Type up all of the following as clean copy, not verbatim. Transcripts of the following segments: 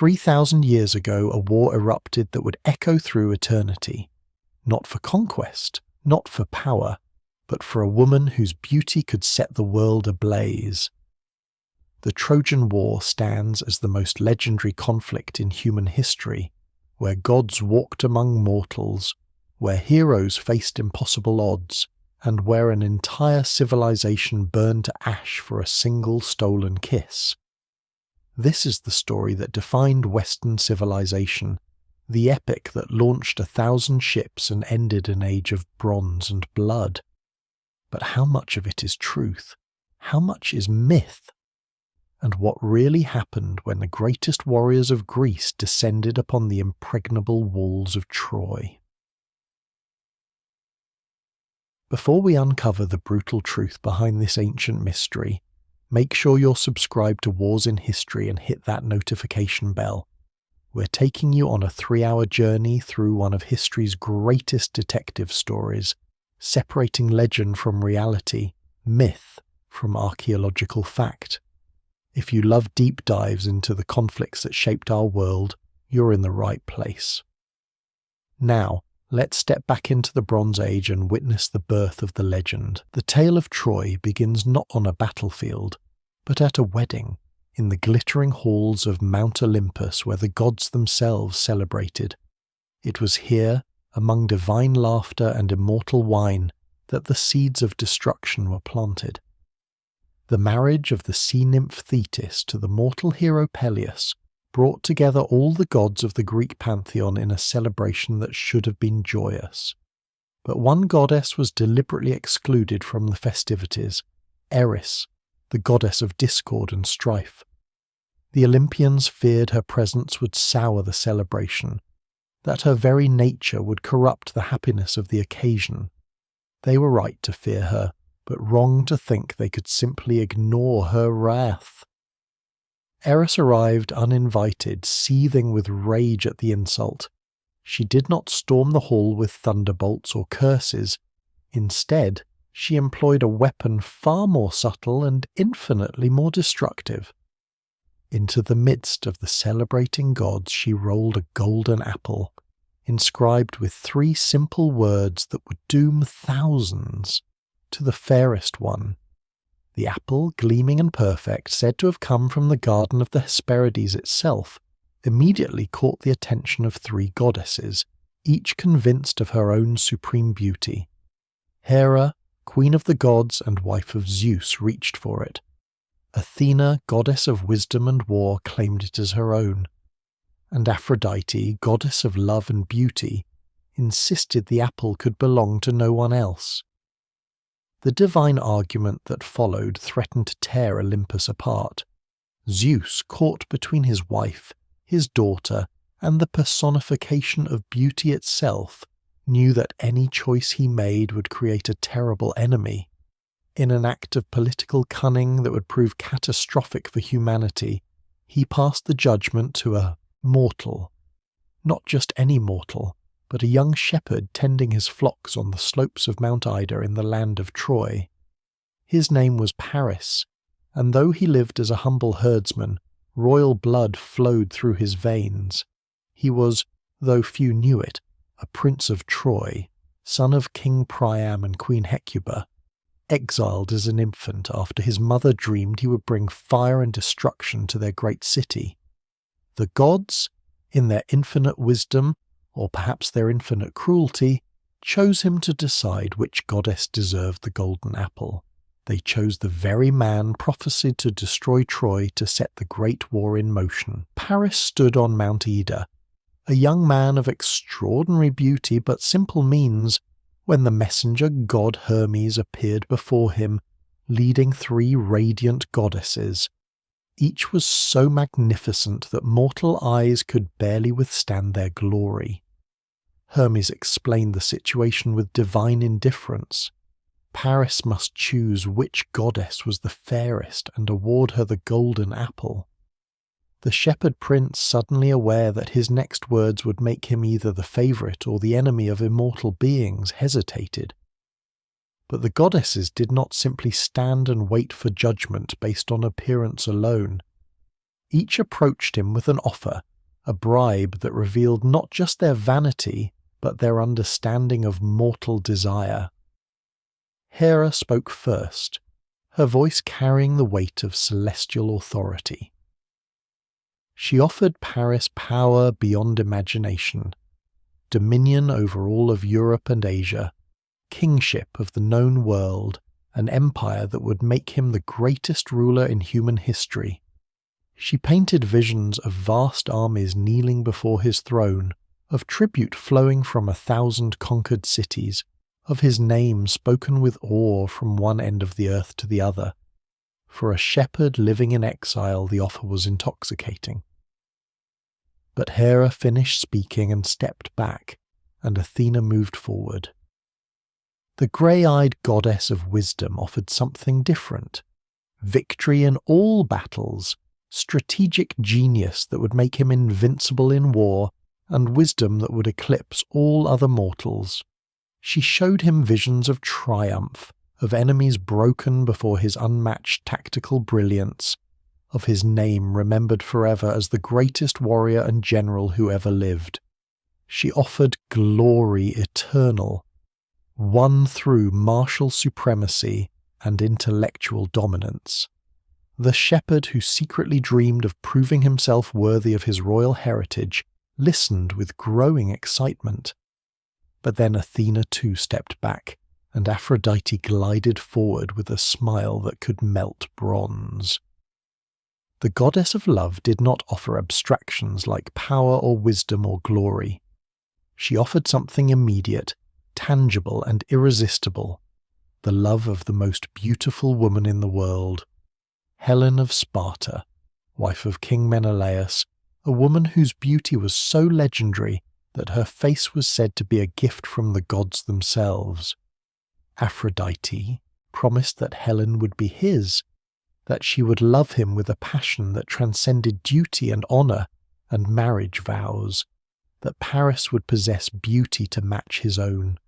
3,000 years ago, a war erupted that would echo through eternity, not for conquest, not for power, but for a woman whose beauty could set the world ablaze. The Trojan War stands as the most legendary conflict in human history, where gods walked among mortals, where heroes faced impossible odds, and where an entire civilization burned to ash for a single stolen kiss. This is the story that defined Western civilization, the epic that launched 1,000 ships and ended an age of bronze and blood. But how much of it is truth? How much is myth? And what really happened when the greatest warriors of Greece descended upon the impregnable walls of Troy? Before we uncover the brutal truth behind this ancient mystery, make sure you're subscribed to Wars in History and hit that notification bell. We're taking you on a 3-hour journey through one of history's greatest detective stories, separating legend from reality, myth from archaeological fact. If you love deep dives into the conflicts that shaped our world, you're in the right place. Now, let's step back into the Bronze Age and witness the birth of the legend. The tale of Troy begins not on a battlefield, but at a wedding, in the glittering halls of Mount Olympus where the gods themselves celebrated. It was here, among divine laughter and immortal wine, that the seeds of destruction were planted. The marriage of the sea nymph Thetis to the mortal hero Peleus brought together all the gods of the Greek pantheon in a celebration that should have been joyous. But one goddess was deliberately excluded from the festivities, Eris, the goddess of discord and strife. The Olympians feared her presence would sour the celebration, that her very nature would corrupt the happiness of the occasion. They were right to fear her, but wrong to think they could simply ignore her wrath. Eris arrived uninvited, seething with rage at the insult. She did not storm the hall with thunderbolts or curses. Instead, she employed a weapon far more subtle and infinitely more destructive. Into the midst of the celebrating gods she rolled a golden apple, inscribed with 3 simple words that would doom thousands. To the fairest one. The apple, gleaming and perfect, said to have come from the garden of the Hesperides itself, immediately caught the attention of 3 goddesses, each convinced of her own supreme beauty. Hera, queen of the gods and wife of Zeus, reached for it. Athena, goddess of wisdom and war, claimed it as her own. And Aphrodite, goddess of love and beauty, insisted the apple could belong to no one else. The divine argument that followed threatened to tear Olympus apart. Zeus, caught between his wife, his daughter, and the personification of beauty itself, knew that any choice he made would create a terrible enemy. In an act of political cunning that would prove catastrophic for humanity, he passed the judgment to a mortal. Not just any mortal, but a young shepherd tending his flocks on the slopes of Mount Ida in the land of Troy. His name was Paris, and though he lived as a humble herdsman, royal blood flowed through his veins. He was, though few knew it, a prince of Troy, son of King Priam and Queen Hecuba, exiled as an infant after his mother dreamed he would bring fire and destruction to their great city. The gods, in their infinite wisdom, or perhaps their infinite cruelty, chose him to decide which goddess deserved the golden apple. They chose the very man prophesied to destroy Troy to set the great war in motion. Paris stood on Mount Ida, a young man of extraordinary beauty but simple means, when the messenger god Hermes appeared before him, leading 3 radiant goddesses. Each was so magnificent that mortal eyes could barely withstand their glory. Hermes explained the situation with divine indifference. Paris must choose which goddess was the fairest and award her the golden apple. The shepherd prince, suddenly aware that his next words would make him either the favourite or the enemy of immortal beings, hesitated. But the goddesses did not simply stand and wait for judgment based on appearance alone. Each approached him with an offer, a bribe that revealed not just their vanity, but their understanding of mortal desire. Hera spoke first, her voice carrying the weight of celestial authority. She offered Paris power beyond imagination, dominion over all of Europe and Asia, kingship of the known world, an empire that would make him the greatest ruler in human history. She painted visions of vast armies kneeling before his throne, of tribute flowing from 1,000 conquered cities, of his name spoken with awe from one end of the earth to the other. For a shepherd living in exile, the offer was intoxicating. But Hera finished speaking and stepped back, and Athena moved forward. The grey-eyed goddess of wisdom offered something different: victory in all battles, strategic genius that would make him invincible in war, and wisdom that would eclipse all other mortals. She showed him visions of triumph, of enemies broken before his unmatched tactical brilliance, of his name remembered forever as the greatest warrior and general who ever lived. She offered glory eternal, won through martial supremacy and intellectual dominance. The shepherd who secretly dreamed of proving himself worthy of his royal heritage listened with growing excitement. But then Athena too stepped back, and Aphrodite glided forward with a smile that could melt bronze. The goddess of love did not offer abstractions like power or wisdom or glory. She offered something immediate, tangible and irresistible, the love of the most beautiful woman in the world, Helen of Sparta, wife of King Menelaus, a woman whose beauty was so legendary that her face was said to be a gift from the gods themselves. Aphrodite promised that Helen would be his, that she would love him with a passion that transcended duty and honour and marriage vows, that Paris would possess beauty to match his own.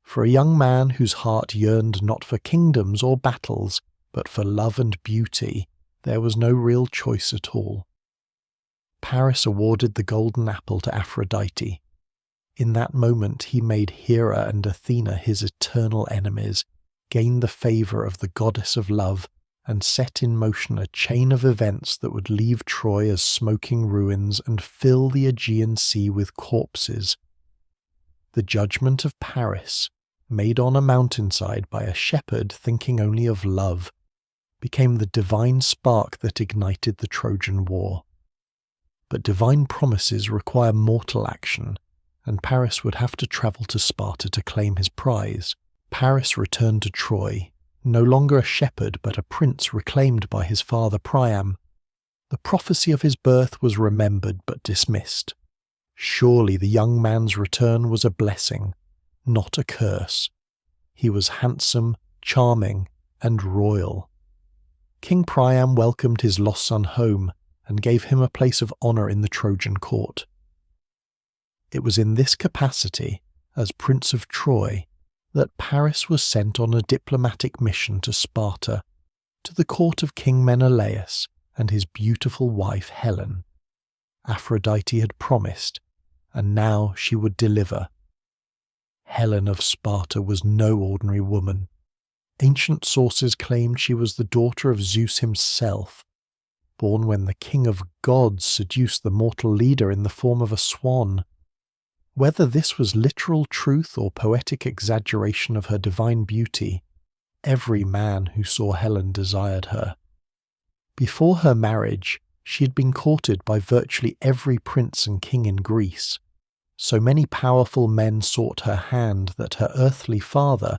For a young man whose heart yearned not for kingdoms or battles, but for love and beauty, there was no real choice at all. Paris awarded the golden apple to Aphrodite. In that moment he made Hera and Athena his eternal enemies, gained the favour of the goddess of love, and set in motion a chain of events that would leave Troy as smoking ruins and fill the Aegean Sea with corpses. The judgment of Paris, made on a mountainside by a shepherd thinking only of love, became the divine spark that ignited the Trojan War. But divine promises require mortal action, and Paris would have to travel to Sparta to claim his prize. Paris returned to Troy, no longer a shepherd but a prince reclaimed by his father Priam. The prophecy of his birth was remembered but dismissed. Surely the young man's return was a blessing, not a curse. He was handsome, charming, and royal. King Priam welcomed his lost son home, and gave him a place of honour in the Trojan court. It was in this capacity, as Prince of Troy, that Paris was sent on a diplomatic mission to Sparta, to the court of King Menelaus and his beautiful wife Helen. Aphrodite had promised, and now she would deliver. Helen of Sparta was no ordinary woman. Ancient sources claimed she was the daughter of Zeus himself, born when the king of gods seduced the mortal leader in the form of a swan. Whether this was literal truth or poetic exaggeration of her divine beauty, every man who saw Helen desired her. Before her marriage, she had been courted by virtually every prince and king in Greece. So many powerful men sought her hand that her earthly father,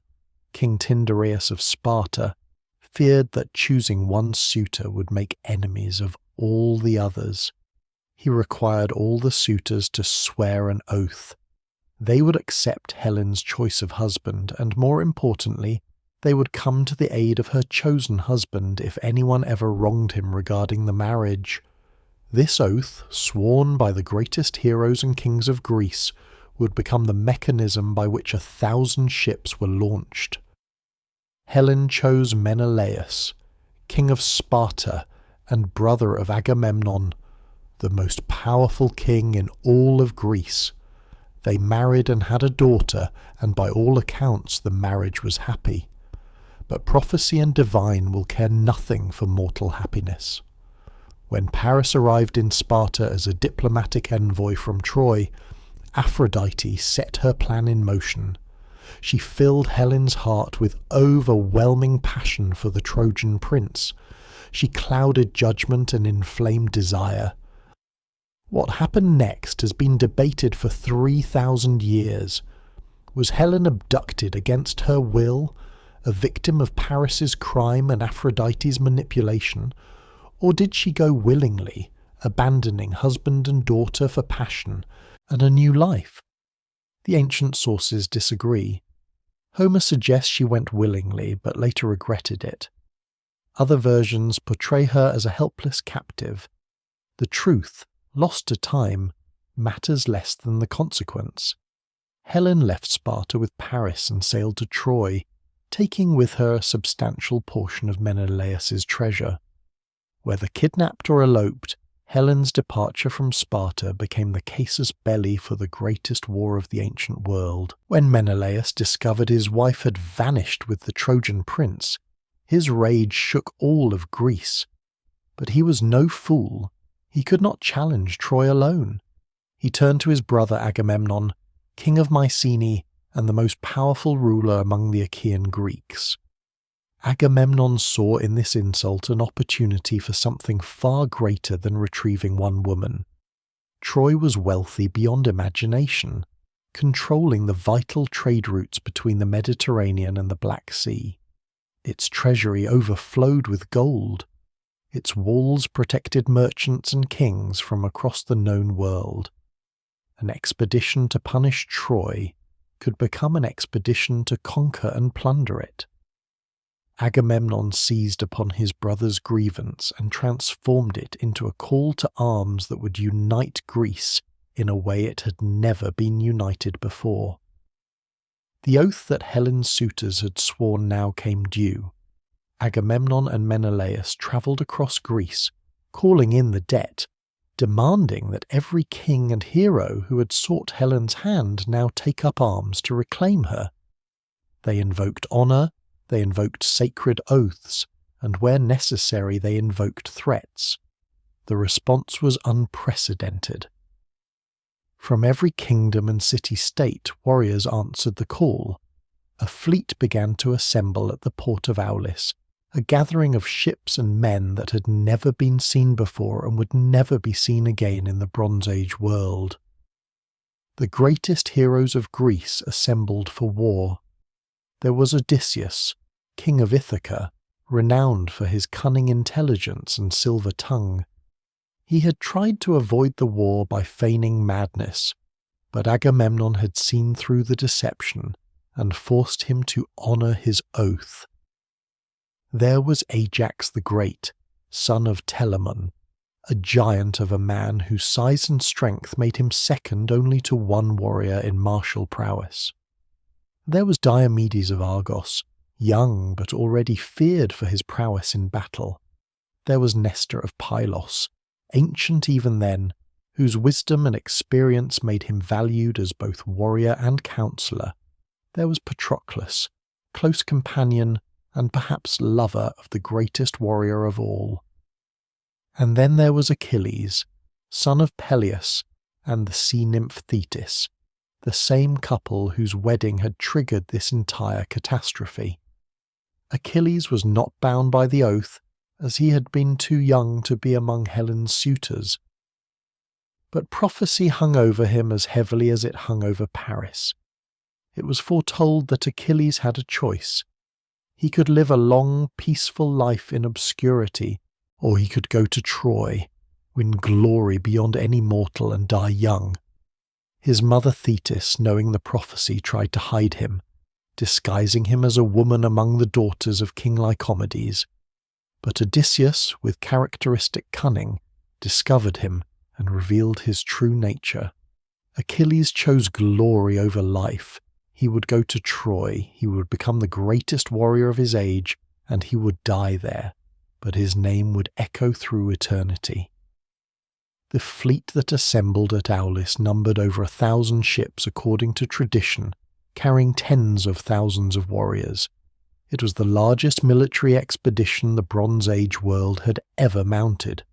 King Tyndareus of Sparta, feared that choosing one suitor would make enemies of all the others. He required all the suitors to swear an oath. They would accept Helen's choice of husband, and more importantly, they would come to the aid of her chosen husband if anyone ever wronged him regarding the marriage. This oath, sworn by the greatest heroes and kings of Greece, would become the mechanism by which 1,000 ships were launched. Helen chose Menelaus, king of Sparta, and brother of Agamemnon, the most powerful king in all of Greece. They married and had a daughter, and by all accounts the marriage was happy. But prophecy and divine will care nothing for mortal happiness. When Paris arrived in Sparta as a diplomatic envoy from Troy, Aphrodite set her plan in motion. She filled Helen's heart with overwhelming passion for the Trojan prince. She clouded judgment and inflamed desire. What happened next has been debated for 3,000 years. Was Helen abducted against her will, a victim of Paris's crime and Aphrodite's manipulation, or did she go willingly, abandoning husband and daughter for passion and a new life? The ancient sources disagree. Homer suggests she went willingly, but later regretted it. Other versions portray her as a helpless captive. The truth, lost to time, matters less than the consequence. Helen left Sparta with Paris and sailed to Troy, taking with her a substantial portion of Menelaus's treasure. Whether kidnapped or eloped, Helen's departure from Sparta became the casus belli for the greatest war of the ancient world. When Menelaus discovered his wife had vanished with the Trojan prince, his rage shook all of Greece. But he was no fool. He could not challenge Troy alone. He turned to his brother Agamemnon, king of Mycenae and the most powerful ruler among the Achaean Greeks. Agamemnon saw in this insult an opportunity for something far greater than retrieving one woman. Troy was wealthy beyond imagination, controlling the vital trade routes between the Mediterranean and the Black Sea. Its treasury overflowed with gold. Its walls protected merchants and kings from across the known world. An expedition to punish Troy could become an expedition to conquer and plunder it. Agamemnon seized upon his brother's grievance and transformed it into a call to arms that would unite Greece in a way it had never been united before. The oath that Helen's suitors had sworn now came due. Agamemnon and Menelaus travelled across Greece, calling in the debt, demanding that every king and hero who had sought Helen's hand now take up arms to reclaim her. They invoked honour, they invoked sacred oaths, and where necessary they invoked threats. The response was unprecedented. From every kingdom and city-state warriors answered the call. A fleet began to assemble at the port of Aulis, a gathering of ships and men that had never been seen before and would never be seen again in the Bronze Age world. The greatest heroes of Greece assembled for war. There was Odysseus, king of Ithaca, renowned for his cunning intelligence and silver tongue. He had tried to avoid the war by feigning madness, but Agamemnon had seen through the deception and forced him to honour his oath. There was Ajax the Great, son of Telamon, a giant of a man whose size and strength made him second only to one warrior in martial prowess. There was Diomedes of Argos, young but already feared for his prowess in battle. There was Nestor of Pylos, ancient even then, whose wisdom and experience made him valued as both warrior and counsellor. There was Patroclus, close companion and perhaps lover of the greatest warrior of all. And then there was Achilles, son of Peleus and the sea nymph Thetis, the same couple whose wedding had triggered this entire catastrophe. Achilles was not bound by the oath, as he had been too young to be among Helen's suitors. But prophecy hung over him as heavily as it hung over Paris. It was foretold that Achilles had a choice. He could live a long, peaceful life in obscurity, or he could go to Troy, win glory beyond any mortal and die young. His mother Thetis, knowing the prophecy, tried to hide him, disguising him as a woman among the daughters of King Lycomedes. But Odysseus, with characteristic cunning, discovered him and revealed his true nature. Achilles chose glory over life. He would go to Troy, he would become the greatest warrior of his age, and he would die there. but his name would echo through eternity. The fleet that assembled at Aulis numbered over 1,000 ships according to tradition, carrying tens of thousands of warriors. It was the largest military expedition the Bronze Age world had ever mounted.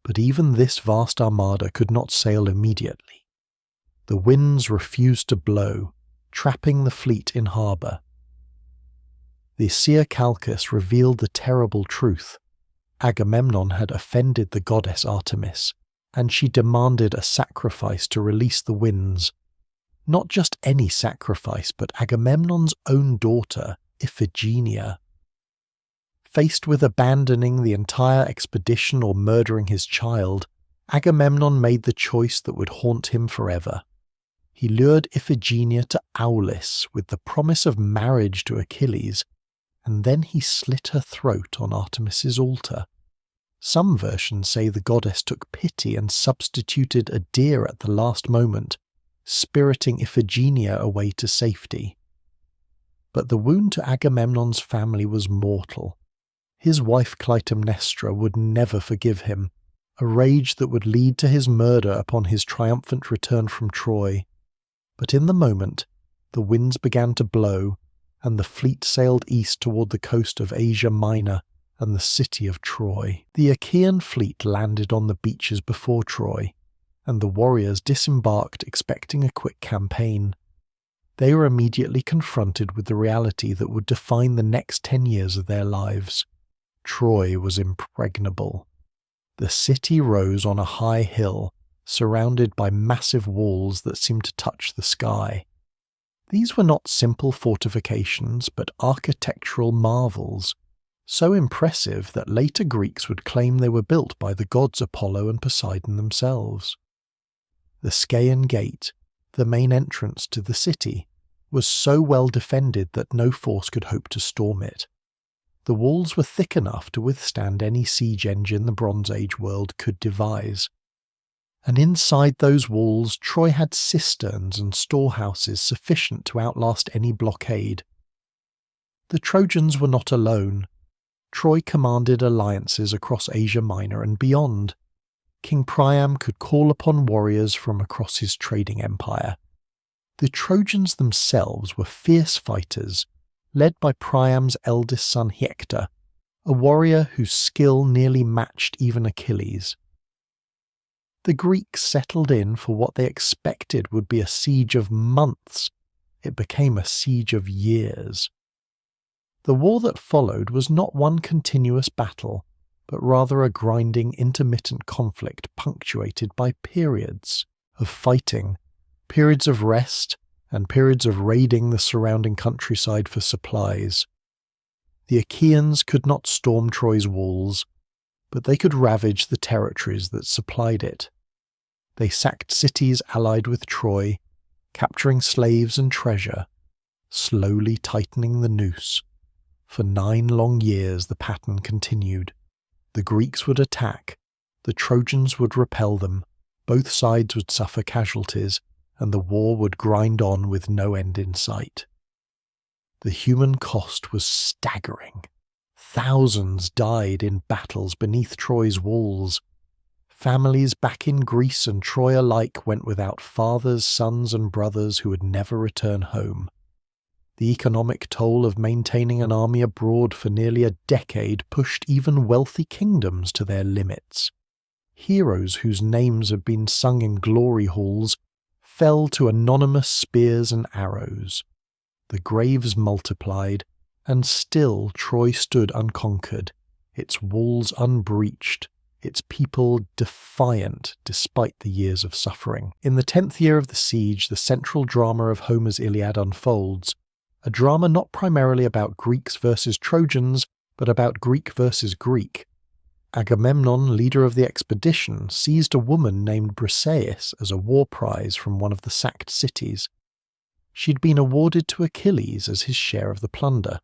But even this vast armada could not sail immediately. The winds refused to blow, trapping the fleet in harbour. The Seer Calchas revealed the terrible truth. Agamemnon had offended the goddess Artemis, and she demanded a sacrifice to release the winds. Not just any sacrifice, but Agamemnon's own daughter, Iphigenia. Faced with abandoning the entire expedition or murdering his child, Agamemnon made the choice that would haunt him forever. He lured Iphigenia to Aulis with the promise of marriage to Achilles, and then he slit her throat on Artemis's altar. Some versions say the goddess took pity and substituted a deer at the last moment, spiriting Iphigenia away to safety. But the wound to Agamemnon's family was mortal. His wife Clytemnestra would never forgive him, a rage that would lead to his murder upon his triumphant return from Troy. But in the moment, the winds began to blow, and the fleet sailed east toward the coast of Asia Minor and the city of Troy. The Achaean fleet landed on the beaches before Troy, and the warriors disembarked expecting a quick campaign. They were immediately confronted with the reality that would define the next 10 years of their lives. Troy was impregnable. The city rose on a high hill, surrounded by massive walls that seemed to touch the sky. These were not simple fortifications, but architectural marvels, so impressive that later Greeks would claim they were built by the gods Apollo and Poseidon themselves. The Scaean Gate, the main entrance to the city, was so well defended that no force could hope to storm it. The walls were thick enough to withstand any siege engine the Bronze Age world could devise. And inside those walls, Troy had cisterns and storehouses sufficient to outlast any blockade. The Trojans were not alone. Troy commanded alliances across Asia Minor and beyond. King Priam could call upon warriors from across his trading empire. The Trojans themselves were fierce fighters, led by Priam's eldest son Hector, a warrior whose skill nearly matched even Achilles. The Greeks settled in for what they expected would be a siege of months. It became a siege of years. The war that followed was not one continuous battle, but rather a grinding, intermittent conflict punctuated by periods of fighting, periods of rest, and periods of raiding the surrounding countryside for supplies. The Achaeans could not storm Troy's walls, but they could ravage the territories that supplied it. They sacked cities allied with Troy, capturing slaves and treasure, slowly tightening the noose. For 9 long years the pattern continued. The Greeks would attack, the Trojans would repel them, both sides would suffer casualties, and the war would grind on with no end in sight. The human cost was staggering. Thousands died in battles beneath Troy's walls. Families back in Greece and Troy alike went without fathers, sons, and brothers who would never return home. The economic toll of maintaining an army abroad for nearly a decade pushed even wealthy kingdoms to their limits. Heroes whose names had been sung in glory halls fell to anonymous spears and arrows. The graves multiplied, and still Troy stood unconquered, its walls unbreached, its people defiant despite the years of suffering. In the 10th year of the siege, the central drama of Homer's Iliad unfolds, a drama not primarily about Greeks versus Trojans, but about Greek versus Greek. Agamemnon, leader of the expedition, seized a woman named Briseis as a war prize from one of the sacked cities. She'd been awarded to Achilles as his share of the plunder.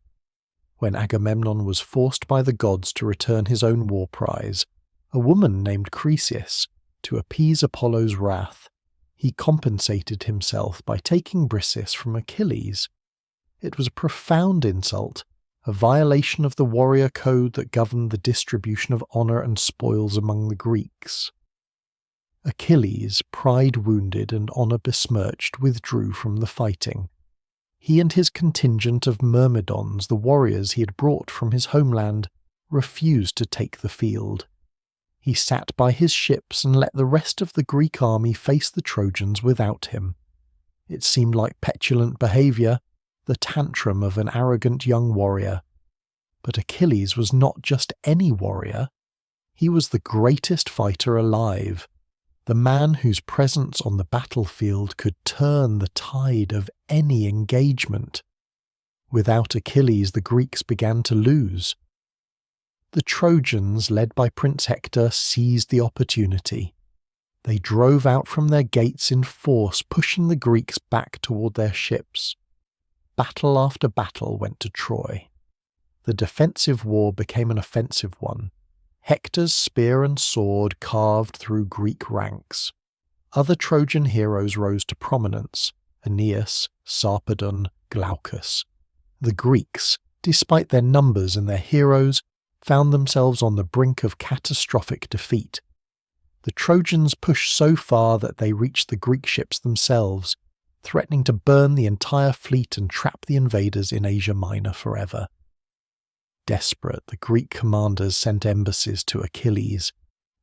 When Agamemnon was forced by the gods to return his own war prize, a woman named Chryseis, to appease Apollo's wrath, he compensated himself by taking Briseis from Achilles. It was a profound insult, a violation of the warrior code that governed the distribution of honour and spoils among the Greeks. Achilles, pride wounded and honour besmirched, withdrew from the fighting. He and his contingent of Myrmidons, the warriors he had brought from his homeland, refused to take the field. He sat by his ships and let the rest of the Greek army face the Trojans without him. It seemed like petulant behaviour, the tantrum of an arrogant young warrior. But Achilles was not just any warrior. He was the greatest fighter alive, the man whose presence on the battlefield could turn the tide of any engagement. Without Achilles, the Greeks began to lose. The Trojans, led by Prince Hector, seized the opportunity. They drove out from their gates in force, pushing the Greeks back toward their ships. Battle after battle went to Troy. The defensive war became an offensive one. Hector's spear and sword carved through Greek ranks. Other Trojan heroes rose to prominence: Aeneas, Sarpedon, Glaucus. The Greeks, despite their numbers and their heroes, found themselves on the brink of catastrophic defeat. The Trojans pushed so far that they reached the Greek ships themselves, threatening to burn the entire fleet and trap the invaders in Asia Minor forever. Desperate, the Greek commanders sent embassies to Achilles,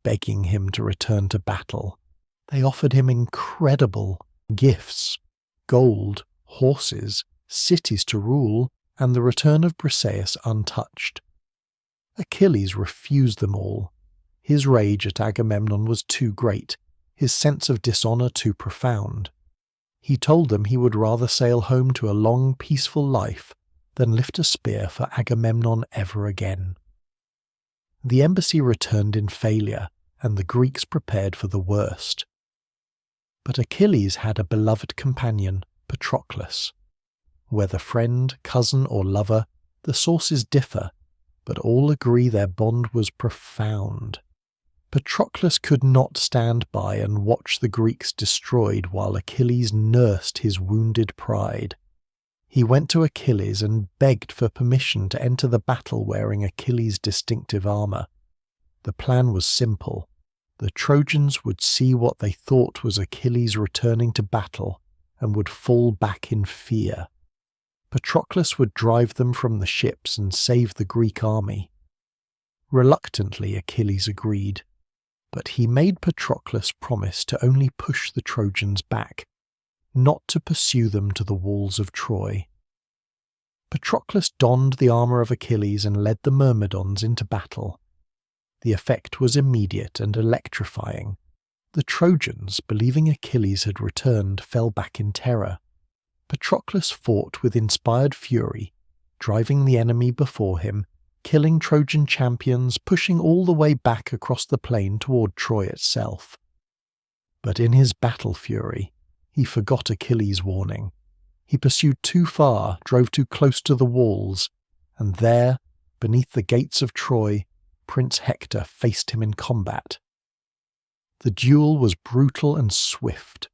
begging him to return to battle. They offered him incredible gifts: gold, horses, cities to rule, and the return of Briseis untouched. Achilles refused them all. His rage at Agamemnon was too great, his sense of dishonour too profound. He told them he would rather sail home to a long, peaceful life than lift a spear for Agamemnon ever again. The embassy returned in failure, and the Greeks prepared for the worst. But Achilles had a beloved companion, Patroclus. Whether friend, cousin, or lover, the sources differ, but all agree their bond was profound. Patroclus could not stand by and watch the Greeks destroyed while Achilles nursed his wounded pride. He went to Achilles and begged for permission to enter the battle wearing Achilles' distinctive armour. The plan was simple. The Trojans would see what they thought was Achilles returning to battle and would fall back in fear. Patroclus would drive them from the ships and save the Greek army. Reluctantly, Achilles agreed, but he made Patroclus promise to only push the Trojans back, not to pursue them to the walls of Troy. Patroclus donned the armour of Achilles and led the Myrmidons into battle. The effect was immediate and electrifying. The Trojans, believing Achilles had returned, fell back in terror. Patroclus fought with inspired fury, driving the enemy before him, killing Trojan champions, pushing all the way back across the plain toward Troy itself. But in his battle fury, he forgot Achilles' warning. He pursued too far, drove too close to the walls, and there, beneath the gates of Troy, Prince Hector faced him in combat. The duel was brutal and swift.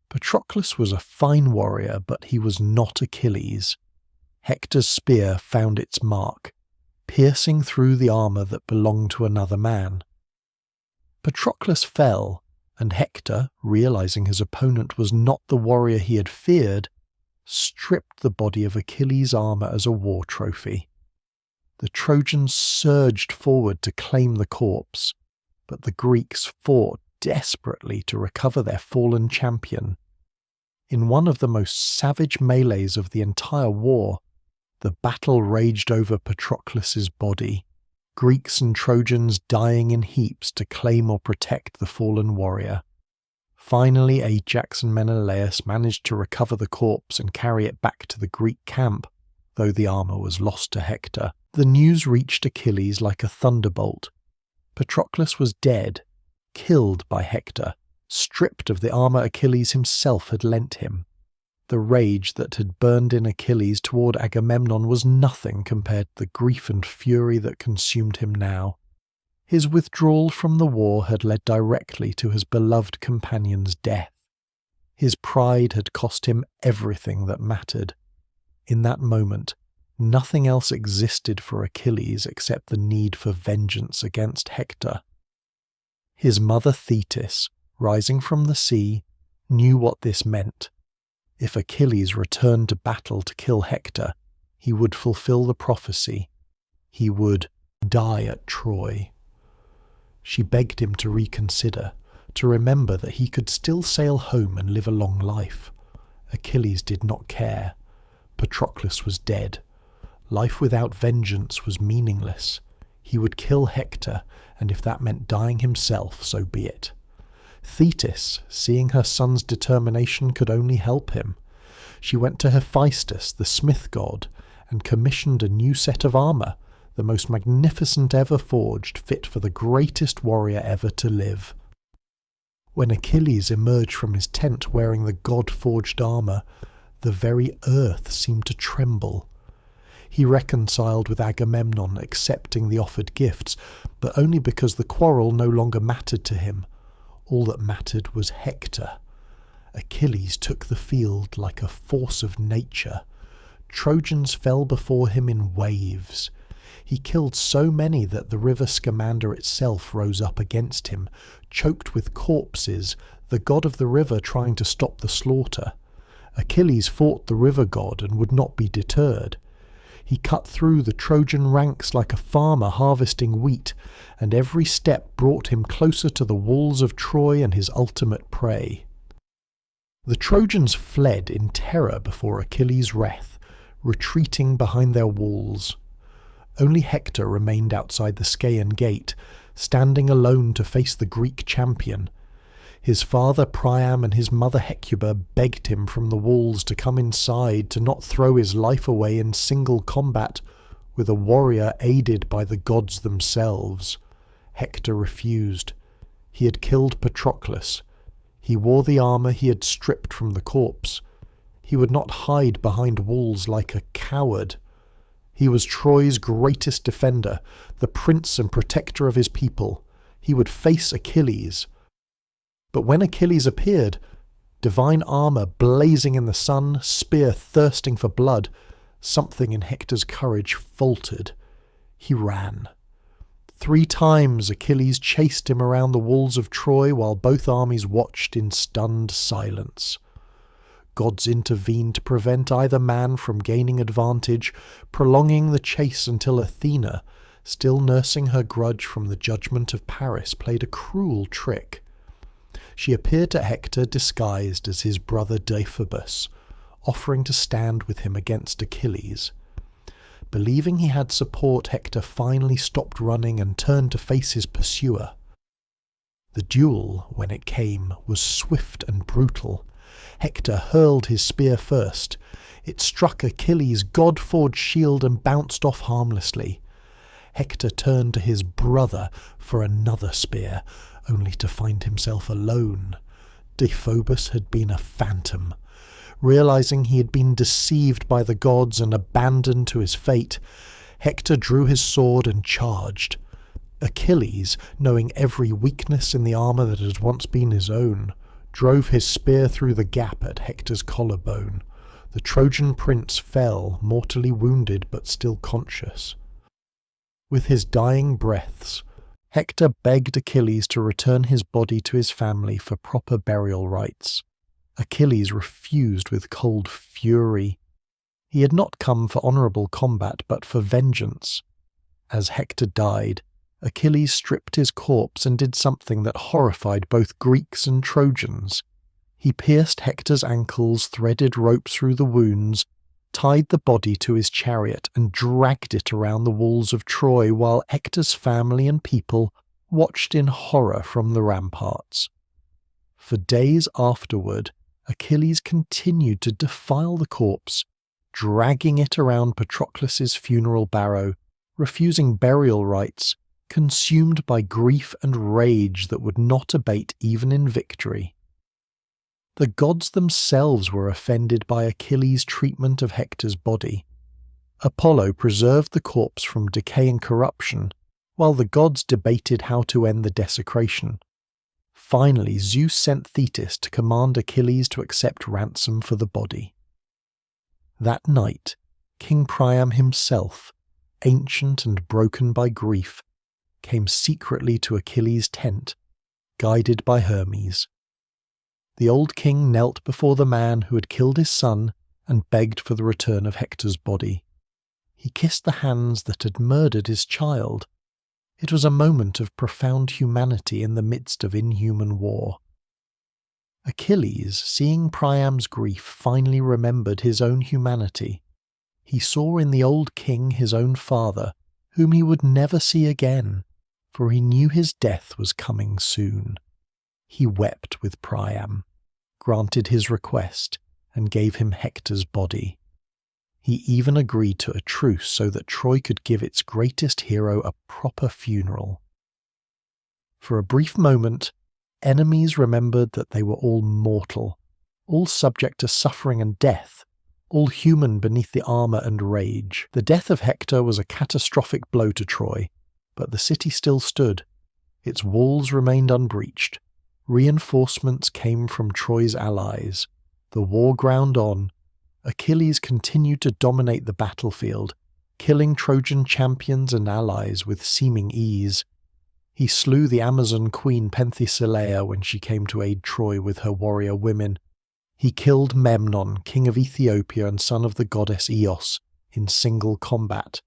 Patroclus was a fine warrior, but he was not Achilles. Hector's spear found its mark, piercing through the armour that belonged to another man. Patroclus fell, and Hector, realizing his opponent was not the warrior he had feared, stripped the body of Achilles' armour as a war trophy. The Trojans surged forward to claim the corpse, but the Greeks fought desperately to recover their fallen champion. In one of the most savage melees of the entire war, the battle raged over Patroclus's body, Greeks and Trojans dying in heaps to claim or protect the fallen warrior. Finally, Ajax and Menelaus managed to recover the corpse and carry it back to the Greek camp, though the armour was lost to Hector. The news reached Achilles like a thunderbolt. Patroclus was dead, killed by Hector, stripped of the armour Achilles himself had lent him. The rage that had burned in Achilles toward Agamemnon was nothing compared to the grief and fury that consumed him now. His withdrawal from the war had led directly to his beloved companion's death. His pride had cost him everything that mattered. In that moment, Nothing else existed for Achilles except the need for vengeance against Hector. His mother Thetis, rising from the sea, knew what this meant. If Achilles returned to battle to kill Hector, he would fulfill the prophecy. He would die at Troy. She begged him to reconsider, to remember that he could still sail home and live a long life. Achilles did not care. Patroclus was dead. Life without vengeance was meaningless. He would kill Hector, and if that meant dying himself, so be it. Thetis, seeing her son's determination, could only help him. She went to Hephaestus, the smith god, and commissioned a new set of armour, the most magnificent ever forged, fit for the greatest warrior ever to live. When Achilles emerged from his tent wearing the god-forged armour, the very earth seemed to tremble. He reconciled with Agamemnon, accepting the offered gifts, but only because the quarrel no longer mattered to him. All that mattered was Hector. Achilles took the field like a force of nature. Trojans fell before him in waves. He killed so many that the river Scamander itself rose up against him, choked with corpses, the god of the river trying to stop the slaughter. Achilles fought the river god and would not be deterred. He cut through the Trojan ranks like a farmer harvesting wheat, and every step brought him closer to the walls of Troy and his ultimate prey. The Trojans fled in terror before Achilles' wrath, retreating behind their walls. Only Hector remained outside the Scaean gate, standing alone to face the Greek champion. His father Priam and his mother Hecuba begged him from the walls to come inside, to not throw his life away in single combat with a warrior aided by the gods themselves. Hector refused. He had killed Patroclus. He wore the armour he had stripped from the corpse. He would not hide behind walls like a coward. He was Troy's greatest defender, the prince and protector of his people. He would face Achilles. But when Achilles appeared, divine armour blazing in the sun, spear thirsting for blood, something in Hector's courage faltered. He ran. 3 times Achilles chased him around the walls of Troy while both armies watched in stunned silence. Gods intervened to prevent either man from gaining advantage, prolonging the chase until Athena, still nursing her grudge from the judgment of Paris, played a cruel trick. She appeared to Hector disguised as his brother Deiphobus, offering to stand with him against Achilles. Believing he had support, Hector finally stopped running and turned to face his pursuer. The duel, when it came, was swift and brutal. Hector hurled his spear first. It struck Achilles' god-forged shield and bounced off harmlessly. Hector turned to his brother for another spear, only to find himself alone. Deiphobus had been a phantom. Realizing he had been deceived by the gods and abandoned to his fate, Hector drew his sword and charged. Achilles, knowing every weakness in the armour that had once been his own, drove his spear through the gap at Hector's collarbone. The Trojan prince fell, mortally wounded but still conscious. With his dying breaths, Hector begged Achilles to return his body to his family for proper burial rites. Achilles refused with cold fury. He had not come for honourable combat, but for vengeance. As Hector died, Achilles stripped his corpse and did something that horrified both Greeks and Trojans. He pierced Hector's ankles, threaded ropes through the wounds, tied the body to his chariot and dragged it around the walls of Troy while Hector's family and people watched in horror from the ramparts. For days afterward, Achilles continued to defile the corpse, dragging it around Patroclus's funeral barrow, refusing burial rites, consumed by grief and rage that would not abate even in victory. The gods themselves were offended by Achilles' treatment of Hector's body. Apollo preserved the corpse from decay and corruption, while the gods debated how to end the desecration. Finally, Zeus sent Thetis to command Achilles to accept ransom for the body. That night, King Priam himself, ancient and broken by grief, came secretly to Achilles' tent, guided by Hermes. The old king knelt before the man who had killed his son and begged for the return of Hector's body. He kissed the hands that had murdered his child. It was a moment of profound humanity in the midst of inhuman war. Achilles, seeing Priam's grief, finally remembered his own humanity. He saw in the old king his own father, whom he would never see again, for he knew his death was coming soon. He wept with Priam, granted his request, and gave him Hector's body. He even agreed to a truce so that Troy could give its greatest hero a proper funeral. For a brief moment, enemies remembered that they were all mortal, all subject to suffering and death, all human beneath the armour and rage. The death of Hector was a catastrophic blow to Troy, but the city still stood. Its walls remained unbreached. Reinforcements came from Troy's allies. The war ground on. Achilles continued to dominate the battlefield, killing Trojan champions and allies with seeming ease. He slew the Amazon queen Penthesilea when she came to aid Troy with her warrior women. He killed Memnon, king of Ethiopia and son of the goddess Eos, in single combat.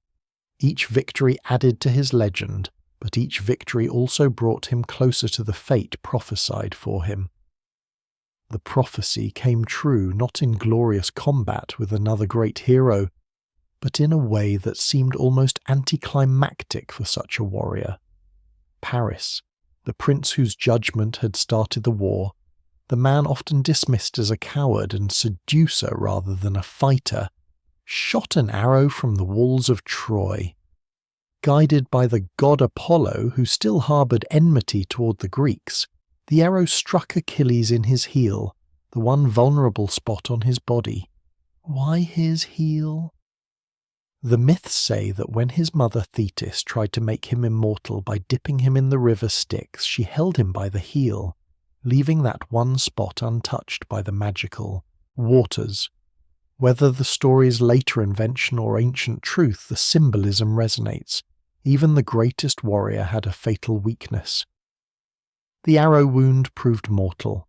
Each victory added to his legend, but each victory also brought him closer to the fate prophesied for him. The prophecy came true not in glorious combat with another great hero, but in a way that seemed almost anticlimactic for such a warrior. Paris, the prince whose judgment had started the war, the man often dismissed as a coward and seducer rather than a fighter, shot an arrow from the walls of Troy. Guided by the god Apollo, who still harboured enmity toward the Greeks, the arrow struck Achilles in his heel, the one vulnerable spot on his body. Why his heel? The myths say that when his mother Thetis tried to make him immortal by dipping him in the river Styx, she held him by the heel, leaving that one spot untouched by the magical waters. Whether the story's later invention or ancient truth, the symbolism resonates. Even the greatest warrior had a fatal weakness. The arrow wound proved mortal.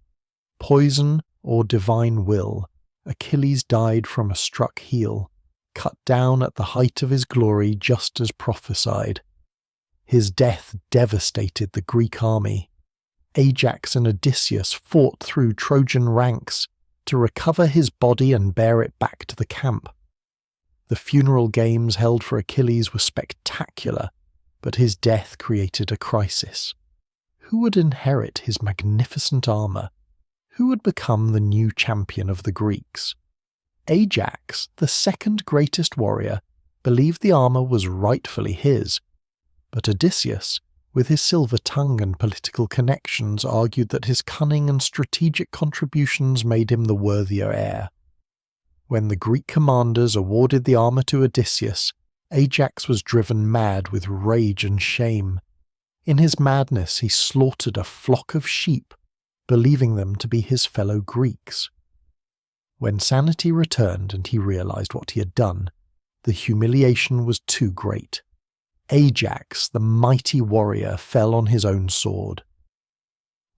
Poison or divine will, Achilles died from a struck heel, cut down at the height of his glory just as prophesied. His death devastated the Greek army. Ajax and Odysseus fought through Trojan ranks to recover his body and bear it back to the camp. The funeral games held for Achilles were spectacular, but his death created a crisis. Who would inherit his magnificent armour? Who would become the new champion of the Greeks? Ajax, the second greatest warrior, believed the armour was rightfully his, but Odysseus, with his silver tongue and political connections, argued that his cunning and strategic contributions made him the worthier heir. When the Greek commanders awarded the armour to Odysseus, Ajax was driven mad with rage and shame. In his madness he slaughtered a flock of sheep, believing them to be his fellow Greeks. When sanity returned and he realized what he had done, the humiliation was too great. Ajax, the mighty warrior, fell on his own sword.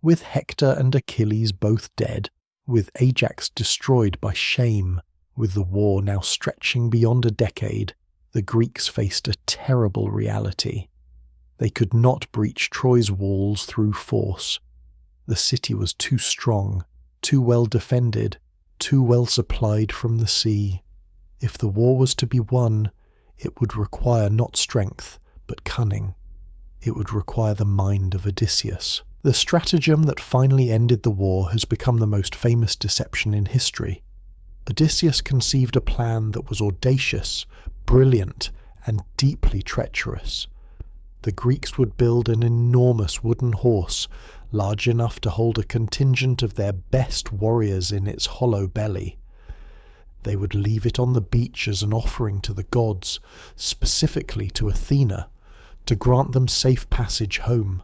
With Hector and Achilles both dead, with Ajax destroyed by shame, with the war now stretching beyond a decade, the Greeks faced a terrible reality. They could not breach Troy's walls through force. The city was too strong, too well defended, too well supplied from the sea. If the war was to be won, it would require not strength, but cunning. It would require the mind of Odysseus. The stratagem that finally ended the war has become the most famous deception in history. Odysseus conceived a plan that was audacious, brilliant, and deeply treacherous. The Greeks would build an enormous wooden horse, large enough to hold a contingent of their best warriors in its hollow belly. They would leave it on the beach as an offering to the gods, specifically to Athena, to grant them safe passage home.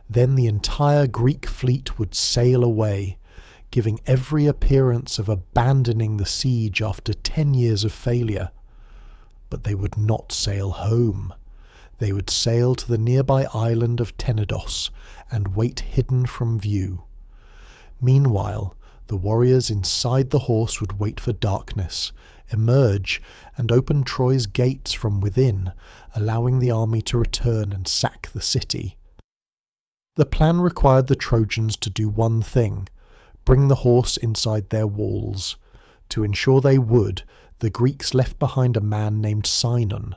Then the entire Greek fleet would sail away, giving every appearance of abandoning the siege after 10 years of failure. But they would not sail home. They would sail to the nearby island of Tenedos and wait hidden from view. Meanwhile, the warriors inside the horse would wait for darkness, emerge, and open Troy's gates from within, allowing the army to return and sack the city. The plan required the Trojans to do one thing: bring the horse inside their walls. To ensure they would, the Greeks left behind a man named Sinon,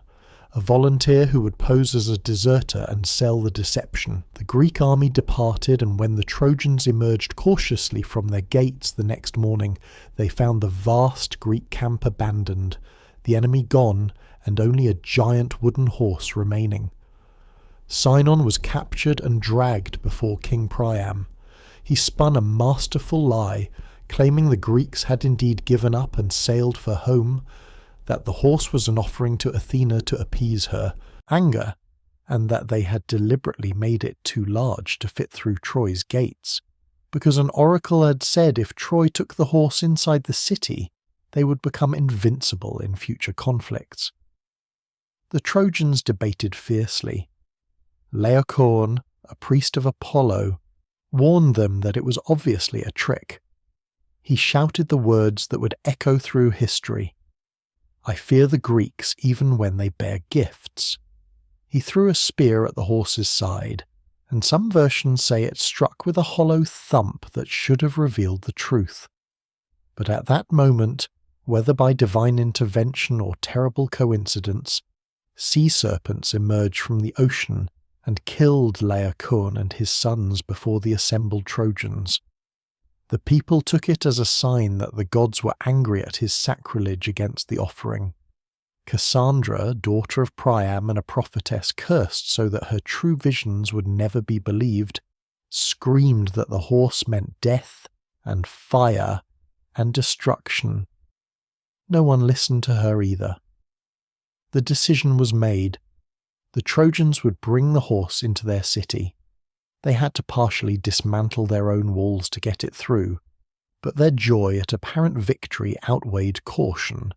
a volunteer who would pose as a deserter and sell the deception. The Greek army departed, and when the Trojans emerged cautiously from their gates the next morning, they found the vast Greek camp abandoned, the enemy gone, and only a giant wooden horse remaining. Sinon was captured and dragged before King Priam. He spun a masterful lie, claiming the Greeks had indeed given up and sailed for home, that the horse was an offering to Athena to appease her anger, and that they had deliberately made it too large to fit through Troy's gates, because an oracle had said if Troy took the horse inside the city, they would become invincible in future conflicts. The Trojans debated fiercely. Laocoon, a priest of Apollo, warned them that it was obviously a trick. He shouted the words that would echo through history: "I fear the Greeks even when they bear gifts." He threw a spear at the horse's side, and some versions say it struck with a hollow thump that should have revealed the truth. But at that moment, whether by divine intervention or terrible coincidence, sea serpents emerged from the ocean and killed Laocoon and his sons before the assembled Trojans. The people took it as a sign that the gods were angry at his sacrilege against the offering. Cassandra, daughter of Priam and a prophetess cursed so that her true visions would never be believed, screamed that the horse meant death and fire and destruction. No one listened to her either. The decision was made. The Trojans would bring the horse into their city. They had to partially dismantle their own walls to get it through, but their joy at apparent victory outweighed caution.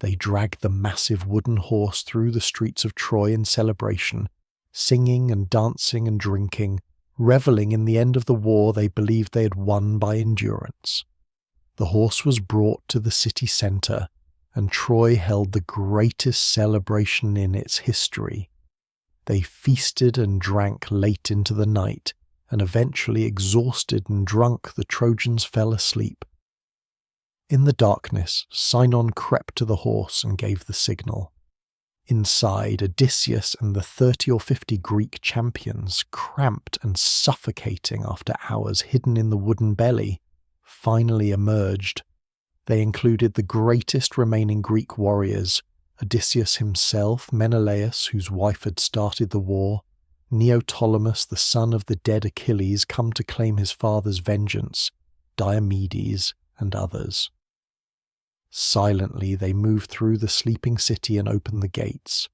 They dragged the massive wooden horse through the streets of Troy in celebration, singing and dancing and drinking, reveling in the end of the war they believed they had won by endurance. The horse was brought to the city centre, and Troy held the greatest celebration in its history. They feasted and drank late into the night, and eventually, exhausted and drunk, the Trojans fell asleep. In the darkness, Sinon crept to the horse and gave the signal. Inside, Odysseus and the 30 or 50 Greek champions, cramped and suffocating after hours hidden in the wooden belly, finally emerged. They included the greatest remaining Greek warriors: Odysseus himself, Menelaus, whose wife had started the war, Neoptolemus, the son of the dead Achilles, come to claim his father's vengeance, Diomedes, and others. Silently they moved through the sleeping city and opened the gates.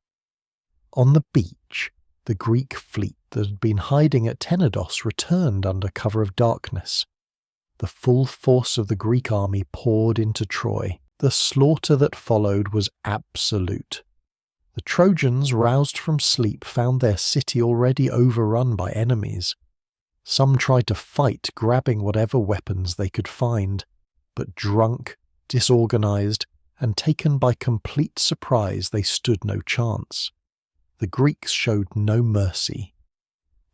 On the beach, the Greek fleet that had been hiding at Tenedos returned under cover of darkness. The full force of the Greek army poured into Troy. The slaughter that followed was absolute. The Trojans, roused from sleep, found their city already overrun by enemies. Some tried to fight, grabbing whatever weapons they could find, but drunk, disorganized, and taken by complete surprise, they stood no chance. The Greeks showed no mercy.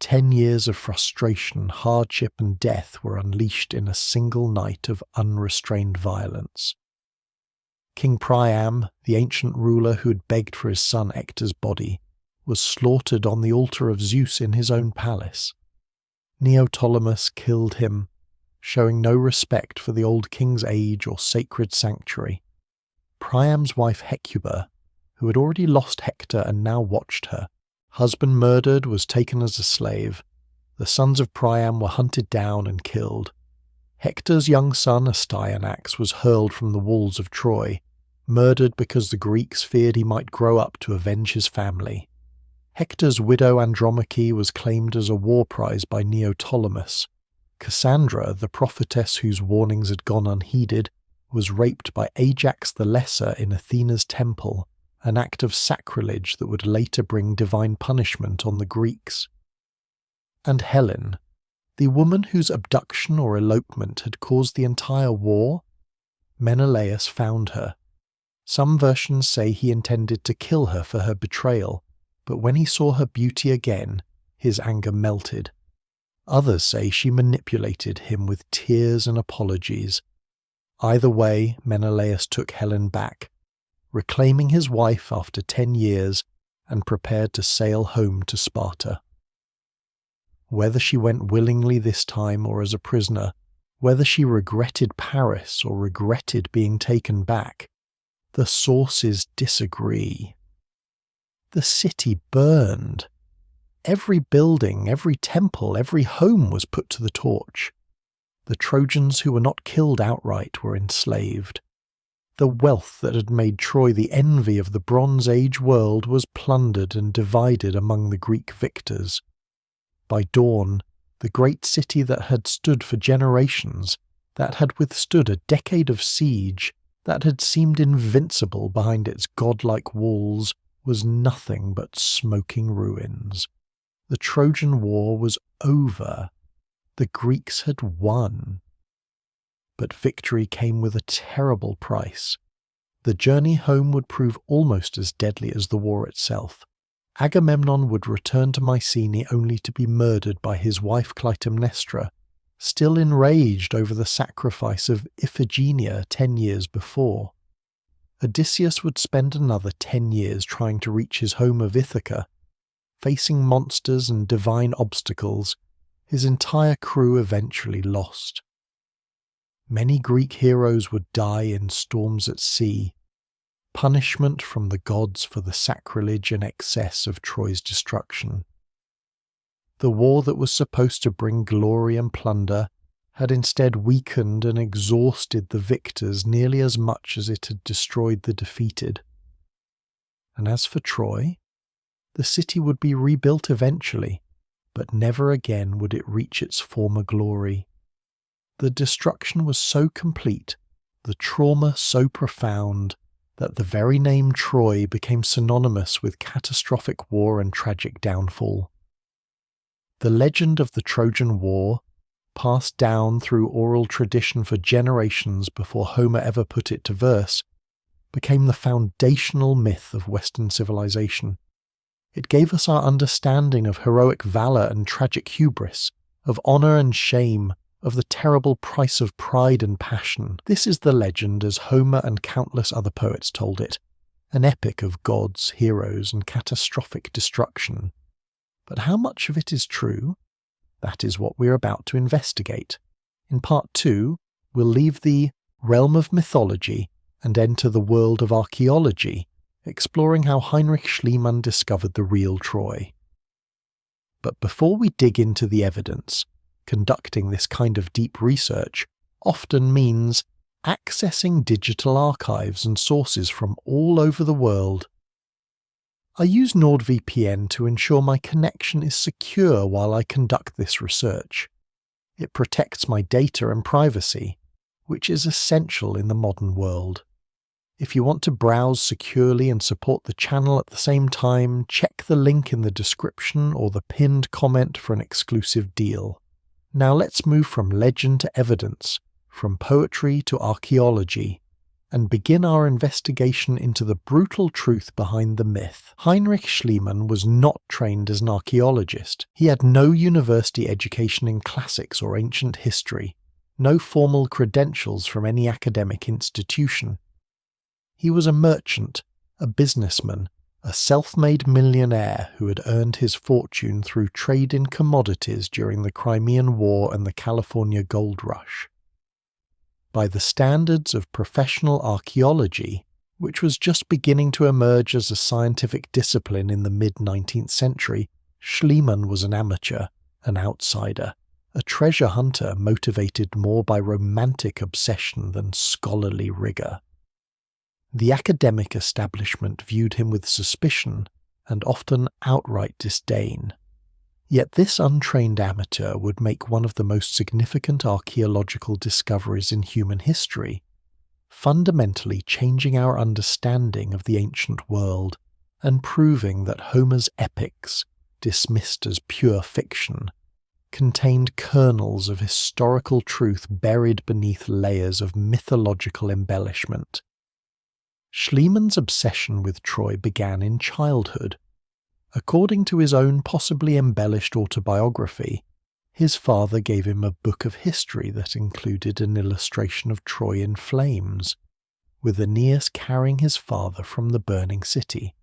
10 years of frustration, hardship, and death were unleashed in a single night of unrestrained violence. King Priam, the ancient ruler who had begged for his son Hector's body, was slaughtered on the altar of Zeus in his own palace. Neoptolemus killed him, showing no respect for the old king's age or sacred sanctuary. Priam's wife Hecuba, who had already lost Hector and now watched her husband murdered, was taken as a slave. The sons of Priam were hunted down and killed. Hector's young son Astyanax was hurled from the walls of Troy, murdered because the Greeks feared he might grow up to avenge his family. Hector's widow Andromache was claimed as a war prize by Neoptolemus. Cassandra, the prophetess whose warnings had gone unheeded, was raped by Ajax the Lesser in Athena's temple an act of sacrilege that would later bring divine punishment on the Greeks. And Helen, the woman whose abduction or elopement had caused the entire war? Menelaus found her. Some versions say he intended to kill her for her betrayal, but when he saw her beauty again, his anger melted. Others say she manipulated him with tears and apologies. Either way, Menelaus took Helen back, reclaiming his wife after 10 years and prepared to sail home to Sparta. Whether she went willingly this time or as a prisoner, whether she regretted Paris or regretted being taken back, the sources disagree. The city burned. Every building, every temple, every home was put to the torch. The Trojans who were not killed outright were enslaved. The wealth that had made Troy the envy of the Bronze Age world was plundered and divided among the Greek victors. By dawn, the great city that had stood for generations, that had withstood a decade of siege, that had seemed invincible behind its godlike walls, was nothing but smoking ruins. The Trojan War was over. The Greeks had won. But victory came with a terrible price. The journey home would prove almost as deadly as the war itself. Agamemnon would return to Mycenae only to be murdered by his wife Clytemnestra, still enraged over the sacrifice of Iphigenia 10 years before. Odysseus would spend another 10 years trying to reach his home of Ithaca. Facing monsters and divine obstacles, his entire crew eventually lost. Many Greek heroes would die in storms at sea, punishment from the gods for the sacrilege and excess of Troy's destruction. The war that was supposed to bring glory and plunder had instead weakened and exhausted the victors nearly as much as it had destroyed the defeated. And as for Troy, the city would be rebuilt eventually, but never again would it reach its former glory. The destruction was so complete, the trauma so profound, that the very name Troy became synonymous with catastrophic war and tragic downfall. The legend of the Trojan War, passed down through oral tradition for generations before Homer ever put it to verse, became the foundational myth of Western civilization. It gave us our understanding of heroic valor and tragic hubris, of honor and shame, of the terrible price of pride and passion. This is the legend as Homer and countless other poets told it, an epic of gods, heroes, and catastrophic destruction. But how much of it is true? That is what we're about to investigate. In part 2, we'll leave the realm of mythology and enter the world of archaeology, exploring how Heinrich Schliemann discovered the real Troy. But before we dig into the evidence, conducting this kind of deep research often means accessing digital archives and sources from all over the world. I use NordVPN to ensure my connection is secure while I conduct this research. It protects my data and privacy, which is essential in the modern world. If you want to browse securely and support the channel at the same time, check the link in the description or the pinned comment for an exclusive deal. Now let's move from legend to evidence, from poetry to archaeology, and begin our investigation into the brutal truth behind the myth. Heinrich Schliemann was not trained as an archaeologist. He had no university education in classics or ancient history, no formal credentials from any academic institution. He was a merchant, a businessman, a self-made millionaire who had earned his fortune through trade in commodities during the Crimean War and the California Gold Rush. By the standards of professional archaeology, which was just beginning to emerge as a scientific discipline in the mid-19th century, Schliemann was an amateur, an outsider, a treasure hunter motivated more by romantic obsession than scholarly rigor. The academic establishment viewed him with suspicion and often outright disdain. Yet this untrained amateur would make one of the most significant archaeological discoveries in human history, fundamentally changing our understanding of the ancient world and proving that Homer's epics, dismissed as pure fiction, contained kernels of historical truth buried beneath layers of mythological embellishment. Schliemann's obsession with Troy began in childhood. According to his own possibly embellished autobiography, his father gave him a book of history that included an illustration of Troy in flames, with Aeneas carrying his father from the burning city.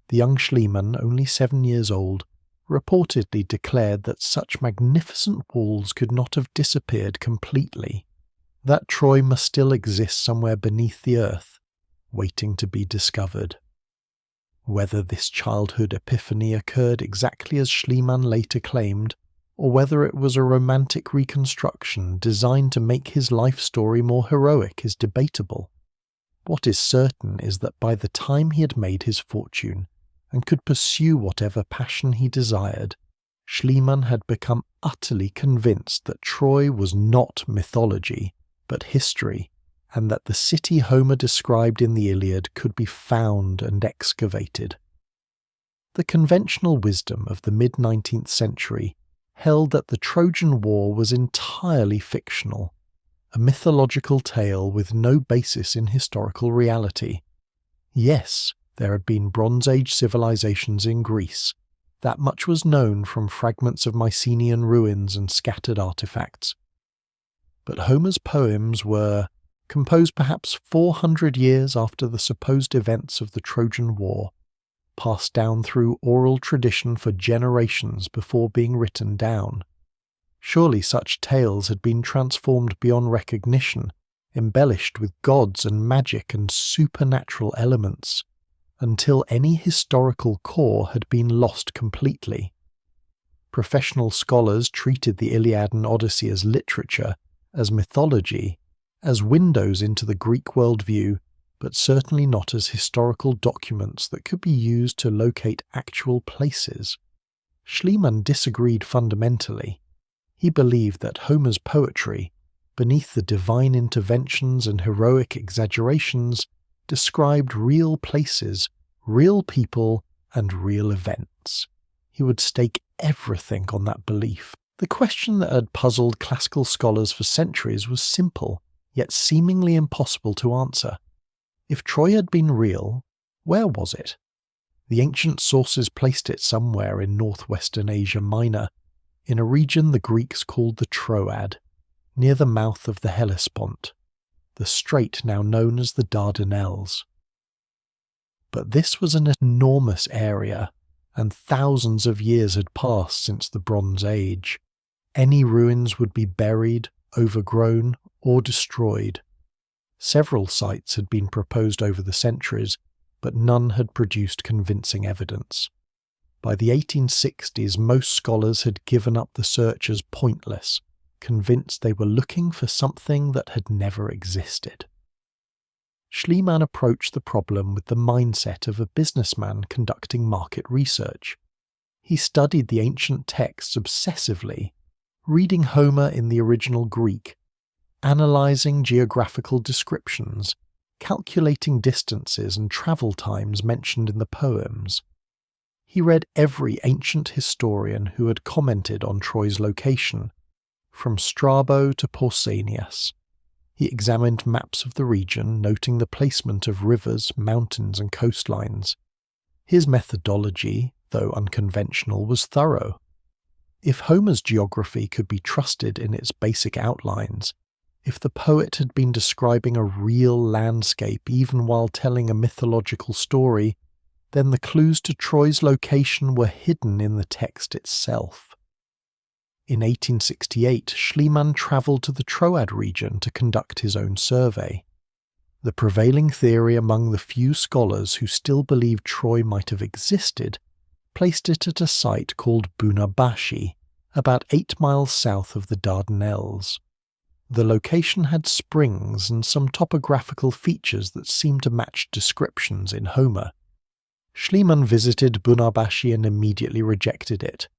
The young Schliemann, only 7 years old, reportedly declared that such magnificent walls could not have disappeared completely, that Troy must still exist somewhere beneath the earth, waiting to be discovered. Whether this childhood epiphany occurred exactly as Schliemann later claimed, or whether it was a romantic reconstruction designed to make his life story more heroic is debatable. What is certain is that by the time he had made his fortune and could pursue whatever passion he desired, Schliemann had become utterly convinced that Troy was not mythology, but history, and that the city Homer described in the Iliad could be found and excavated. The conventional wisdom of the mid-19th century held that the Trojan War was entirely fictional, a mythological tale with no basis in historical reality. Yes, there had been Bronze Age civilizations in Greece. That much was known from fragments of Mycenaean ruins and scattered artifacts. But Homer's poems were composed perhaps 400 years after the supposed events of the Trojan War, passed down through oral tradition for generations before being written down. Surely such tales had been transformed beyond recognition, embellished with gods and magic and supernatural elements, until any historical core had been lost completely. Professional scholars treated the Iliad and Odyssey as literature, as mythology, as windows into the Greek worldview, but certainly not as historical documents that could be used to locate actual places. Schliemann disagreed fundamentally. He believed that Homer's poetry, beneath the divine interventions and heroic exaggerations, described real places, real people, and real events. He would stake everything on that belief. The question that had puzzled classical scholars for centuries was simple, yet seemingly impossible to answer. If Troy had been real, where was it? The ancient sources placed it somewhere in northwestern Asia Minor, in a region the Greeks called the Troad, near the mouth of the Hellespont, the strait now known as the Dardanelles. But this was an enormous area, and thousands of years had passed since the Bronze Age. Any ruins would be buried, overgrown, or destroyed. Several sites had been proposed over the centuries, but none had produced convincing evidence. By the 1860s, most scholars had given up the search as pointless, convinced they were looking for something that had never existed. Schliemann approached the problem with the mindset of a businessman conducting market research. He studied the ancient texts obsessively, reading Homer in the original Greek, analysing geographical descriptions, calculating distances and travel times mentioned in the poems. He read every ancient historian who had commented on Troy's location, from Strabo to Pausanias. He examined maps of the region, noting the placement of rivers, mountains, and coastlines. His methodology, though unconventional, was thorough. If Homer's geography could be trusted in its basic outlines, if the poet had been describing a real landscape even while telling a mythological story, then the clues to Troy's location were hidden in the text itself. In 1868, Schliemann travelled to the Troad region to conduct his own survey. The prevailing theory among the few scholars who still believed Troy might have existed placed it at a site called Bunabashi, about 8 miles south of the Dardanelles. The location had springs and some topographical features that seemed to match descriptions in Homer. Schliemann visited Bunabashi and immediately rejected it.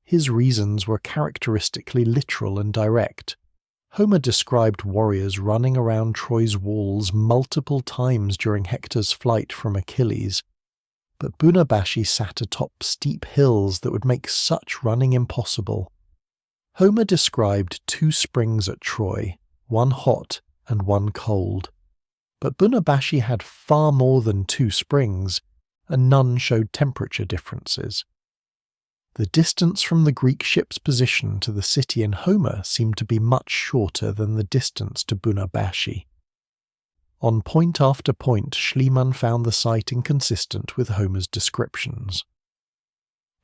His reasons were characteristically literal and direct. Homer described warriors running around Troy's walls multiple times during Hector's flight from Achilles, but Bunabashi sat atop steep hills that would make such running impossible. Homer described 2 springs at Troy, one hot and one cold, but Bunabashi had far more than 2 springs, and none showed temperature differences. The distance from the Greek ship's position to the city in Homer seemed to be much shorter than the distance to Bunabashi. On point after point, Schliemann found the site inconsistent with Homer's descriptions.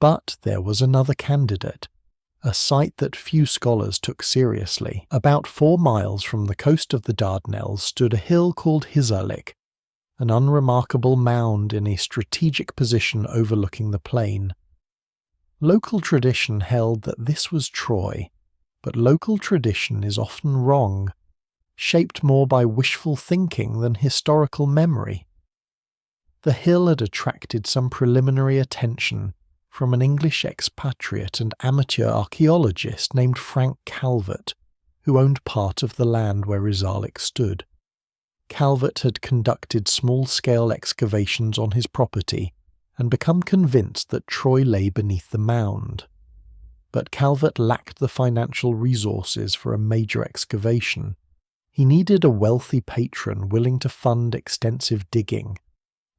But there was another candidate, a site that few scholars took seriously. About 4 miles from the coast of the Dardanelles stood a hill called Hisarlik, an unremarkable mound in a strategic position overlooking the plain. Local tradition held that this was Troy, but local tradition is often wrong, shaped more by wishful thinking than historical memory. The hill had attracted some preliminary attention from an English expatriate and amateur archaeologist named Frank Calvert, who owned part of the land where Hisarlik stood. Calvert had conducted small-scale excavations on his property and become convinced that Troy lay beneath the mound. But Calvert lacked the financial resources for a major excavation. He needed a wealthy patron willing to fund extensive digging.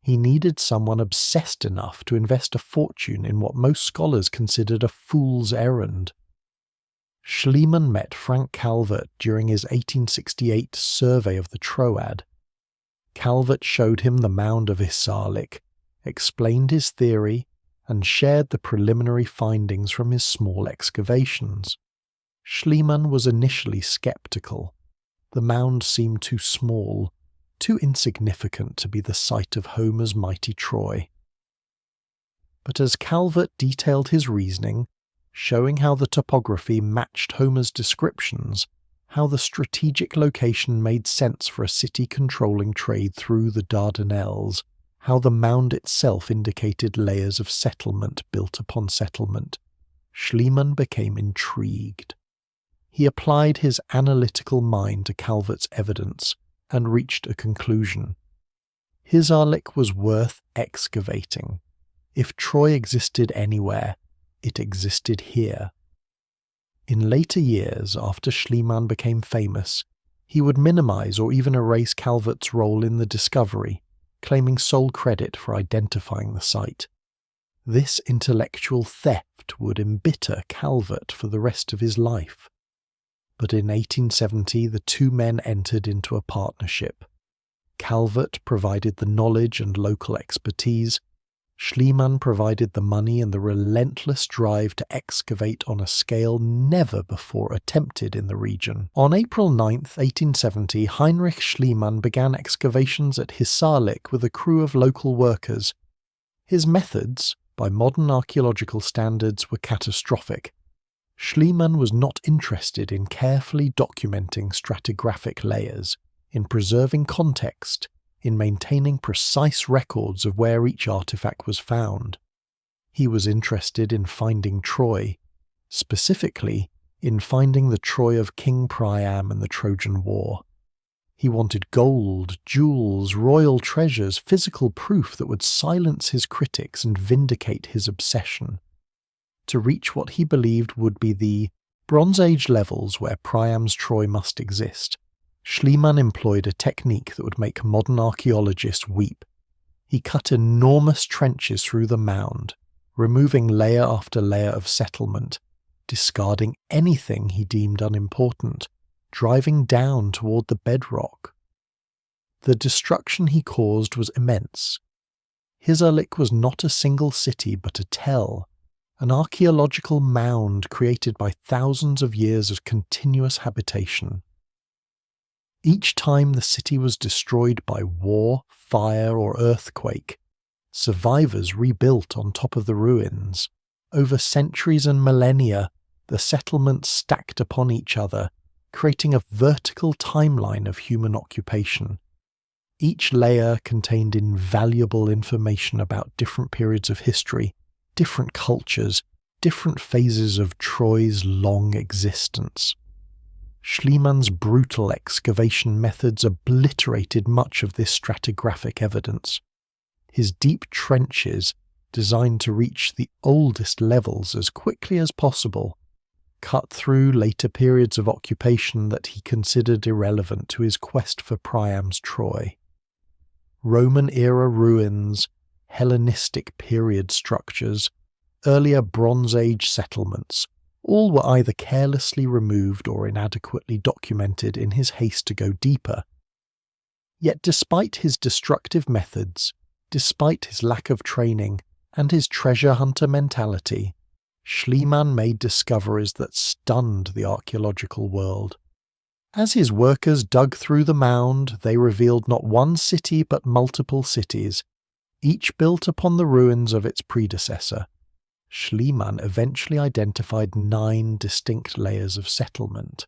He needed someone obsessed enough to invest a fortune in what most scholars considered a fool's errand. Schliemann met Frank Calvert during his 1868 survey of the Troad. Calvert showed him the mound of Hisarlik, explained his theory, and shared the preliminary findings from his small excavations. Schliemann was initially skeptical. The mound seemed too small, too insignificant to be the site of Homer's mighty Troy. But as Calvert detailed his reasoning, showing how the topography matched Homer's descriptions, how the strategic location made sense for a city controlling trade through the Dardanelles, how the mound itself indicated layers of settlement built upon settlement, Schliemann became intrigued. He applied his analytical mind to Calvert's evidence and reached a conclusion. Hisarlik was worth excavating. If Troy existed anywhere, it existed here. In later years, after Schliemann became famous, he would minimize or even erase Calvert's role in the discovery, claiming sole credit for identifying the site. This intellectual theft would embitter Calvert for the rest of his life. But in 1870 the 2 men entered into a partnership. Calvert provided the knowledge and local expertise. Schliemann provided the money and the relentless drive to excavate on a scale never before attempted in the region. On April 9, 1870, Heinrich Schliemann began excavations at Hisarlik with a crew of local workers. His methods, by modern archaeological standards, were catastrophic. Schliemann was not interested in carefully documenting stratigraphic layers, in preserving context, in maintaining precise records of where each artifact was found. He was interested in finding Troy, specifically in finding the Troy of King Priam and the Trojan War. He wanted gold, jewels, royal treasures, physical proof that would silence his critics and vindicate his obsession. To reach what he believed would be the Bronze Age levels where Priam's Troy must exist, Schliemann employed a technique that would make modern archaeologists weep. He cut enormous trenches through the mound, removing layer after layer of settlement, discarding anything he deemed unimportant, driving down toward the bedrock. The destruction he caused was immense. Hisarlik was not a single city but a tell, an archaeological mound created by thousands of years of continuous habitation. Each time the city was destroyed by war, fire, or earthquake, survivors rebuilt on top of the ruins. Over centuries and millennia, the settlements stacked upon each other, creating a vertical timeline of human occupation. Each layer contained invaluable information about different periods of history, different cultures, different phases of Troy's long existence. Schliemann's brutal excavation methods obliterated much of this stratigraphic evidence. His deep trenches, designed to reach the oldest levels as quickly as possible, cut through later periods of occupation that he considered irrelevant to his quest for Priam's Troy. Roman-era ruins, Hellenistic period structures, earlier Bronze Age settlements, all were either carelessly removed or inadequately documented in his haste to go deeper. Yet despite his destructive methods, despite his lack of training, and his treasure hunter mentality, Schliemann made discoveries that stunned the archaeological world. As his workers dug through the mound, they revealed not one city but multiple cities, each built upon the ruins of its predecessor. Schliemann eventually identified 9 distinct layers of settlement,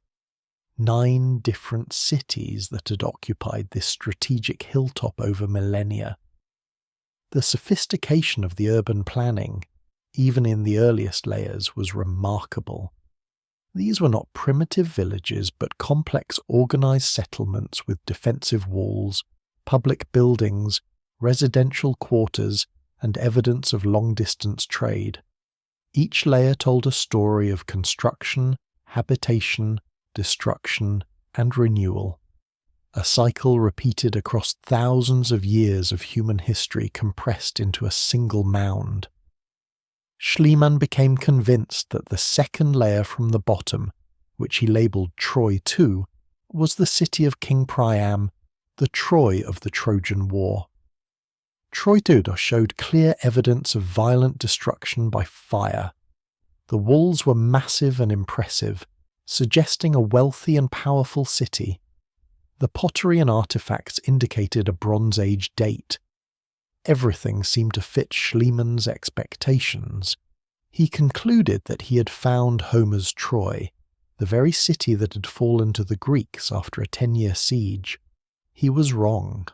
9 different cities that had occupied this strategic hilltop over millennia. The sophistication of the urban planning, even in the earliest layers, was remarkable. These were not primitive villages but complex organized settlements with defensive walls, public buildings, residential quarters, and evidence of long-distance trade. Each layer told a story of construction, habitation, destruction, and renewal. A cycle repeated across thousands of years of human history compressed into a single mound. Schliemann became convinced that the second layer from the bottom, which he labelled Troy II, was the city of King Priam, the Troy of the Trojan War. Troy II showed clear evidence of violent destruction by fire. The walls were massive and impressive, suggesting a wealthy and powerful city. The pottery and artifacts indicated a Bronze Age date. Everything seemed to fit Schliemann's expectations. He concluded that he had found Homer's Troy, the very city that had fallen to the Greeks after a 10-year siege. He was wrong.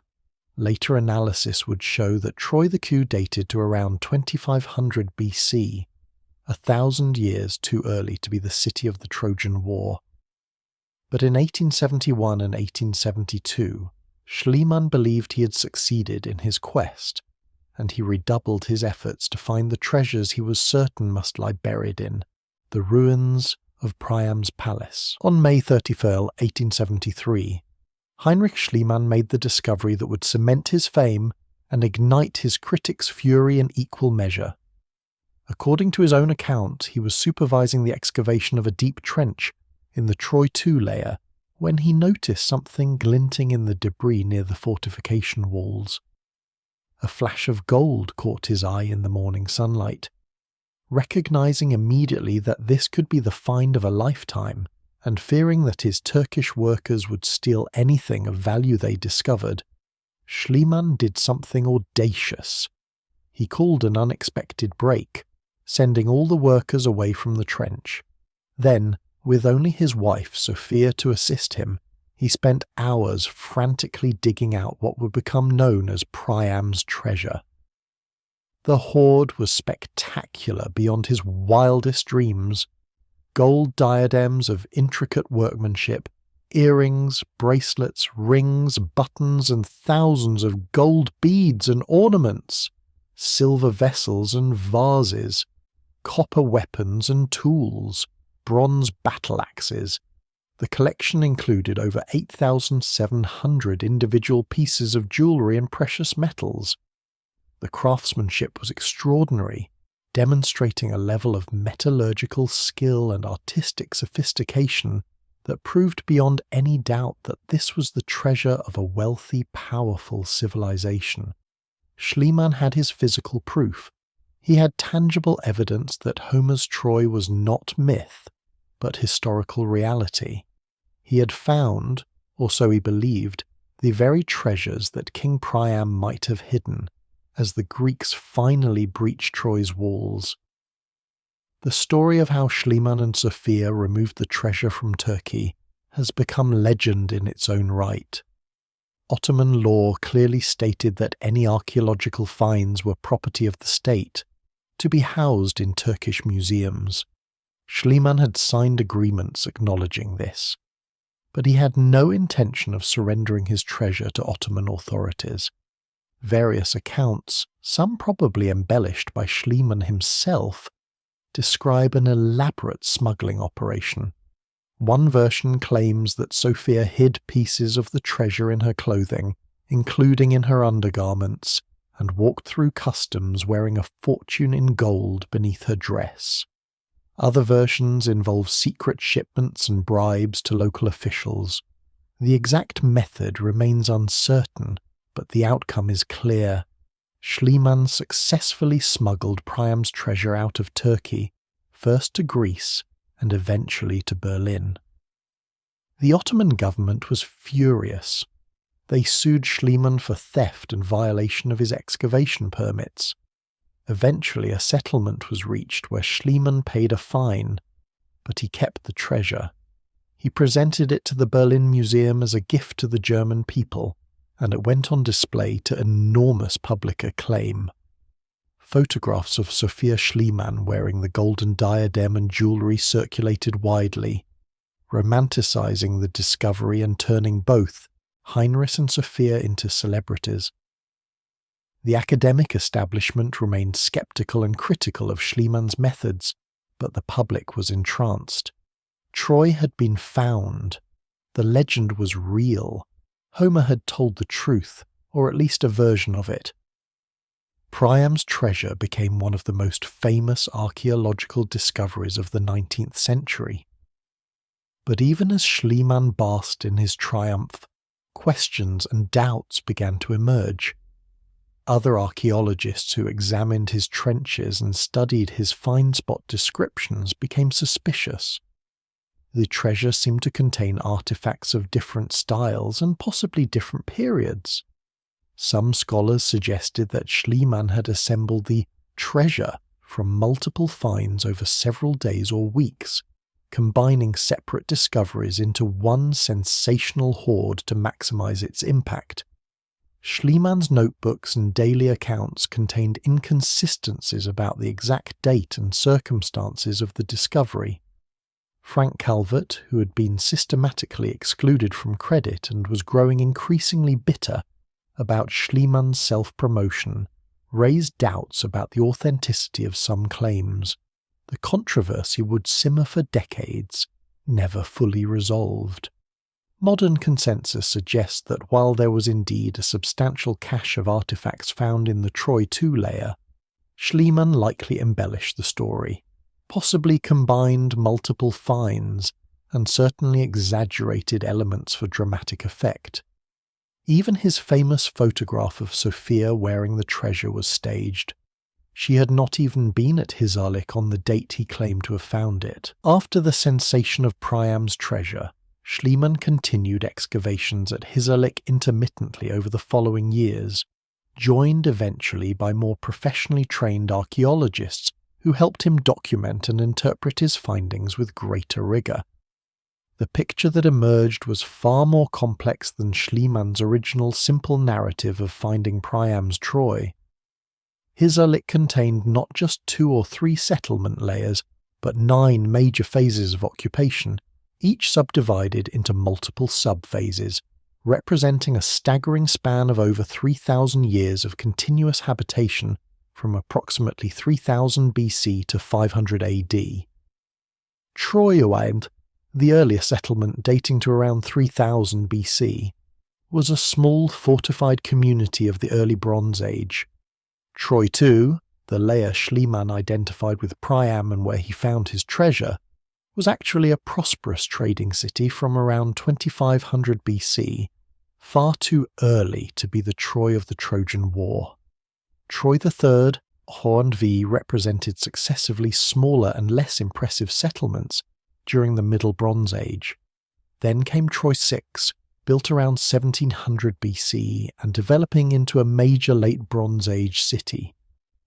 Later analysis would show that Troy the Coup dated to around 2500 BC, 1,000 years too early to be the city of the Trojan War. But in 1871 and 1872, Schliemann believed he had succeeded in his quest, and he redoubled his efforts to find the treasures he was certain must lie buried in, the ruins of Priam's palace. On May 31, 1873, Heinrich Schliemann made the discovery that would cement his fame and ignite his critics' fury in equal measure. According to his own account, he was supervising the excavation of a deep trench in the Troy II layer when he noticed something glinting in the debris near the fortification walls. A flash of gold caught his eye in the morning sunlight. Recognizing immediately that this could be the find of a lifetime, and fearing that his Turkish workers would steal anything of value they discovered, Schliemann did something audacious. He called an unexpected break, sending all the workers away from the trench. Then, with only his wife Sophia to assist him, he spent hours frantically digging out what would become known as Priam's treasure. The hoard was spectacular beyond his wildest dreams. Gold diadems of intricate workmanship, earrings, bracelets, rings, buttons, and thousands of gold beads and ornaments, silver vessels and vases, copper weapons and tools, bronze battle axes. The collection included over 8,700 individual pieces of jewellery and precious metals. The craftsmanship was extraordinary, demonstrating a level of metallurgical skill and artistic sophistication that proved beyond any doubt that this was the treasure of a wealthy, powerful civilization. Schliemann had his physical proof. He had tangible evidence that Homer's Troy was not myth, but historical reality. He had found, or so he believed, the very treasures that King Priam might have hidden, as the Greeks finally breached Troy's walls. The story of how Schliemann and Sophia removed the treasure from Turkey has become legend in its own right. Ottoman law clearly stated that any archaeological finds were property of the state, to be housed in Turkish museums. Schliemann had signed agreements acknowledging this. but he had no intention of surrendering his treasure to Ottoman authorities. Various accounts, some probably embellished by Schliemann himself, describe an elaborate smuggling operation. One version claims that Sophia hid pieces of the treasure in her clothing, including in her undergarments, and walked through customs wearing a fortune in gold beneath her dress. Other versions involve secret shipments and bribes to local officials. The exact method remains uncertain, but the outcome is clear. Schliemann successfully smuggled Priam's treasure out of Turkey, first to Greece and eventually to Berlin. The Ottoman government was furious. They sued Schliemann for theft and violation of his excavation permits. Eventually a settlement was reached where Schliemann paid a fine, but he kept the treasure. He presented it to the Berlin Museum as a gift to the German people, and it went on display to enormous public acclaim. Photographs of Sophia Schliemann wearing the golden diadem and jewellery circulated widely, romanticising the discovery and turning both Heinrich and Sophia into celebrities. The academic establishment remained sceptical and critical of Schliemann's methods, but the public was entranced. Troy had been found. The legend was real. Homer had told the truth, or at least a version of it. Priam's treasure became one of the most famous archaeological discoveries of the 19th century. But even as Schliemann basked in his triumph, questions and doubts began to emerge. Other archaeologists who examined his trenches and studied his find spot descriptions became suspicious. The treasure seemed to contain artifacts of different styles and possibly different periods. Some scholars suggested that Schliemann had assembled the treasure from multiple finds over several days or weeks, combining separate discoveries into one sensational hoard to maximize its impact. Schliemann's notebooks and daily accounts contained inconsistencies about the exact date and circumstances of the discovery. Frank Calvert, who had been systematically excluded from credit and was growing increasingly bitter about Schliemann's self-promotion, raised doubts about the authenticity of some claims. The controversy would simmer for decades, never fully resolved. Modern consensus suggests that while there was indeed a substantial cache of artifacts found in the Troy II layer, Schliemann likely embellished the story, possibly combined multiple finds, and certainly exaggerated elements for dramatic effect. Even his famous photograph of Sophia wearing the treasure was staged. She had not even been at Hisarlik on the date he claimed to have found it. After the sensation of Priam's treasure, Schliemann continued excavations at Hisarlik intermittently over the following years, joined eventually by more professionally trained archaeologists who helped him document and interpret his findings with greater rigour. The picture that emerged was far more complex than Schliemann's original simple narrative of finding Priam's Troy. Hisarlik contained not just 2 or 3 settlement layers, but 9 major phases of occupation, each subdivided into multiple sub-phases, representing a staggering span of over 3,000 years of continuous habitation from approximately 3000 BC to 500 AD. Troyland, the earlier settlement dating to around 3000 BC, was a small fortified community of the early Bronze Age. Troy II, the layer Schliemann identified with Priam and where he found his treasure, was actually a prosperous trading city from around 2500 BC, far too early to be the Troy of the Trojan War. Troy III, Ho and V represented successively smaller and less impressive settlements during the Middle Bronze Age. Then came Troy VI, built around 1700 BC and developing into a major Late Bronze Age city.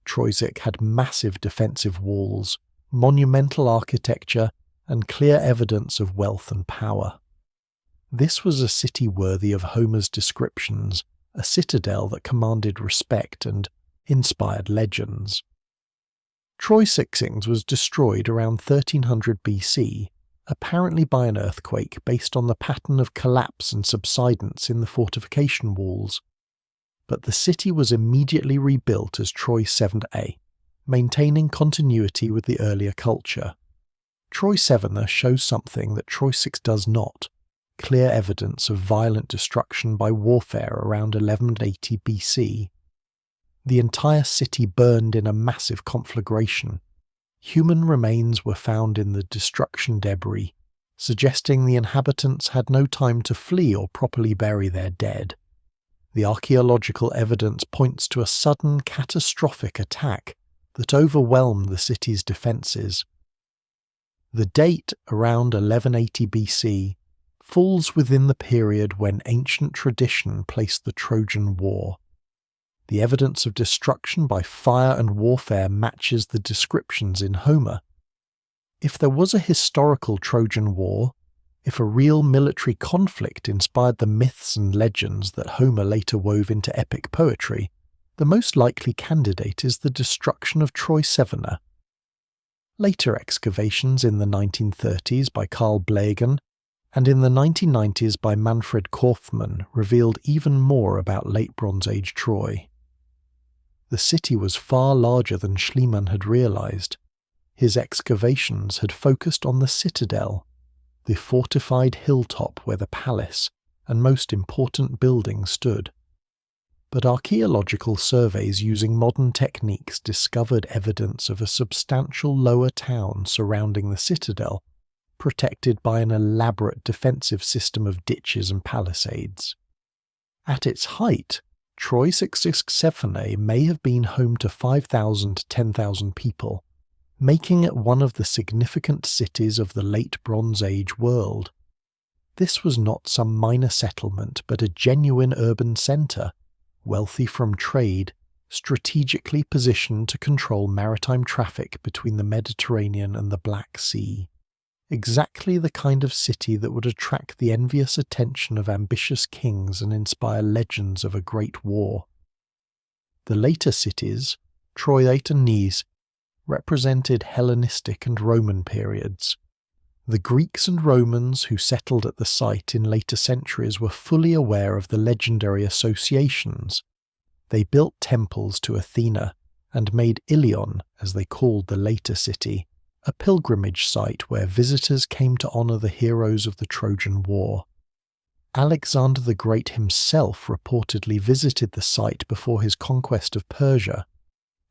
Troy VI had massive defensive walls, monumental architecture, and clear evidence of wealth and power. This was a city worthy of Homer's descriptions, a citadel that commanded respect and inspired legends. Troy Sixings was destroyed around 1300 BC, apparently by an earthquake based on the pattern of collapse and subsidence in the fortification walls. But the city was immediately rebuilt as Troy 7a, maintaining continuity with the earlier culture. Troy 7a shows something that Troy 6 does not: clear evidence of violent destruction by warfare around 1180 BC. The entire city burned in a massive conflagration. Human remains were found in the destruction debris, suggesting the inhabitants had no time to flee or properly bury their dead. The archaeological evidence points to a sudden, catastrophic attack that overwhelmed the city's defences. The date, around 1180 BC, falls within the period when ancient tradition placed the Trojan War. The evidence of destruction by fire and warfare matches the descriptions in Homer. If there was a historical Trojan War, if a real military conflict inspired the myths and legends that Homer later wove into epic poetry, the most likely candidate is the destruction of Troy 7a. Later excavations in the 1930s by Carl Blegen and in the 1990s by Manfred Kaufmann revealed even more about Late Bronze Age Troy. The city was far larger than Schliemann had realized. His excavations had focused on the citadel, the fortified hilltop where the palace and most important building stood. But archaeological surveys using modern techniques discovered evidence of a substantial lower town surrounding the citadel, protected by an elaborate defensive system of ditches and palisades. At its height, Troy 667a may have been home to 5,000 to 10,000 people, making it one of the significant cities of the Late Bronze Age world. This was not some minor settlement but a genuine urban centre, wealthy from trade, strategically positioned to control maritime traffic between the Mediterranean and the Black Sea. Exactly the kind of city that would attract the envious attention of ambitious kings and inspire legends of a great war. The later cities, Troy 8 and Nice, represented Hellenistic and Roman periods. The Greeks and Romans who settled at the site in later centuries were fully aware of the legendary associations. They built temples to Athena and made Ilion, as they called the later city, a pilgrimage site where visitors came to honour the heroes of the Trojan War. Alexander the Great himself reportedly visited the site before his conquest of Persia,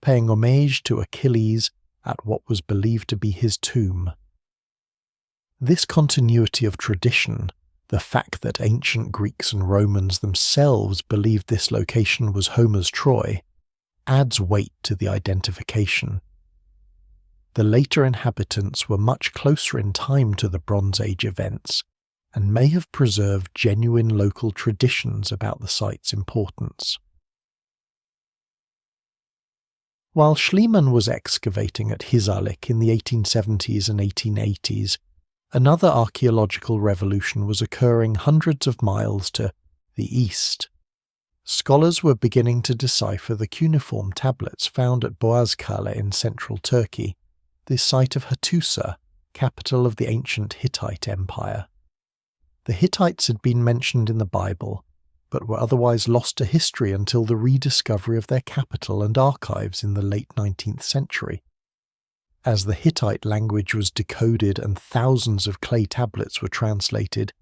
paying homage to Achilles at what was believed to be his tomb. This continuity of tradition, the fact that ancient Greeks and Romans themselves believed this location was Homer's Troy, adds weight to the identification. The later inhabitants were much closer in time to the Bronze Age events, and may have preserved genuine local traditions about the site's importance. While Schliemann was excavating at Hisarlik in the 1870s and 1880s, another archaeological revolution was occurring hundreds of miles to the east. Scholars were beginning to decipher the cuneiform tablets found at Boğazkale in central Turkey, the site of Hattusa, capital of the ancient Hittite Empire. The Hittites had been mentioned in the Bible, but were otherwise lost to history until the rediscovery of their capital and archives in the late 19th century. As the Hittite language was decoded and thousands of clay tablets were translated,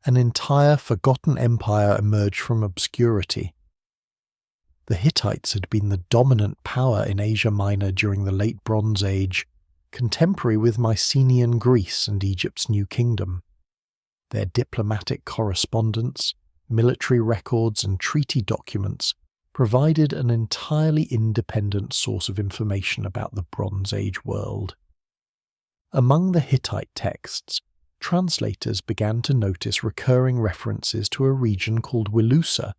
an entire forgotten empire emerged from obscurity. The Hittites had been the dominant power in Asia Minor during the Late Bronze Age, contemporary with Mycenaean Greece and Egypt's New Kingdom. Their diplomatic correspondence, military records and treaty documents provided an entirely independent source of information about the Bronze Age world. Among the Hittite texts, translators began to notice recurring references to a region called Wilusa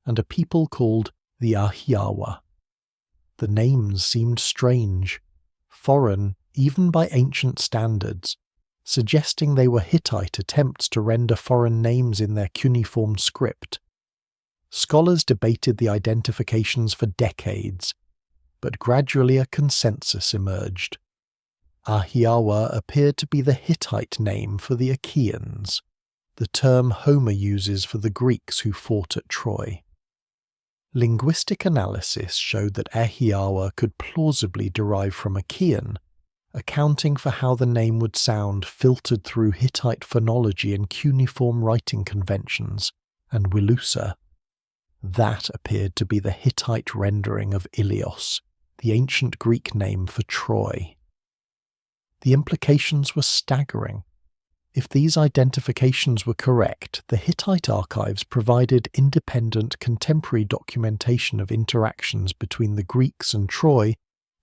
and a people called the Ahhiyawa. The names seemed strange, foreign even by ancient standards, suggesting they were Hittite attempts to render foreign names in their cuneiform script. Scholars debated the identifications for decades, but gradually a consensus emerged. Ahhiyawa appeared to be the Hittite name for the Achaeans, the term Homer uses for the Greeks who fought at Troy. Linguistic analysis showed that Ahhiyawa could plausibly derive from Achaean, accounting for how the name would sound filtered through Hittite phonology and cuneiform writing conventions, and Wilusa. That appeared to be the Hittite rendering of Ilios, the ancient Greek name for Troy. The implications were staggering. If these identifications were correct, the Hittite archives provided independent contemporary documentation of interactions between the Greeks and Troy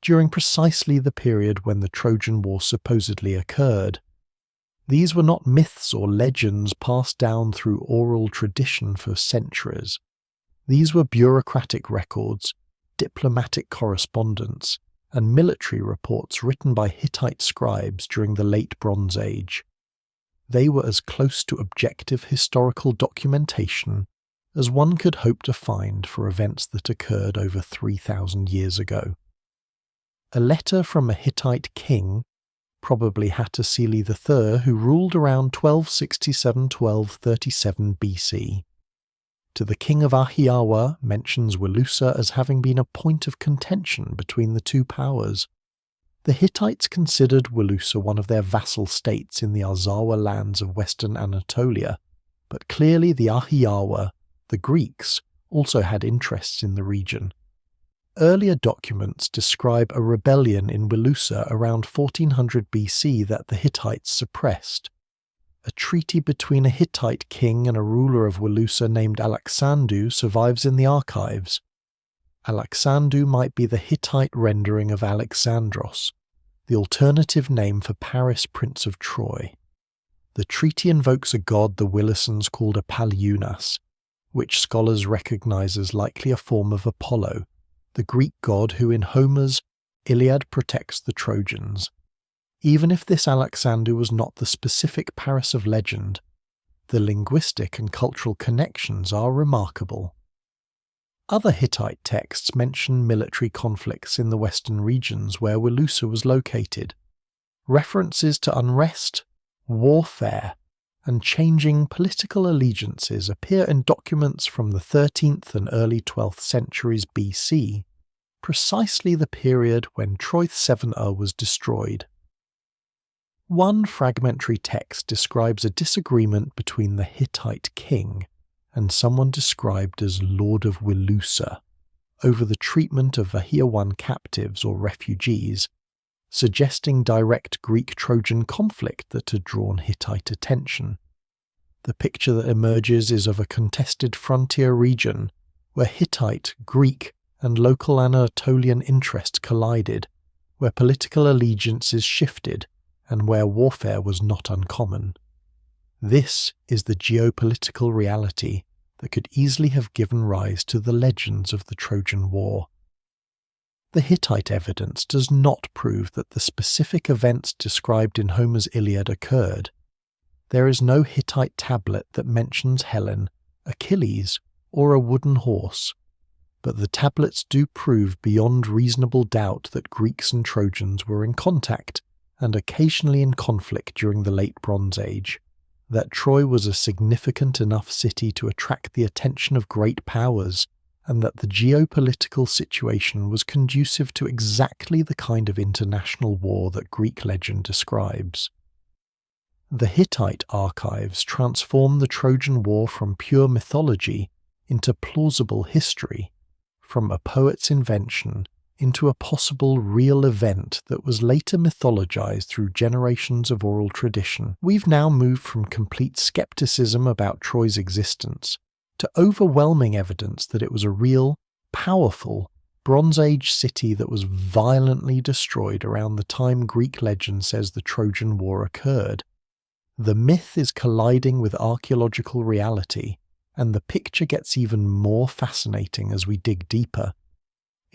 during precisely the period when the Trojan War supposedly occurred. These were not myths or legends passed down through oral tradition for centuries. These were bureaucratic records, diplomatic correspondence, and military reports written by Hittite scribes during the Late Bronze Age. They were as close to objective historical documentation as one could hope to find for events that occurred over 3,000 years ago. A letter from a Hittite king, probably Hattusili III, who ruled around 1267–1237 BC. To the king of Ahhiyawa mentions Wilusa as having been a point of contention between the two powers. The Hittites considered Wilusa one of their vassal states in the Arzawa lands of western Anatolia, but clearly the Ahhiyawa, the Greeks, also had interests in the region. Earlier documents describe a rebellion in Wilusa around 1400 BC that the Hittites suppressed. A treaty between a Hittite king and a ruler of Wilusa named Alexandru survives in the archives. Alexandru might be the Hittite rendering of Alexandros, the alternative name for Paris, Prince of Troy. The treaty invokes a god the Wilusans called a Paliunas, which scholars recognize as likely a form of Apollo, the Greek god who in Homer's Iliad protects the Trojans. Even if this Alexandru was not the specific Paris of legend, the linguistic and cultural connections are remarkable. Other Hittite texts mention military conflicts in the western regions where Wilusa was located. References to unrest, warfare, and changing political allegiances appear in documents from the 13th and early 12th centuries BC, precisely the period when Troyth-Seven was destroyed. One fragmentary text describes a disagreement between the Hittite king and someone described as Lord of Wilusa over the treatment of Ahhiyawan captives or refugees, suggesting direct Greek-Trojan conflict that had drawn Hittite attention. The picture that emerges is of a contested frontier region where Hittite, Greek, and local Anatolian interest collided, where political allegiances shifted, and where warfare was not uncommon. This is the geopolitical reality that could easily have given rise to the legends of the Trojan War. The Hittite evidence does not prove that the specific events described in Homer's Iliad occurred. There is no Hittite tablet that mentions Helen, Achilles, or a wooden horse, but the tablets do prove beyond reasonable doubt that Greeks and Trojans were in contact and occasionally in conflict during the Late Bronze Age, that Troy was a significant enough city to attract the attention of great powers, and that the geopolitical situation was conducive to exactly the kind of international war that Greek legend describes. The Hittite archives transform the Trojan War from pure mythology into plausible history, from a poet's invention into a possible real event that was later mythologized through generations of oral tradition. We've now moved from complete skepticism about Troy's existence to overwhelming evidence that it was a real, powerful, Bronze Age city that was violently destroyed around the time Greek legend says the Trojan War occurred. The myth is colliding with archaeological reality, and the picture gets even more fascinating as we dig deeper.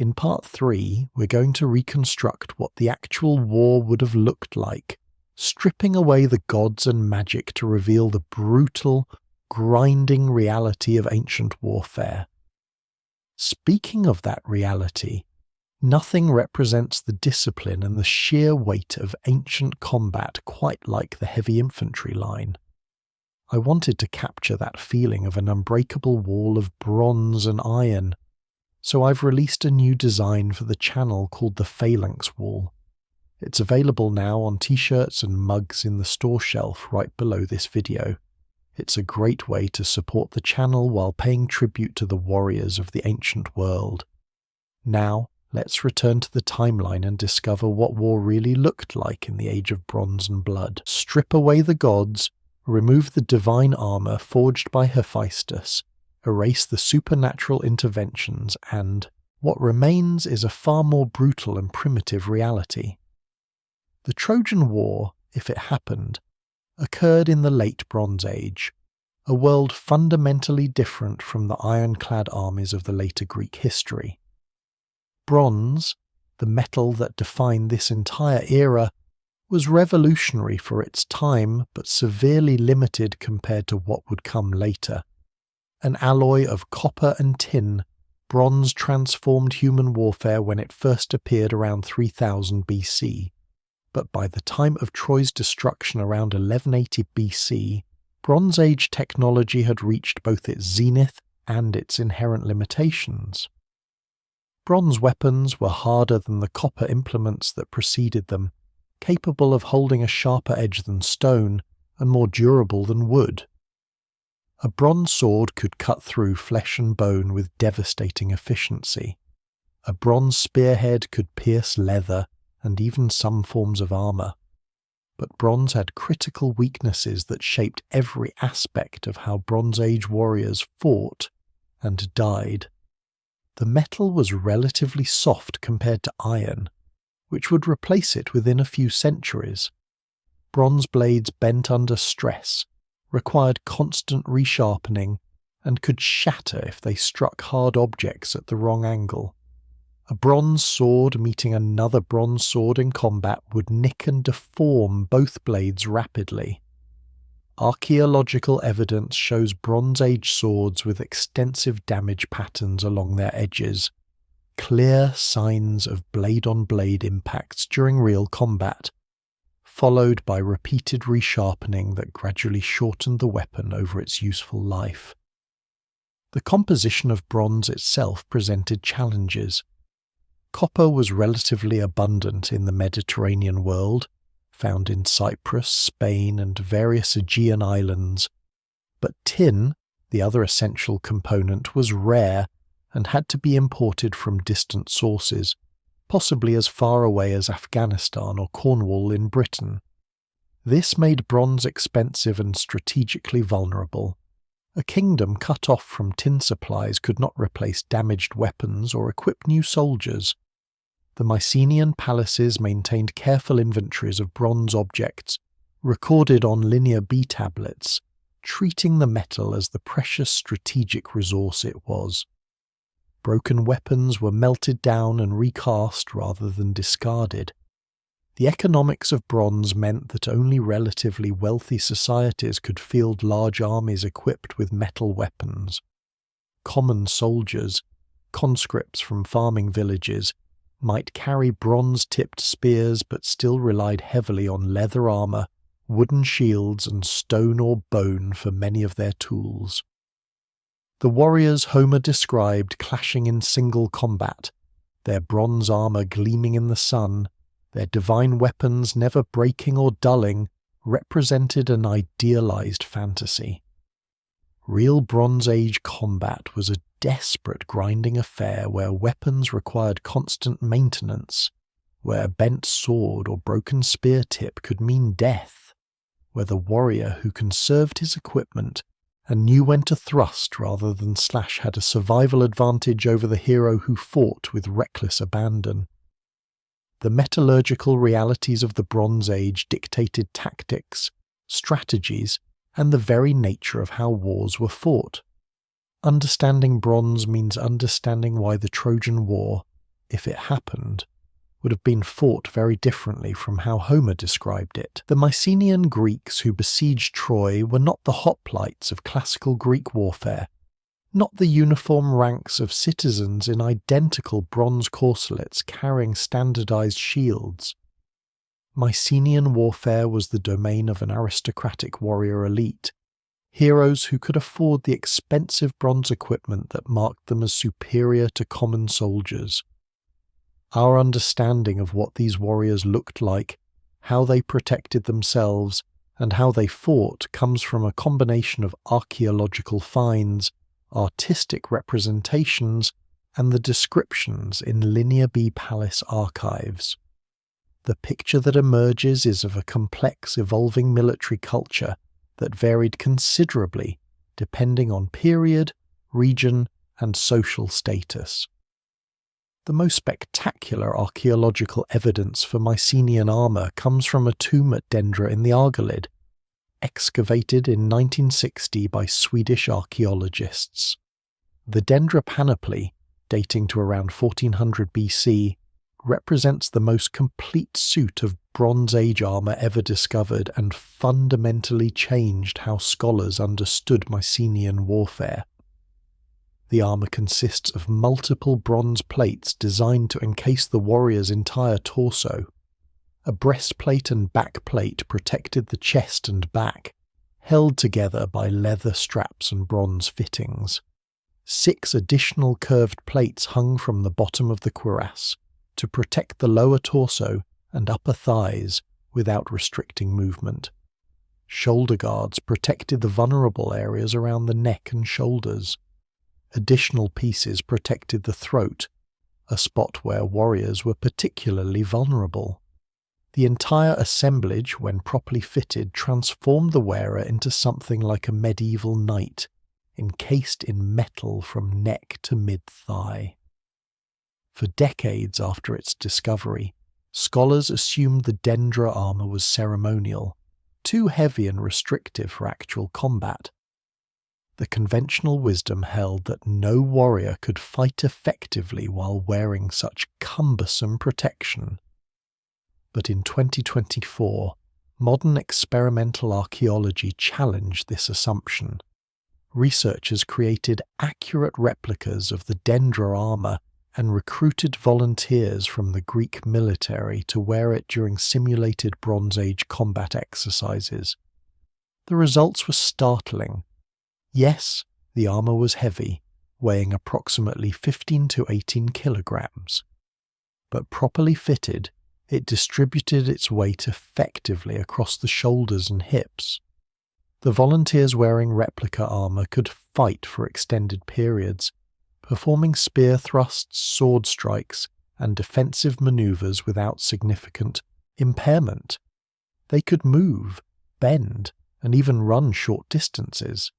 In Part 3, we're going to reconstruct what the actual war would have looked like, stripping away the gods and magic to reveal the brutal, grinding reality of ancient warfare. Speaking of that reality, Nothing represents the discipline and the sheer weight of ancient combat quite like the heavy infantry line. I wanted to capture that feeling of an unbreakable wall of bronze and iron, so I've released a new design for the channel called the Phalanx Wall. It's available now on t-shirts and mugs in the store shelf right below this video. It's a great way to support the channel while paying tribute to the warriors of the ancient world. Now, let's return to the timeline and discover what war really looked like in the Age of Bronze and Blood. Strip away the gods, remove the divine armor forged by Hephaestus, erase the supernatural interventions, and what remains is a far more brutal and primitive reality. The Trojan War, if it happened, occurred in the late Bronze Age, a world fundamentally different from the ironclad armies of the later Greek history. Bronze, the metal that defined this entire era, was revolutionary for its time but severely limited compared to what would come later. An alloy of copper and tin, bronze transformed human warfare when it first appeared around 3000 BC. But by the time of Troy's destruction around 1180 BC, Bronze Age technology had reached both its zenith and its inherent limitations. Bronze weapons were harder than the copper implements that preceded them, capable of holding a sharper edge than stone and more durable than wood. A bronze sword could cut through flesh and bone with devastating efficiency. A bronze spearhead could pierce leather and even some forms of armor. But bronze had critical weaknesses that shaped every aspect of how Bronze Age warriors fought and died. The metal was relatively soft compared to iron, which would replace it within a few centuries. Bronze blades bent under stress, required constant resharpening, and could shatter if they struck hard objects at the wrong angle. A bronze sword meeting another bronze sword in combat would nick and deform both blades rapidly. Archaeological evidence shows Bronze Age swords with extensive damage patterns along their edges, clear signs of blade-on-blade impacts during real combat, followed by repeated resharpening that gradually shortened the weapon over its useful life. The composition of bronze itself presented challenges. Copper was relatively abundant in the Mediterranean world, found in Cyprus, Spain, and various Aegean islands, but tin, the other essential component, was rare and had to be imported from distant sources, possibly as far away as Afghanistan or Cornwall in Britain. This made bronze expensive and strategically vulnerable. A kingdom cut off from tin supplies could not replace damaged weapons or equip new soldiers. The Mycenaean palaces maintained careful inventories of bronze objects, recorded on linear B tablets, treating the metal as the precious strategic resource it was. Broken weapons were melted down and recast rather than discarded. The economics of bronze meant that only relatively wealthy societies could field large armies equipped with metal weapons. Common soldiers, conscripts from farming villages, might carry bronze-tipped spears but still relied heavily on leather armor, wooden shields, and stone or bone for many of their tools. The warriors Homer described clashing in single combat, their bronze armor gleaming in the sun, their divine weapons never breaking or dulling, represented an idealized fantasy. Real Bronze Age combat was a desperate grinding affair where weapons required constant maintenance, where a bent sword or broken spear tip could mean death, where the warrior who conserved his equipment and knew when to thrust rather than slash had a survival advantage over the hero who fought with reckless abandon. The metallurgical realities of the Bronze Age dictated tactics, strategies, and the very nature of how wars were fought. Understanding bronze means understanding why the Trojan War, if it happened, would have been fought very differently from how Homer described it. The Mycenaean Greeks who besieged Troy were not the hoplites of classical Greek warfare. not the uniform ranks of citizens in identical bronze corselets carrying standardized shields. Mycenaean warfare was the domain of an aristocratic warrior elite, heroes who could afford the expensive bronze equipment that marked them as superior to common soldiers. Our understanding of what these warriors looked like, how they protected themselves, and how they fought comes from a combination of archaeological finds, artistic representations, and the descriptions in Linear B Palace archives. The picture that emerges is of a complex, evolving military culture that varied considerably depending on period, region, and social status. The most spectacular archaeological evidence for Mycenaean armour comes from a tomb at Dendra in the Argolid, excavated in 1960 by Swedish archaeologists. The Dendra panoply, dating to around 1400 BC, represents the most complete suit of Bronze Age armour ever discovered and fundamentally changed how scholars understood Mycenaean warfare. The armour consists of multiple bronze plates designed to encase the warrior's entire torso. A breastplate and backplate protected the chest and back, held together by leather straps and bronze fittings. 6 additional curved plates hung from the bottom of the cuirass to protect the lower torso and upper thighs without restricting movement. Shoulder guards protected the vulnerable areas around the neck and shoulders. Additional pieces protected the throat, a spot where warriors were particularly vulnerable. The entire assemblage, when properly fitted, transformed the wearer into something like a medieval knight, encased in metal from neck to mid-thigh. For decades after its discovery, scholars assumed the Dendra armour was ceremonial, too heavy and restrictive for actual combat. The conventional wisdom held that no warrior could fight effectively while wearing such cumbersome protection. But in 2024, modern experimental archaeology challenged this assumption. Researchers created accurate replicas of the Dendra armour and recruited volunteers from the Greek military to wear it during simulated Bronze Age combat exercises. The results were startling. Yes, the armour was heavy, weighing approximately 15 to 18 kilograms. But properly fitted, it distributed its weight effectively across the shoulders and hips. The volunteers wearing replica armour could fight for extended periods, performing spear thrusts, sword strikes, and defensive manoeuvres without significant impairment. They could move, bend, and even run short distances.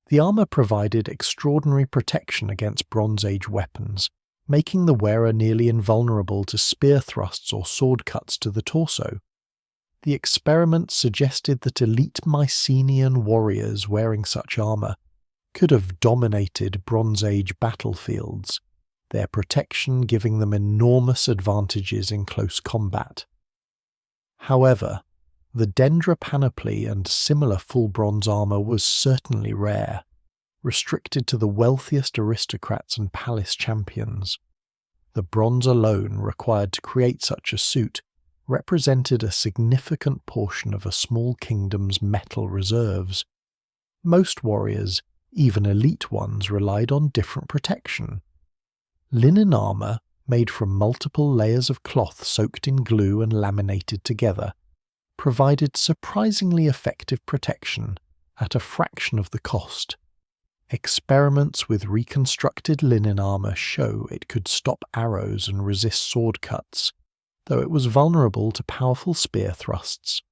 The armour provided extraordinary protection against Bronze Age weapons, making the wearer nearly invulnerable to spear thrusts or sword cuts to the torso. The experiment suggested that elite Mycenaean warriors wearing such armour could have dominated Bronze Age battlefields, their protection giving them enormous advantages in close combat. However, the Dendra panoply and similar full bronze armour was certainly rare, restricted to the wealthiest aristocrats and palace champions. The bronze alone required to create such a suit represented a significant portion of a small kingdom's metal reserves. Most warriors, even elite ones, relied on different protection. Linen armour, made from multiple layers of cloth soaked in glue and laminated together, provided surprisingly effective protection at a fraction of the cost. Experiments with reconstructed linen armour show it could stop arrows and resist sword cuts, though it was vulnerable to powerful spear thrusts.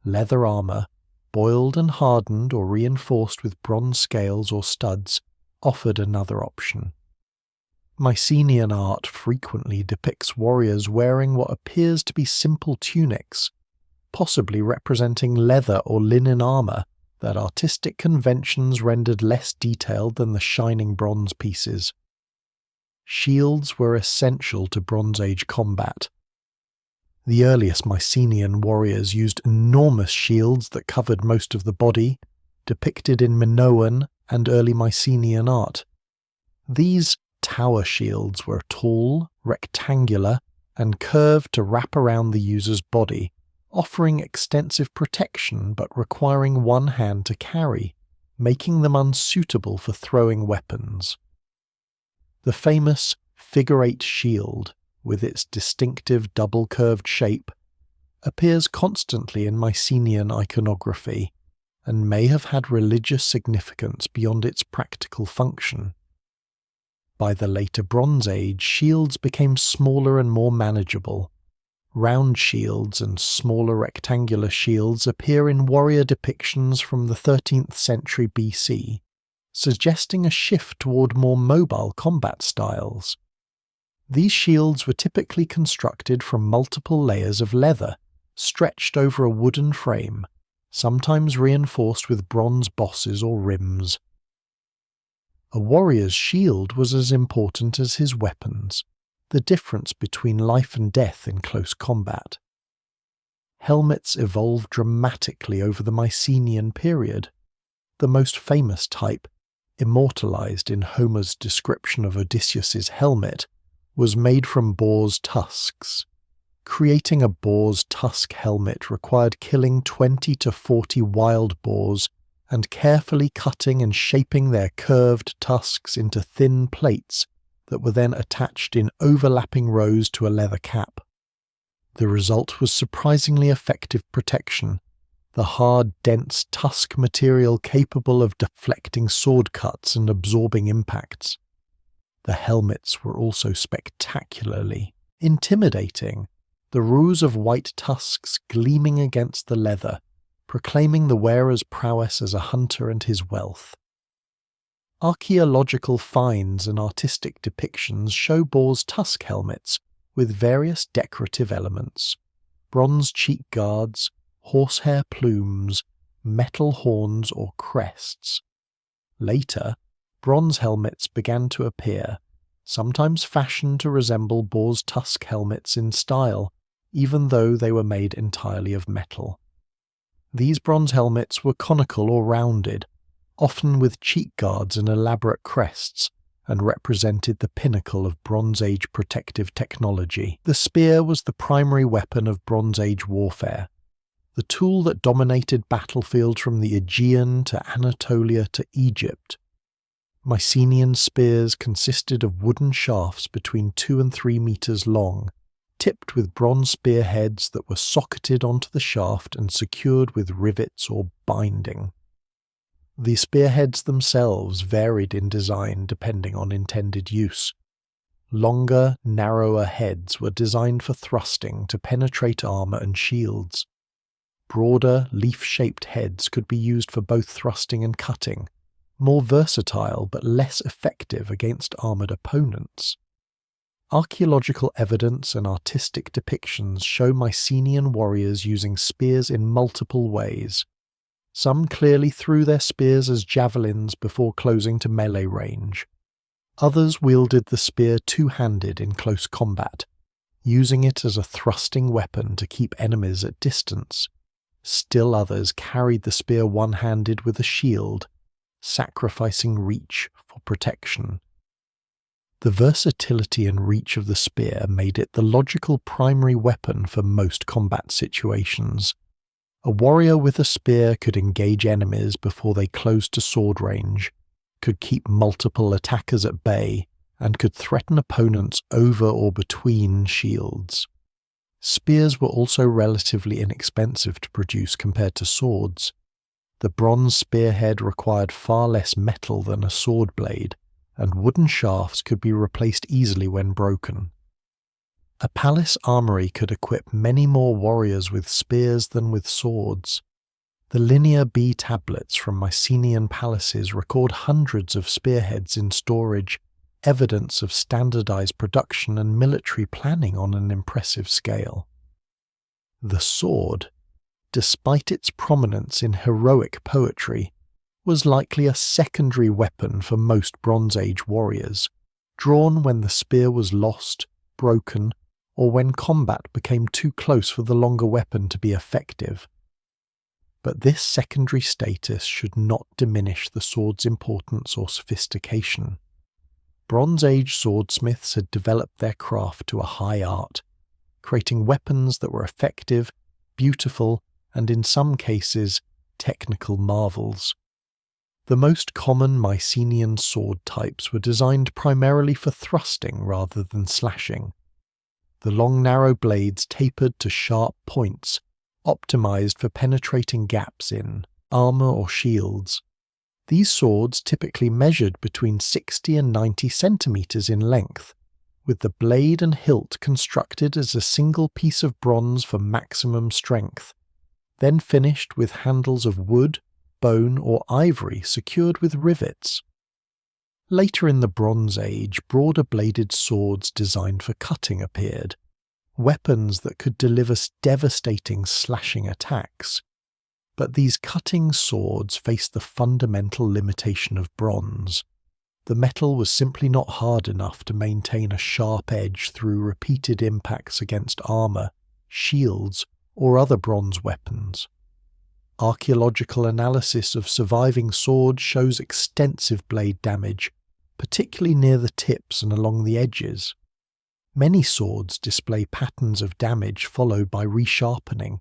Leather armour, boiled and hardened or reinforced with bronze scales or studs, offered another option. Mycenaean art frequently depicts warriors wearing what appears to be simple tunics, possibly representing leather or linen armour that artistic conventions rendered less detailed than the shining bronze pieces. Shields were essential to Bronze Age combat. The earliest Mycenaean warriors used enormous shields that covered most of the body, depicted in Minoan and early Mycenaean art. These tower shields were tall, rectangular, and curved to wrap around the user's body, offering extensive protection but requiring one hand to carry, making them unsuitable for throwing weapons. The famous figure-eight shield, with its distinctive double-curved shape, appears constantly in Mycenaean iconography, and may have had religious significance beyond its practical function. By the later Bronze Age, shields became smaller and more manageable. Round shields and smaller rectangular shields appear in warrior depictions from the 13th century BC, suggesting a shift toward more mobile combat styles. These shields were typically constructed from multiple layers of leather, stretched over a wooden frame, sometimes reinforced with bronze bosses or rims. A warrior's shield was as important as his weapons, the difference between life and death in close combat. Helmets evolved dramatically over the Mycenaean period. The most famous type, immortalized in Homer's description of Odysseus's helmet, was made from boar's tusks. Creating a boar's tusk helmet required killing 20 to 40 wild boars and carefully cutting and shaping their curved tusks into thin plates that were then attached in overlapping rows to a leather cap. The result was surprisingly effective protection, the hard, dense tusk material capable of deflecting sword cuts and absorbing impacts. The helmets were also spectacularly intimidating, the rows of white tusks gleaming against the leather, proclaiming the wearer's prowess as a hunter and his wealth. Archaeological finds and artistic depictions show boars' tusk helmets with various decorative elements: bronze cheek guards, horsehair plumes, metal horns or crests. Later, bronze helmets began to appear, sometimes fashioned to resemble boars' tusk helmets in style, even though they were made entirely of metal. These bronze helmets were conical or rounded, often with cheek guards and elaborate crests, and represented the pinnacle of Bronze Age protective technology. The spear was the primary weapon of Bronze Age warfare, the tool that dominated battlefields from the Aegean to Anatolia to Egypt. Mycenaean spears consisted of wooden shafts between 2 and 3 meters long, tipped with bronze spearheads that were socketed onto the shaft and secured with rivets or binding. The spearheads themselves varied in design depending on intended use. Longer, narrower heads were designed for thrusting to penetrate armor and shields. Broader, leaf-shaped heads could be used for both thrusting and cutting, more versatile but less effective against armored opponents. Archaeological evidence and artistic depictions show Mycenaean warriors using spears in multiple ways. Some clearly threw their spears as javelins before closing to melee range. Others wielded the spear two-handed in close combat, using it as a thrusting weapon to keep enemies at distance. Still others carried the spear one-handed with a shield, sacrificing reach for protection. The versatility and reach of the spear made it the logical primary weapon for most combat situations. A warrior with a spear could engage enemies before they closed to sword range, could keep multiple attackers at bay, and could threaten opponents over or between shields. Spears were also relatively inexpensive to produce compared to swords. The bronze spearhead required far less metal than a sword blade, and wooden shafts could be replaced easily when broken. A palace armory could equip many more warriors with spears than with swords. The Linear B tablets from Mycenaean palaces record hundreds of spearheads in storage, evidence of standardized production and military planning on an impressive scale. The sword, despite its prominence in heroic poetry, was likely a secondary weapon for most Bronze Age warriors, drawn when the spear was lost, broken, or when combat became too close for the longer weapon to be effective. But this secondary status should not diminish the sword's importance or sophistication. Bronze Age swordsmiths had developed their craft to a high art, creating weapons that were effective, beautiful, and in some cases, technical marvels. The most common Mycenaean sword types were designed primarily for thrusting rather than slashing. The long narrow blades tapered to sharp points, optimized for penetrating gaps in armor or shields. These swords typically measured between 60 and 90 centimeters in length, with the blade and hilt constructed as a single piece of bronze for maximum strength, then finished with handles of wood, bone, or ivory secured with rivets. Later in the Bronze Age, broader bladed swords designed for cutting appeared, weapons that could deliver devastating slashing attacks. But these cutting swords faced the fundamental limitation of bronze. The metal was simply not hard enough to maintain a sharp edge through repeated impacts against armor, shields, or other bronze weapons. Archaeological analysis of surviving swords shows extensive blade damage, particularly near the tips and along the edges. Many swords display patterns of damage followed by resharpening.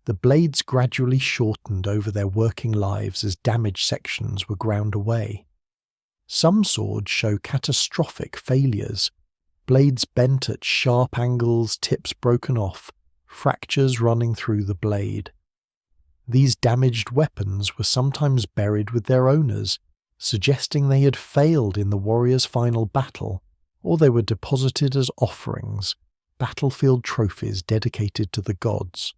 The blades gradually shortened over their working lives as damaged sections were ground away. Some swords show catastrophic failures, blades bent at sharp angles, tips broken off, fractures running through the blade. These damaged weapons were sometimes buried with their owners, suggesting they had failed in the warrior's final battle, or they were deposited as offerings, battlefield trophies dedicated to the gods.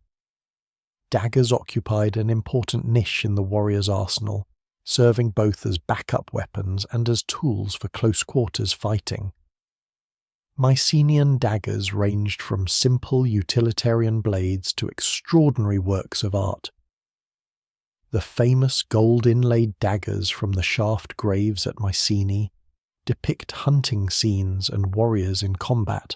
Daggers occupied an important niche in the warrior's arsenal, serving both as backup weapons and as tools for close-quarters fighting. Mycenaean daggers ranged from simple utilitarian blades to extraordinary works of art. The famous gold-inlaid daggers from the shaft graves at Mycenae depict hunting scenes and warriors in combat,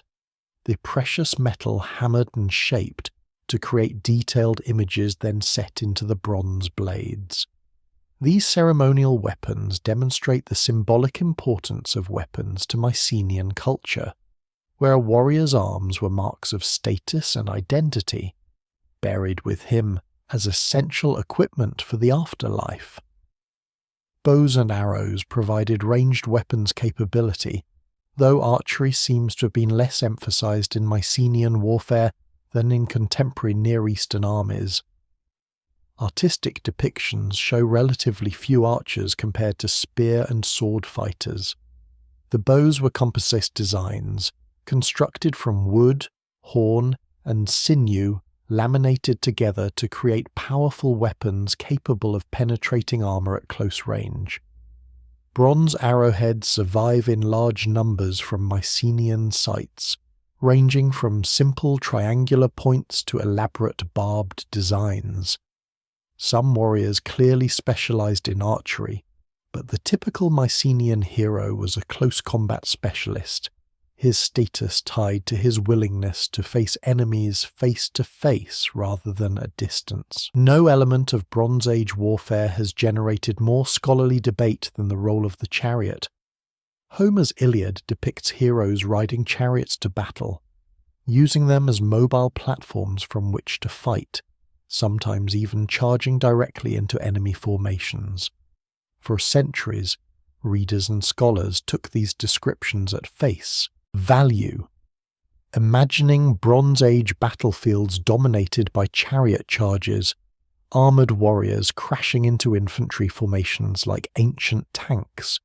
the precious metal hammered and shaped to create detailed images then set into the bronze blades. These ceremonial weapons demonstrate the symbolic importance of weapons to Mycenaean culture, where a warrior's arms were marks of status and identity, buried with him as essential equipment for the afterlife. Bows and arrows provided ranged weapons capability, though archery seems to have been less emphasized in Mycenaean warfare than in contemporary Near Eastern armies. Artistic depictions show relatively few archers compared to spear and sword fighters. The bows were composite designs, constructed from wood, horn, and sinew laminated together to create powerful weapons capable of penetrating armor at close range. Bronze arrowheads survive in large numbers from Mycenaean sites, ranging from simple triangular points to elaborate barbed designs. Some warriors clearly specialized in archery, but the typical Mycenaean hero was a close combat specialist, his status tied to his willingness to face enemies face to face rather than at distance. No element of Bronze Age warfare has generated more scholarly debate than the role of the chariot. Homer's Iliad depicts heroes riding chariots to battle, using them as mobile platforms from which to fight, sometimes even charging directly into enemy formations. For centuries, readers and scholars took these descriptions at face value, imagining Bronze Age battlefields dominated by chariot charges, armoured warriors crashing into infantry formations like ancient tanks.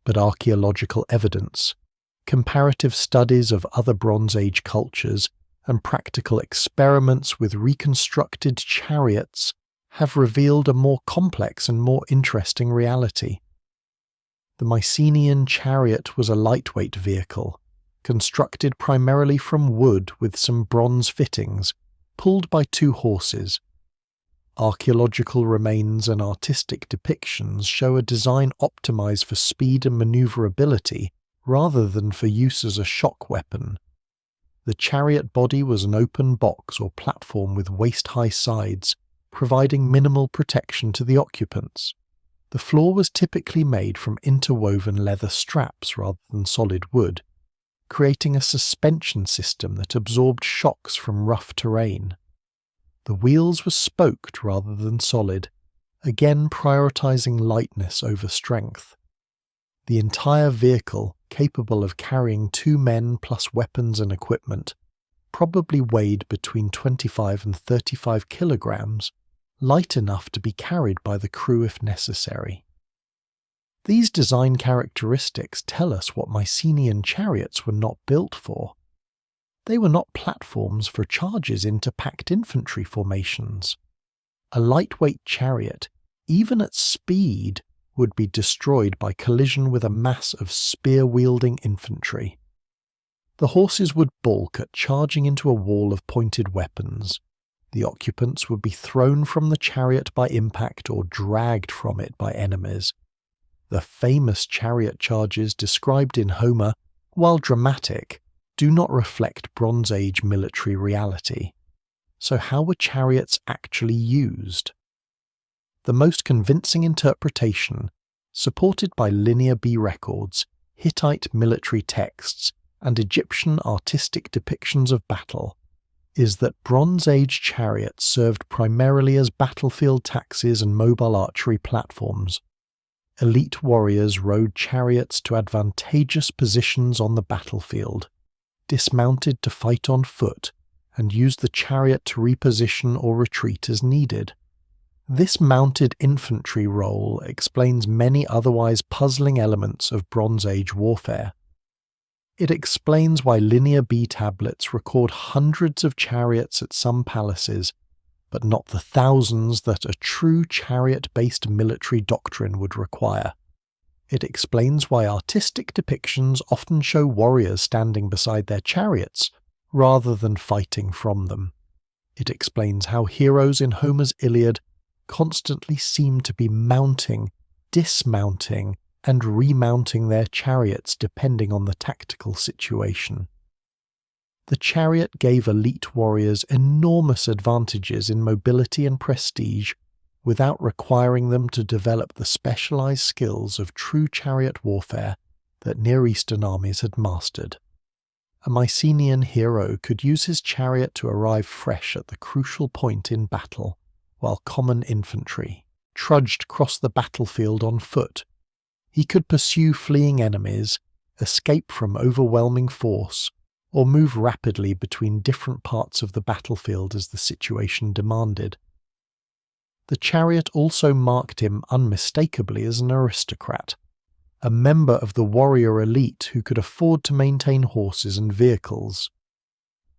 But archaeological evidence, comparative studies of other Bronze Age cultures, and practical experiments with reconstructed chariots have revealed a more complex and more interesting reality. The Mycenaean chariot was a lightweight vehicle, constructed primarily from wood with some bronze fittings, pulled by 2 horses. Archaeological remains and artistic depictions show a design optimized for speed and maneuverability rather than for use as a shock weapon. The chariot body was an open box or platform with waist-high sides, providing minimal protection to the occupants. The floor was typically made from interwoven leather straps rather than solid wood, creating a suspension system that absorbed shocks from rough terrain. The wheels were spoked rather than solid, again prioritizing lightness over strength. The entire vehicle, capable of carrying 2 men plus weapons and equipment, probably weighed between 25 and 35 kilograms, light enough to be carried by the crew if necessary. These design characteristics tell us what Mycenaean chariots were not built for. They were not platforms for charges into packed infantry formations. A lightweight chariot, even at speed, would be destroyed by collision with a mass of spear-wielding infantry. The horses would balk at charging into a wall of pointed weapons. The occupants would be thrown from the chariot by impact or dragged from it by enemies. The famous chariot charges described in Homer, while dramatic, do not reflect Bronze Age military reality. So how were chariots actually used? The most convincing interpretation, supported by Linear B records, Hittite military texts, and Egyptian artistic depictions of battle, is that Bronze Age chariots served primarily as battlefield taxis and mobile archery platforms. Elite warriors rode chariots to advantageous positions on the battlefield, dismounted to fight on foot, and used the chariot to reposition or retreat as needed. This mounted infantry role explains many otherwise puzzling elements of Bronze Age warfare. It explains why Linear B tablets record hundreds of chariots at some palaces, but not the thousands that a true chariot-based military doctrine would require. It explains why artistic depictions often show warriors standing beside their chariots, rather than fighting from them. It explains how heroes in Homer's Iliad constantly seem to be mounting, dismounting, and remounting their chariots depending on the tactical situation. The chariot gave elite warriors enormous advantages in mobility and prestige without requiring them to develop the specialized skills of true chariot warfare that Near Eastern armies had mastered. A Mycenaean hero could use his chariot to arrive fresh at the crucial point in battle, while common infantry trudged across the battlefield on foot. He could pursue fleeing enemies, escape from overwhelming force, or move rapidly between different parts of the battlefield as the situation demanded. The chariot also marked him unmistakably as an aristocrat, a member of the warrior elite who could afford to maintain horses and vehicles.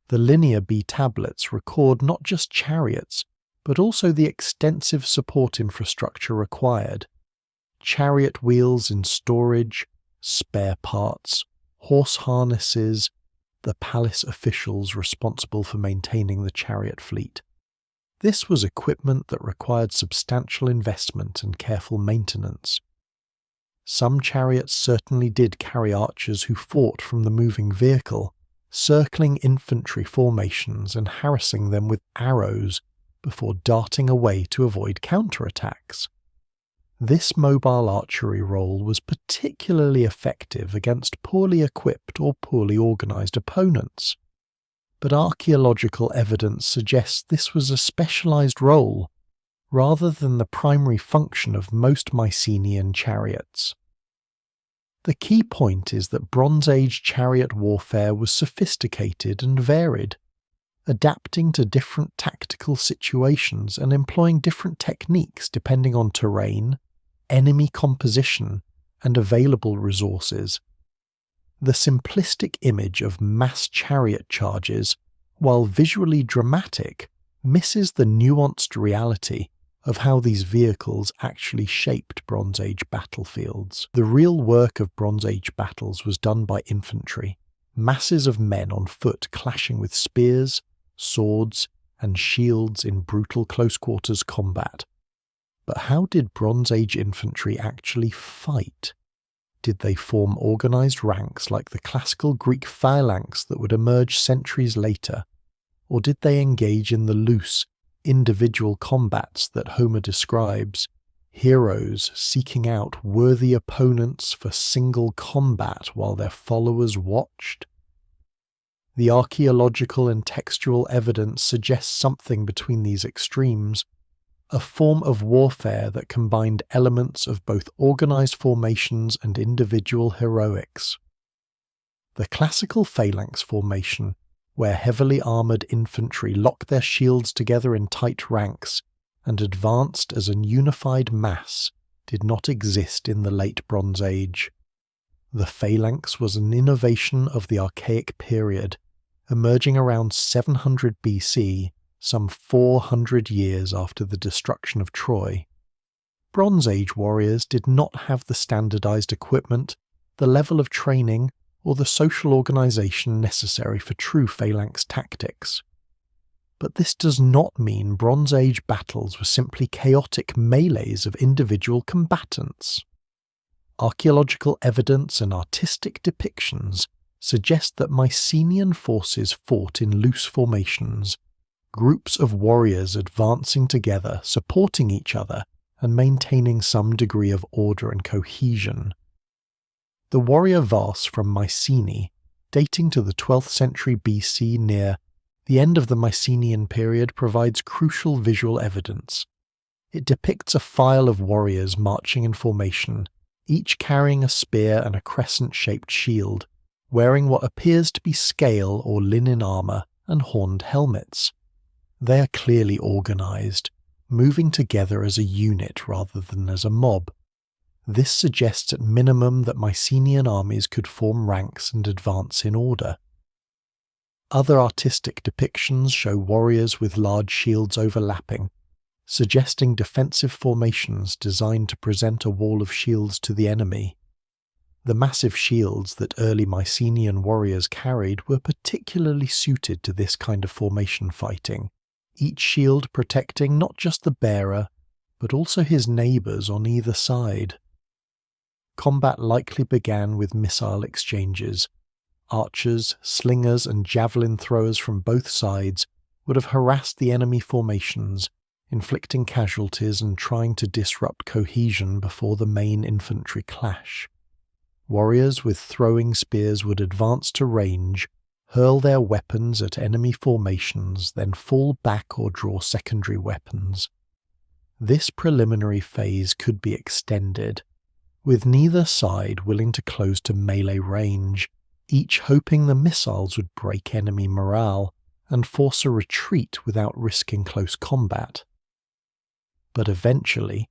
The Linear B tablets record not just chariots, but also the extensive support infrastructure required. Chariot wheels in storage, spare parts, horse harnesses, the palace officials responsible for maintaining the chariot fleet. This was equipment that required substantial investment and careful maintenance. Some chariots certainly did carry archers who fought from the moving vehicle, circling infantry formations and harassing them with arrows before darting away to avoid counterattacks. This mobile archery role was particularly effective against poorly equipped or poorly organized opponents. But archaeological evidence suggests this was a specialized role, rather than the primary function of most Mycenaean chariots. The key point is that Bronze Age chariot warfare was sophisticated and varied, adapting to different tactical situations and employing different techniques depending on terrain, enemy composition, and available resources. The simplistic image of mass chariot charges, while visually dramatic, misses the nuanced reality of how these vehicles actually shaped Bronze Age battlefields. The real work of Bronze Age battles was done by infantry, masses of men on foot clashing with spears, swords, and shields in brutal close-quarters combat. But how did Bronze Age infantry actually fight? Did they form organized ranks like the classical Greek phalanx that would emerge centuries later? Or did they engage in the loose, individual combats that Homer describes, heroes seeking out worthy opponents for single combat while their followers watched? The archaeological and textual evidence suggests something between these extremes, a form of warfare that combined elements of both organized formations and individual heroics. The classical phalanx formation, where heavily armored infantry locked their shields together in tight ranks and advanced as a unified mass, did not exist in the late Bronze Age. The phalanx was an innovation of the Archaic period, emerging around 700 BC, some 400 years after the destruction of Troy. Bronze Age warriors did not have the standardized equipment, the level of training, or the social organization necessary for true phalanx tactics. But this does not mean Bronze Age battles were simply chaotic melees of individual combatants. Archaeological evidence and artistic depictions suggest that Mycenaean forces fought in loose formations, groups of warriors advancing together, supporting each other, and maintaining some degree of order and cohesion. The warrior vase from Mycenae, dating to the 12th century BC near the end of the Mycenaean period, provides crucial visual evidence. It depicts a file of warriors marching in formation, each carrying a spear and a crescent-shaped shield, wearing what appears to be scale or linen armor and horned helmets. They are clearly organized, moving together as a unit rather than as a mob. This suggests at minimum that Mycenaean armies could form ranks and advance in order. Other artistic depictions show warriors with large shields overlapping, suggesting defensive formations designed to present a wall of shields to the enemy. The massive shields that early Mycenaean warriors carried were particularly suited to this kind of formation fighting, each shield protecting not just the bearer, but also his neighbours on either side. Combat likely began with missile exchanges. Archers, slingers, and javelin throwers from both sides would have harassed the enemy formations, inflicting casualties and trying to disrupt cohesion before the main infantry clash. Warriors with throwing spears would advance to range, hurl their weapons at enemy formations, then fall back or draw secondary weapons. This preliminary phase could be extended, with neither side willing to close to melee range, each hoping the missiles would break enemy morale and force a retreat without risking close combat. But eventually,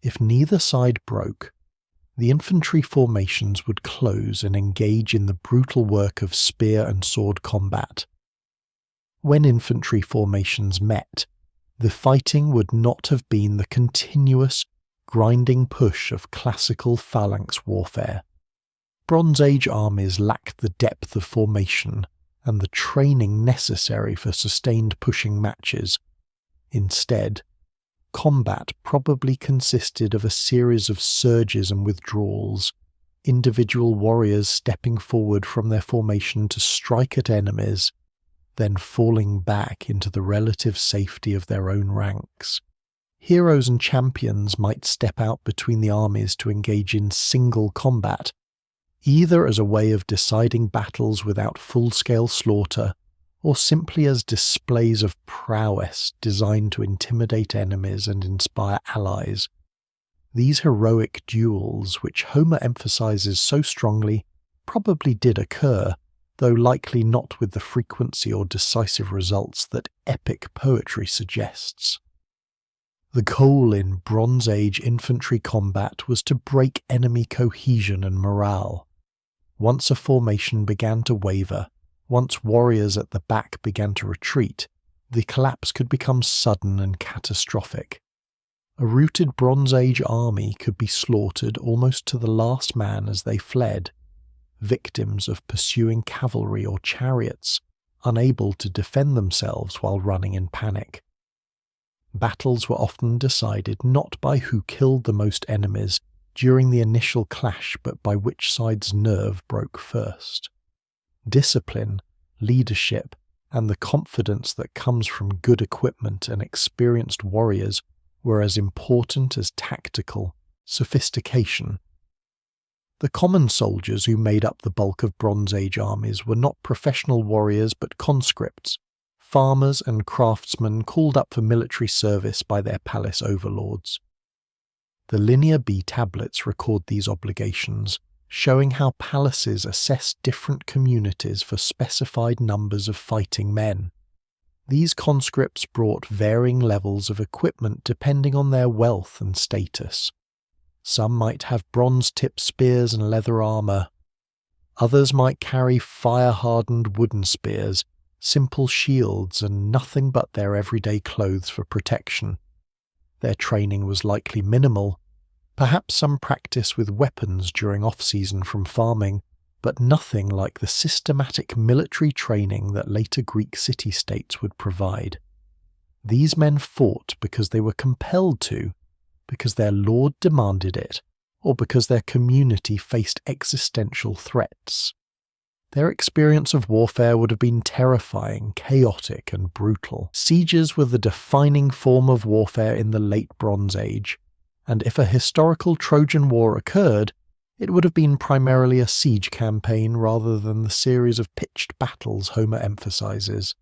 if neither side broke, the infantry formations would close and engage in the brutal work of spear and sword combat. When infantry formations met, the fighting would not have been the continuous, grinding push of classical phalanx warfare. Bronze Age armies lacked the depth of formation and the training necessary for sustained pushing matches. Instead, combat probably consisted of a series of surges and withdrawals, individual warriors stepping forward from their formation to strike at enemies, then falling back into the relative safety of their own ranks. Heroes and champions might step out between the armies to engage in single combat, either as a way of deciding battles without full-scale slaughter, or simply as displays of prowess designed to intimidate enemies and inspire allies. These heroic duels, which Homer emphasizes so strongly, probably did occur, though likely not with the frequency or decisive results that epic poetry suggests. The goal in Bronze Age infantry combat was to break enemy cohesion and morale. Once a formation began to waver, once warriors at the back began to retreat, the collapse could become sudden and catastrophic. A routed Bronze Age army could be slaughtered almost to the last man as they fled, victims of pursuing cavalry or chariots, unable to defend themselves while running in panic. Battles were often decided not by who killed the most enemies during the initial clash, but by which side's nerve broke first. Discipline, leadership, and the confidence that comes from good equipment and experienced warriors were as important as tactical sophistication. The common soldiers who made up the bulk of Bronze Age armies were not professional warriors but conscripts, farmers and craftsmen called up for military service by their palace overlords. The Linear B tablets record these obligations, showing how palaces assessed different communities for specified numbers of fighting men. These conscripts brought varying levels of equipment depending on their wealth and status. Some might have bronze-tipped spears and leather armour. Others might carry fire-hardened wooden spears, simple shields, and nothing but their everyday clothes for protection. Their training was likely minimal, perhaps some practice with weapons during off-season from farming, but nothing like the systematic military training that later Greek city-states would provide. These men fought because they were compelled to, because their lord demanded it, or because their community faced existential threats. Their experience of warfare would have been terrifying, chaotic, and brutal. Sieges were the defining form of warfare in the late Bronze Age, and if a historical Trojan War occurred, it would have been primarily a siege campaign rather than the series of pitched battles Homer emphasizes.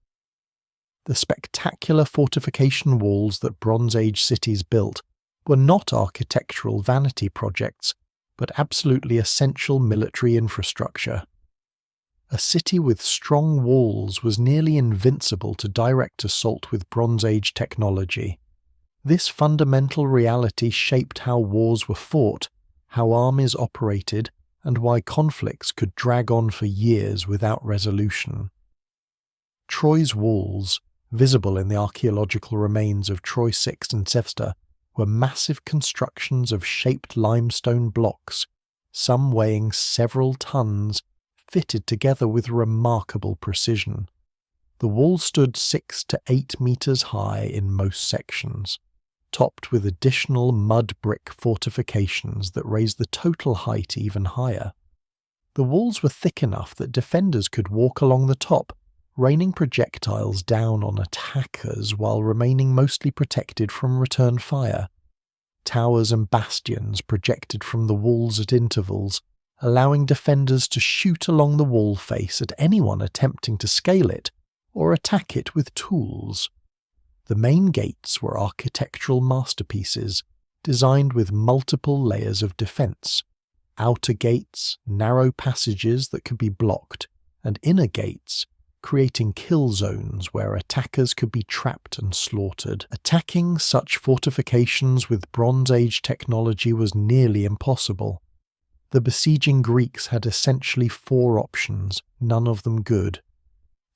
The spectacular fortification walls that Bronze Age cities built were not architectural vanity projects, but absolutely essential military infrastructure. A city with strong walls was nearly invincible to direct assault with Bronze Age technology. This fundamental reality shaped how wars were fought, how armies operated, and why conflicts could drag on for years without resolution. Troy's walls, visible in the archaeological remains of Troy 6 and Sevsta, were massive constructions of shaped limestone blocks, some weighing several tons, fitted together with remarkable precision. The wall stood 6 to 8 meters high in most sections, topped with additional mud brick fortifications that raised the total height even higher. The walls were thick enough that defenders could walk along the top, raining projectiles down on attackers while remaining mostly protected from return fire. Towers and bastions projected from the walls at intervals, allowing defenders to shoot along the wall face at anyone attempting to scale it or attack it with tools. The main gates were architectural masterpieces, designed with multiple layers of defense: outer gates, narrow passages that could be blocked, and inner gates, creating kill zones where attackers could be trapped and slaughtered. Attacking such fortifications with Bronze Age technology was nearly impossible. The besieging Greeks had essentially 4 options, none of them good.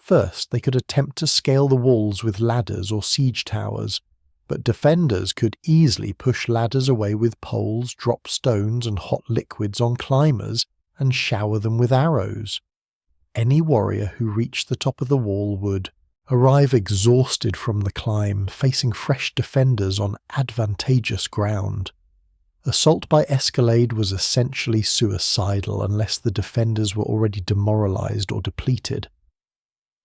First, they could attempt to scale the walls with ladders or siege towers, but defenders could easily push ladders away with poles, drop stones and hot liquids on climbers, and shower them with arrows. Any warrior who reached the top of the wall would arrive exhausted from the climb, facing fresh defenders on advantageous ground. Assault by escalade was essentially suicidal unless the defenders were already demoralized or depleted.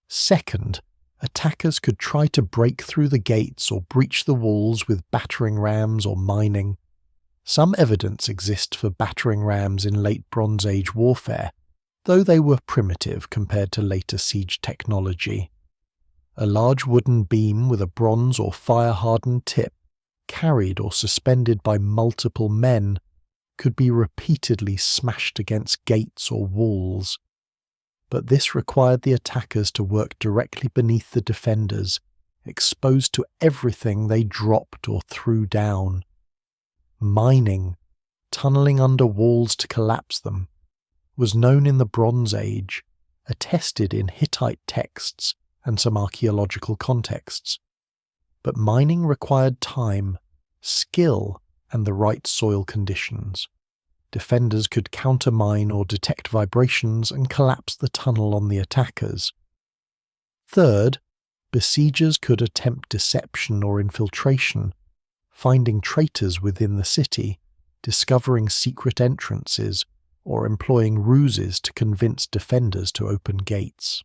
Second, attackers could try to break through the gates or breach the walls with battering rams or mining. Some evidence exists for battering rams in late Bronze Age warfare, though they were primitive compared to later siege technology. A large wooden beam with a bronze or fire-hardened tip, carried or suspended by multiple men, could be repeatedly smashed against gates or walls. But this required the attackers to work directly beneath the defenders, exposed to everything they dropped or threw down. Mining, tunneling under walls to collapse them, was known in the Bronze Age, attested in Hittite texts and some archaeological contexts. But mining required time, skill, and the right soil conditions. Defenders could countermine or detect vibrations and collapse the tunnel on the attackers. Third, besiegers could attempt deception or infiltration, finding traitors within the city, discovering secret entrances, or employing ruses to convince defenders to open gates.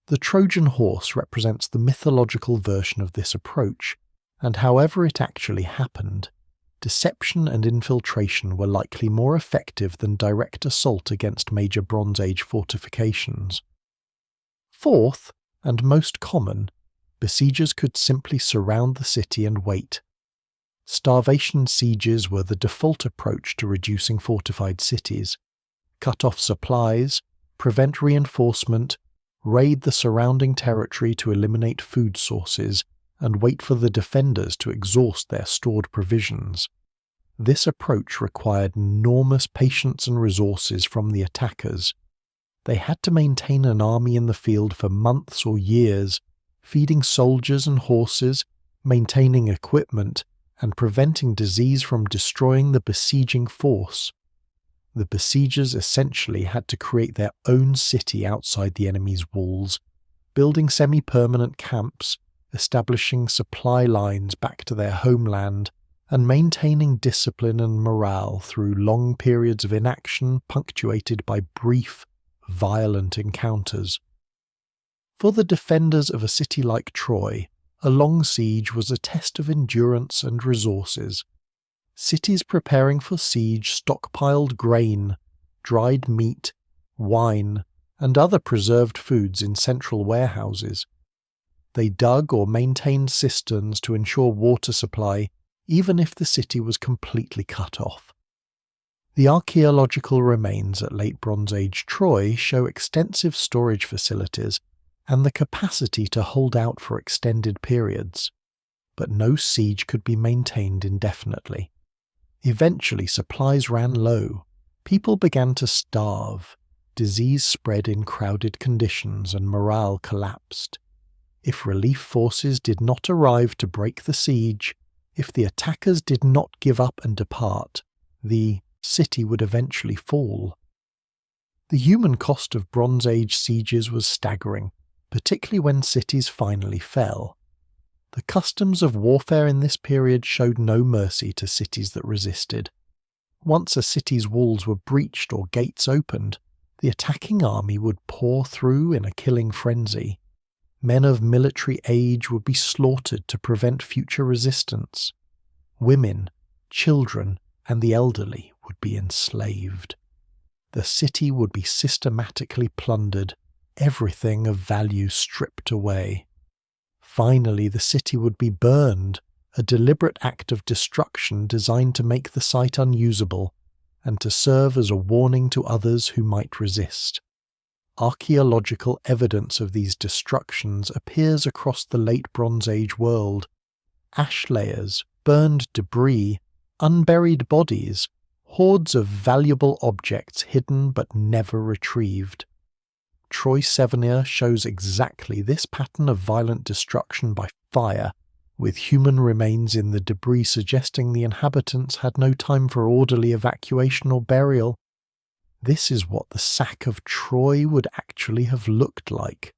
The Trojan horse represents the mythological version of this approach, and however it actually happened, deception and infiltration were likely more effective than direct assault against major Bronze Age fortifications. Fourth, and most common, besiegers could simply surround the city and wait. Starvation sieges were the default approach to reducing fortified cities. Cut off supplies, prevent reinforcement, raid the surrounding territory to eliminate food sources, and wait for the defenders to exhaust their stored provisions. This approach required enormous patience and resources from the attackers. They had to maintain an army in the field for months or years, feeding soldiers and horses, maintaining equipment, and preventing disease from destroying the besieging force. The besiegers essentially had to create their own city outside the enemy's walls, building semi-permanent camps, establishing supply lines back to their homeland, and maintaining discipline and morale through long periods of inaction punctuated by brief, violent encounters. For the defenders of a city like Troy, a long siege was a test of endurance and resources. Cities preparing for siege stockpiled grain, dried meat, wine, and other preserved foods in central warehouses. They dug or maintained cisterns to ensure water supply, even if the city was completely cut off. The archaeological remains at Late Bronze Age Troy show extensive storage facilities and the capacity to hold out for extended periods, but no siege could be maintained indefinitely. Eventually supplies ran low, people began to starve, disease spread in crowded conditions, and morale collapsed. If relief forces did not arrive to break the siege, if the attackers did not give up and depart, the city would eventually fall. The human cost of Bronze Age sieges was staggering, particularly when cities finally fell. The customs of warfare in this period showed no mercy to cities that resisted. Once a city's walls were breached or gates opened, the attacking army would pour through in a killing frenzy. Men of military age would be slaughtered to prevent future resistance. Women, children, and the elderly would be enslaved. The city would be systematically plundered, everything of value stripped away. Finally, the city would be burned, a deliberate act of destruction designed to make the site unusable and to serve as a warning to others who might resist. Archaeological evidence of these destructions appears across the Late Bronze Age world. Ash layers, burned debris, unburied bodies, hordes of valuable objects hidden but never retrieved. Troy Severnia shows exactly this pattern of violent destruction by fire, with human remains in the debris suggesting the inhabitants had no time for orderly evacuation or burial. This is what the sack of Troy would actually have looked like.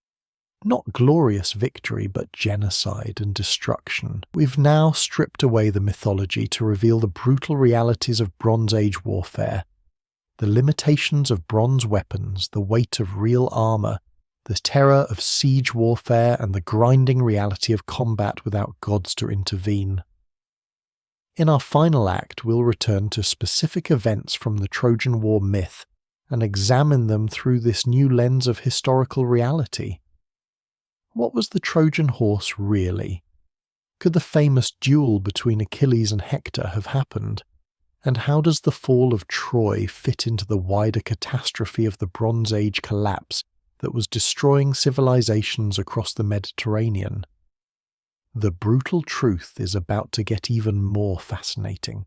Not glorious victory, but genocide and destruction. We've now stripped away the mythology to reveal the brutal realities of Bronze Age warfare. The limitations of bronze weapons, the weight of real armour, the terror of siege warfare, and the grinding reality of combat without gods to intervene. In our final act, we'll return to specific events from the Trojan War myth and examine them through this new lens of historical reality. What was the Trojan horse really? Could the famous duel between Achilles and Hector have happened? And how does the fall of Troy fit into the wider catastrophe of the Bronze Age collapse that was destroying civilizations across the Mediterranean? The brutal truth is about to get even more fascinating.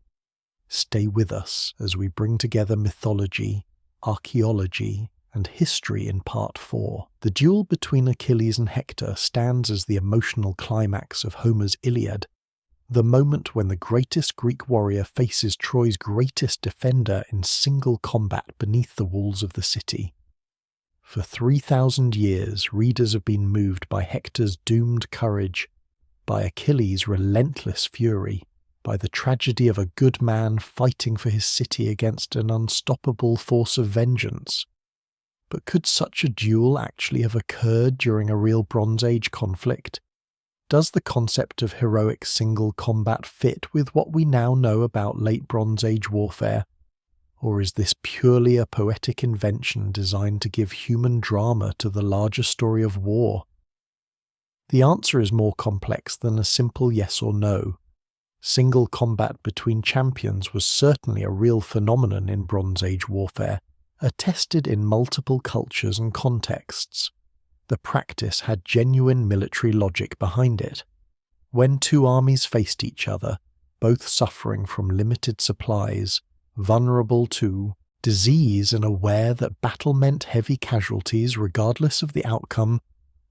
Stay with us as we bring together mythology, archaeology, and history in Part 4. The duel between Achilles and Hector stands as the emotional climax of Homer's Iliad, the moment when the greatest Greek warrior faces Troy's greatest defender in single combat beneath the walls of the city. For 3,000 years, readers have been moved by Hector's doomed courage, by Achilles' relentless fury, by the tragedy of a good man fighting for his city against an unstoppable force of vengeance. But could such a duel actually have occurred during a real Bronze Age conflict? Does the concept of heroic single combat fit with what we now know about late Bronze Age warfare? Or is this purely a poetic invention designed to give human drama to the larger story of war? The answer is more complex than a simple yes or no. Single combat between champions was certainly a real phenomenon in Bronze Age warfare, attested in multiple cultures and contexts. The practice had genuine military logic behind it. When two armies faced each other, both suffering from limited supplies, vulnerable to disease and aware that battle meant heavy casualties regardless of the outcome,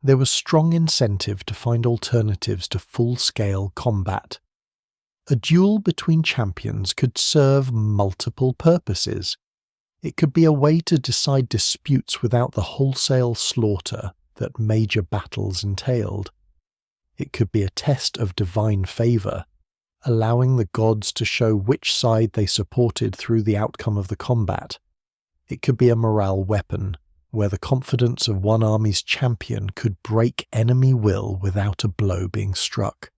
there was strong incentive to find alternatives to full-scale combat. A duel between champions could serve multiple purposes. It could be a way to decide disputes without the wholesale slaughter that major battles entailed. It could be a test of divine favour, allowing the gods to show which side they supported through the outcome of the combat. It could be a morale weapon, where the confidence of one army's champion could break enemy will without a blow being struck.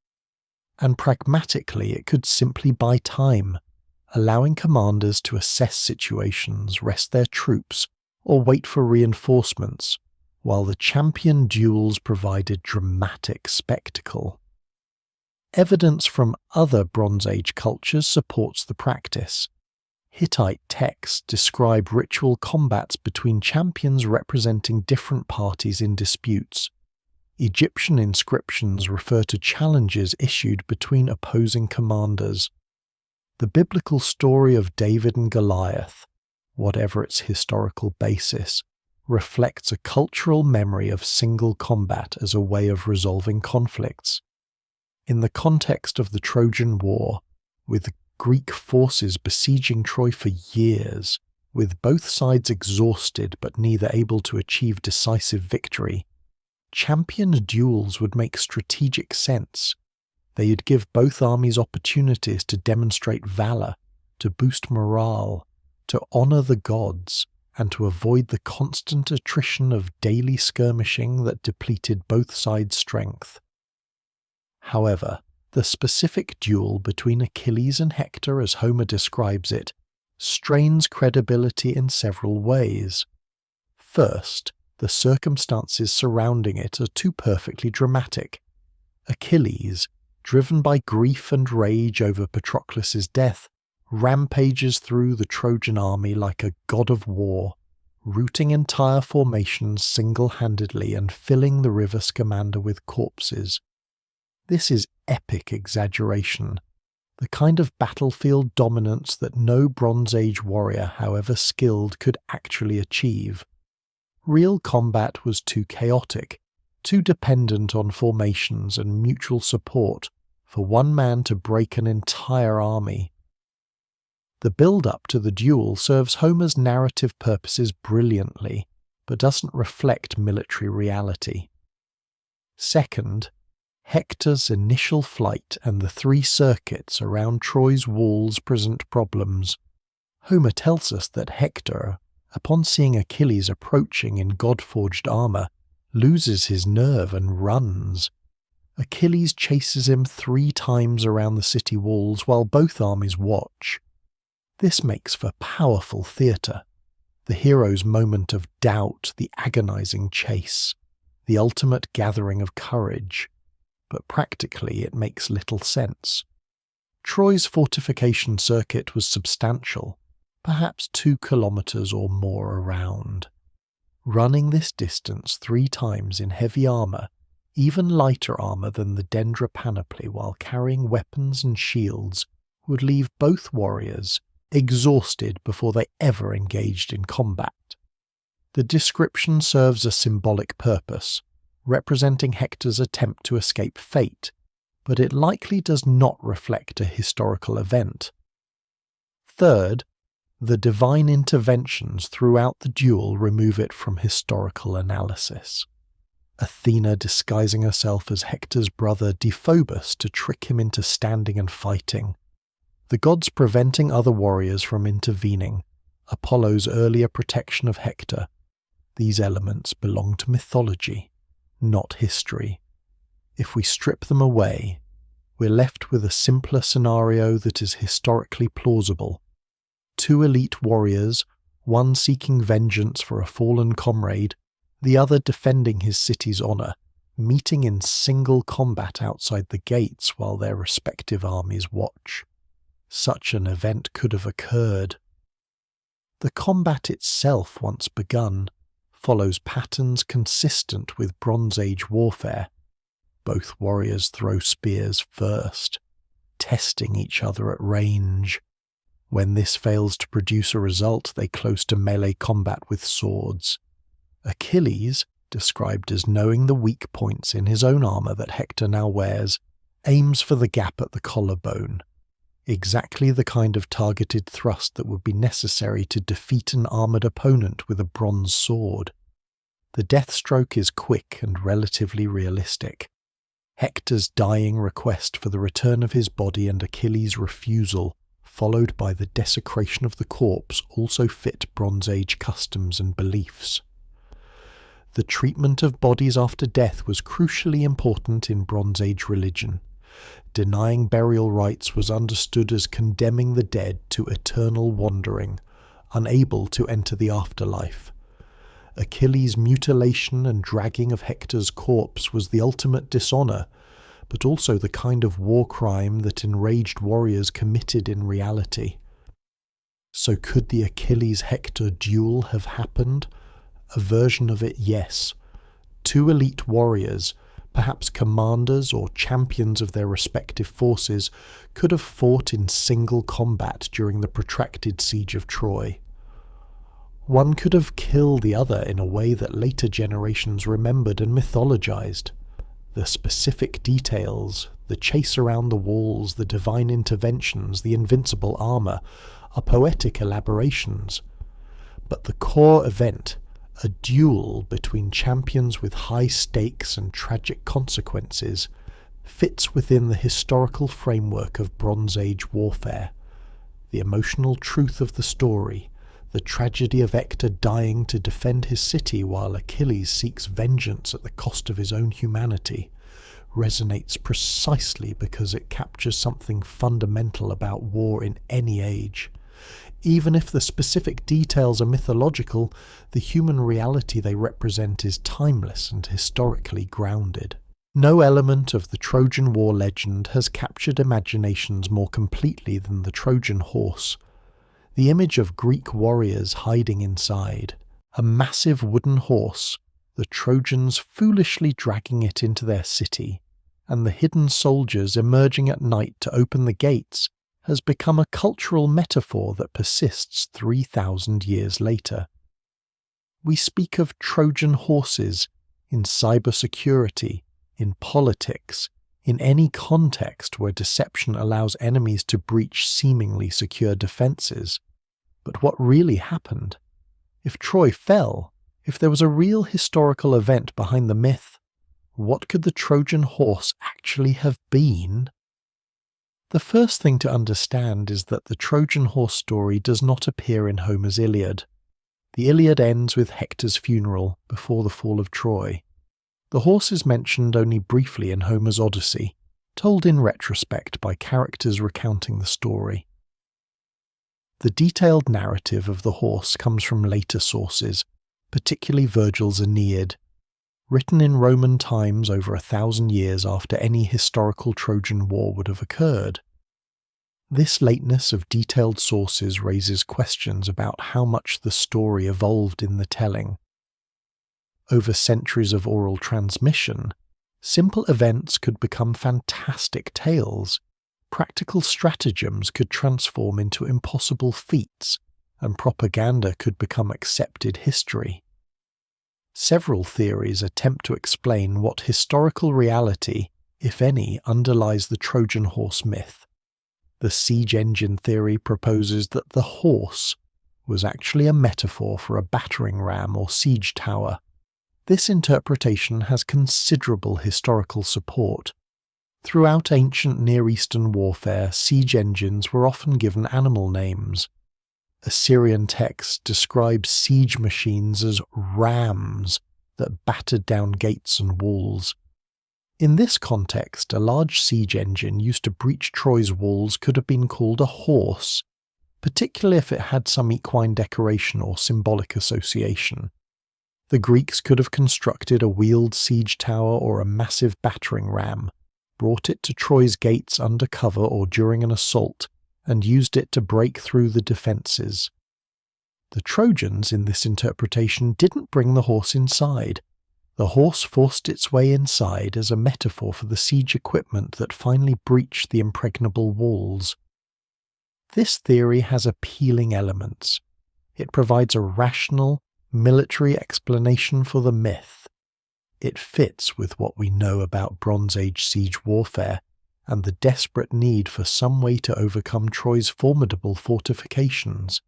And pragmatically, it could simply buy time, allowing commanders to assess situations, rest their troops, or wait for reinforcements, while the champion duels provided dramatic spectacle. Evidence from other Bronze Age cultures supports the practice. Hittite texts describe ritual combats between champions representing different parties in disputes. Egyptian inscriptions refer to challenges issued between opposing commanders. The biblical story of David and Goliath, whatever its historical basis, reflects a cultural memory of single combat as a way of resolving conflicts. In the context of the Trojan War, with Greek forces besieging Troy for years, with both sides exhausted but neither able to achieve decisive victory, championed duels would make strategic sense. They'd give both armies opportunities to demonstrate valor, to boost morale, to honor the gods, and to avoid the constant attrition of daily skirmishing that depleted both sides' strength. However, the specific duel between Achilles and Hector, as Homer describes it, strains credibility in several ways. First, the circumstances surrounding it are too perfectly dramatic. Achilles, driven by grief and rage over Patroclus' death, rampages through the Trojan army like a god of war, routing entire formations single-handedly and filling the river Scamander with corpses. This is epic exaggeration, the kind of battlefield dominance that no Bronze Age warrior, however skilled, could actually achieve. Real combat was too chaotic, too dependent on formations and mutual support for one man to break an entire army. The build-up to the duel serves Homer's narrative purposes brilliantly, but doesn't reflect military reality. Second, Hector's initial flight and the 3 circuits around Troy's walls present problems. Homer tells us that Hector, upon seeing Achilles approaching in god-forged armor, loses his nerve and runs. Achilles chases him 3 times around the city walls while both armies watch. This makes for powerful theatre. The hero's moment of doubt, the agonizing chase, the ultimate gathering of courage. But practically it makes little sense. Troy's fortification circuit was substantial, perhaps 2 kilometers or more around. Running this distance 3 times in heavy armor, even lighter armor than the Dendra panoply while carrying weapons and shields, would leave both warriors exhausted before they ever engaged in combat. The description serves a symbolic purpose, representing Hector's attempt to escape fate, but it likely does not reflect a historical event. Third, the divine interventions throughout the duel remove it from historical analysis. Athena disguising herself as Hector's brother Deiphobus to trick him into standing and fighting, the gods preventing other warriors from intervening, Apollo's earlier protection of Hector, these elements belong to mythology, not history. If we strip them away, we're left with a simpler scenario that is historically plausible. Two elite warriors, one seeking vengeance for a fallen comrade, the other defending his city's honour, meeting in single combat outside the gates while their respective armies watch. Such an event could have occurred. The combat itself, once begun, follows patterns consistent with Bronze Age warfare. Both warriors throw spears first, testing each other at range. When this fails to produce a result, they close to melee combat with swords. Achilles, described as knowing the weak points in his own armour that Hector now wears, aims for the gap at the collarbone, exactly the kind of targeted thrust that would be necessary to defeat an armoured opponent with a bronze sword. The death stroke is quick and relatively realistic. Hector's dying request for the return of his body and Achilles' refusal, followed by the desecration of the corpse, also fit Bronze Age customs and beliefs. The treatment of bodies after death was crucially important in Bronze Age religion. Denying burial rites was understood as condemning the dead to eternal wandering, unable to enter the afterlife. Achilles' mutilation and dragging of Hector's corpse was the ultimate dishonour, but also the kind of war crime that enraged warriors committed in reality. So could the Achilles-Hector duel have happened? A version of it, yes. Two elite warriors, perhaps commanders or champions of their respective forces, could have fought in single combat during the protracted siege of Troy. One could have killed the other in a way that later generations remembered and mythologized. The specific details, the chase around the walls, the divine interventions, the invincible armour, are poetic elaborations. But the core event, a duel between champions with high stakes and tragic consequences, fits within the historical framework of Bronze Age warfare. The emotional truth of the story, the tragedy of Hector dying to defend his city while Achilles seeks vengeance at the cost of his own humanity, resonates precisely because it captures something fundamental about war in any age. Even if the specific details are mythological, the human reality they represent is timeless and historically grounded. No element of the Trojan War legend has captured imaginations more completely than the Trojan horse. The image of Greek warriors hiding inside, a massive wooden horse, the Trojans foolishly dragging it into their city, and the hidden soldiers emerging at night to open the gates, has become a cultural metaphor that persists 3,000 years later. We speak of Trojan horses in cybersecurity, in politics, in any context where deception allows enemies to breach seemingly secure defences. But what really happened? If Troy fell, if there was a real historical event behind the myth, what could the Trojan horse actually have been? The first thing to understand is that the Trojan horse story does not appear in Homer's Iliad. The Iliad ends with Hector's funeral before the fall of Troy. The horse is mentioned only briefly in Homer's Odyssey, told in retrospect by characters recounting the story. The detailed narrative of the horse comes from later sources, particularly Virgil's Aeneid, written in Roman times over 1,000 years after any historical Trojan War would have occurred. This lateness of detailed sources raises questions about how much the story evolved in the telling. Over centuries of oral transmission, simple events could become fantastic tales, practical stratagems could transform into impossible feats, and propaganda could become accepted history. Several theories attempt to explain what historical reality, if any, underlies the Trojan horse myth. The siege engine theory proposes that the horse was actually a metaphor for a battering ram or siege tower. This interpretation has considerable historical support. Throughout ancient Near Eastern warfare, siege engines were often given animal names. Assyrian texts describe siege machines as rams that battered down gates and walls. In this context, a large siege engine used to breach Troy's walls could have been called a horse, particularly if it had some equine decoration or symbolic association. The Greeks could have constructed a wheeled siege tower or a massive battering ram, brought it to Troy's gates under cover or during an assault, and used it to break through the defences. The Trojans, in this interpretation, didn't bring the horse inside. The horse forced its way inside as a metaphor for the siege equipment that finally breached the impregnable walls. This theory has appealing elements. It provides a rational, military explanation for the myth. It fits with what we know about Bronze Age siege warfare and the desperate need for some way to overcome Troy's formidable fortifications.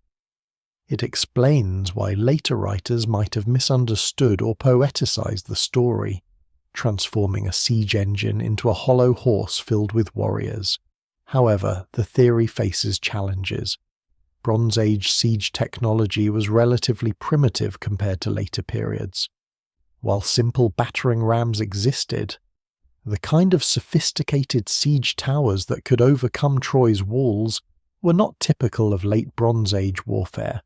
It explains why later writers might have misunderstood or poeticized the story, transforming a siege engine into a hollow horse filled with warriors. However, the theory faces challenges. Bronze Age siege technology was relatively primitive compared to later periods. While simple battering rams existed, the kind of sophisticated siege towers that could overcome Troy's walls were not typical of late Bronze Age warfare.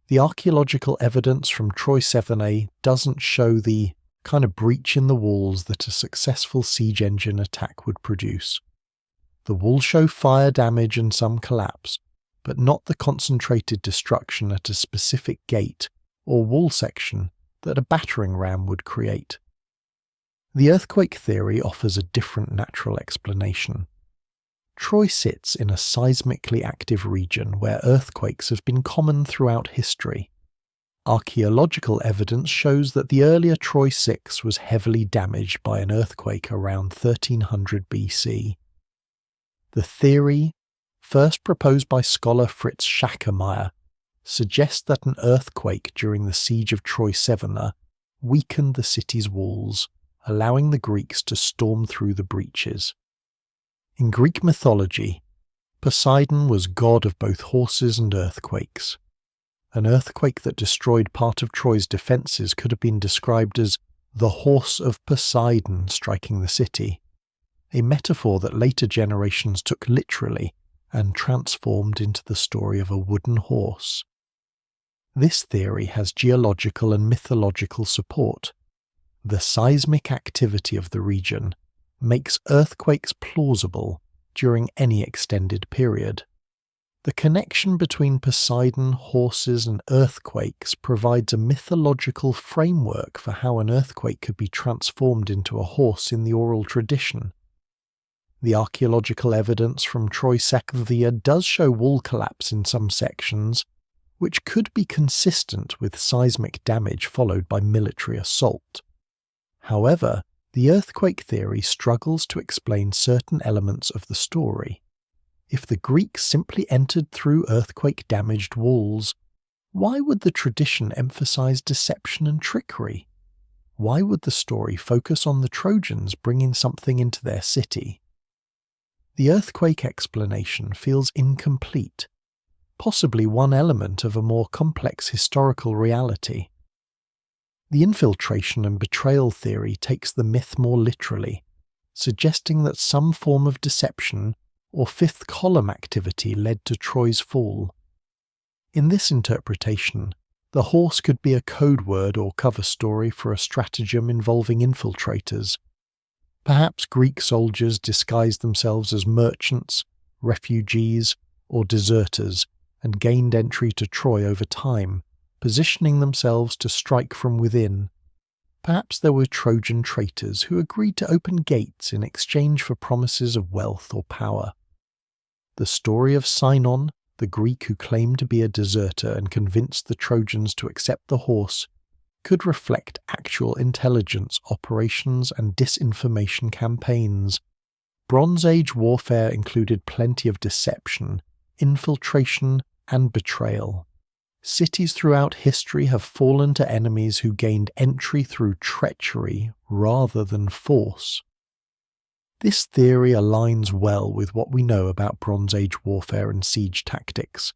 The archaeological evidence from Troy 7a doesn't show the kind of breach in the walls that a successful siege engine attack would produce. The walls show fire damage and some collapse, but not the concentrated destruction at a specific gate or wall section that a battering ram would create. The earthquake theory offers a different natural explanation. Troy sits in a seismically active region where earthquakes have been common throughout history. Archaeological evidence shows that the earlier Troy 6 was heavily damaged by an earthquake around 1300 BC. The theory, first proposed by scholar Fritz Schachermeyer, suggests that an earthquake during the siege of Troy 7a weakened the city's walls, allowing the Greeks to storm through the breaches. In Greek mythology, Poseidon was god of both horses and earthquakes. An earthquake that destroyed part of Troy's defences could have been described as the horse of Poseidon striking the city, a metaphor that later generations took literally and transformed into the story of a wooden horse. This theory has geological and mythological support. The seismic activity of the region makes earthquakes plausible during any extended period. The connection between Poseidon, horses, and earthquakes provides a mythological framework for how an earthquake could be transformed into a horse in the oral tradition. The archaeological evidence from Troy 7a does show wall collapse in some sections, which could be consistent with seismic damage followed by military assault. However, the earthquake theory struggles to explain certain elements of the story. If the Greeks simply entered through earthquake-damaged walls, why would the tradition emphasize deception and trickery? Why would the story focus on the Trojans bringing something into their city? The earthquake explanation feels incomplete, possibly one element of a more complex historical reality. The infiltration and betrayal theory takes the myth more literally, suggesting that some form of deception or fifth column activity led to Troy's fall. In this interpretation, the horse could be a code word or cover story for a stratagem involving infiltrators. Perhaps Greek soldiers disguised themselves as merchants, refugees, or deserters and gained entry to Troy over time, positioning themselves to strike from within. Perhaps there were Trojan traitors who agreed to open gates in exchange for promises of wealth or power. The story of Sinon, the Greek who claimed to be a deserter and convinced the Trojans to accept the horse, could reflect actual intelligence operations and disinformation campaigns. Bronze Age warfare included plenty of deception, infiltration, and betrayal. Cities throughout history have fallen to enemies who gained entry through treachery rather than force. This theory aligns well with what we know about Bronze Age warfare and siege tactics.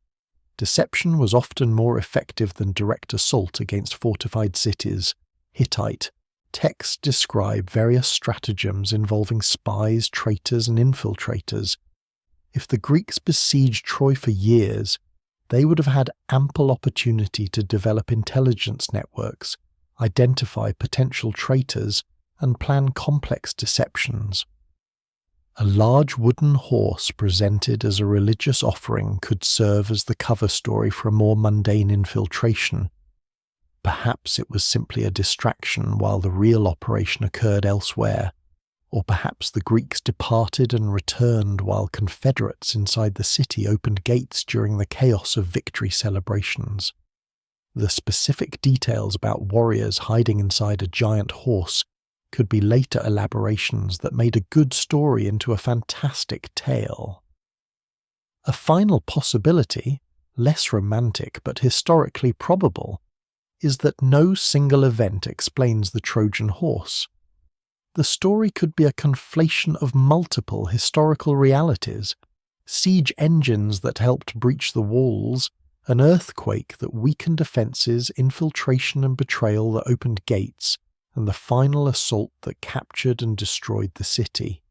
deception was often more effective than direct assault against fortified cities. Hittite texts describe various stratagems involving spies, traitors, and infiltrators. If the Greeks besieged Troy for years, they would have had ample opportunity to develop intelligence networks, identify potential traitors, and plan complex deceptions. A large wooden horse presented as a religious offering could serve as the cover story for a more mundane infiltration. Perhaps it was simply a distraction while the real operation occurred elsewhere, or perhaps the Greeks departed and returned while Confederates inside the city opened gates during the chaos of victory celebrations. The specific details about warriors hiding inside a giant horse could be later elaborations that made a good story into a fantastic tale. A final possibility, less romantic but historically probable, is that no single event explains the Trojan horse. The story could be a conflation of multiple historical realities: siege engines that helped breach the walls, an earthquake that weakened defences, infiltration and betrayal that opened gates, and the final assault that captured and destroyed the city.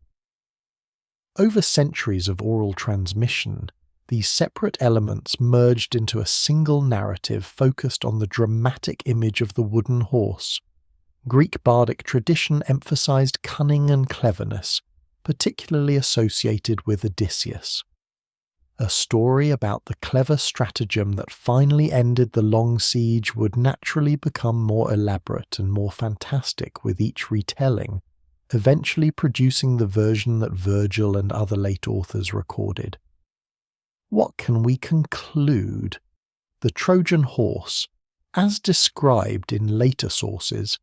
Over centuries of oral transmission, these separate elements merged into a single narrative focused on the dramatic image of the wooden horse. Greek bardic tradition emphasized cunning and cleverness, particularly associated with Odysseus. A story about the clever stratagem that finally ended the long siege would naturally become more elaborate and more fantastic with each retelling, eventually producing the version that Virgil and other late authors recorded. What can we conclude? The Trojan horse, as described in later sources,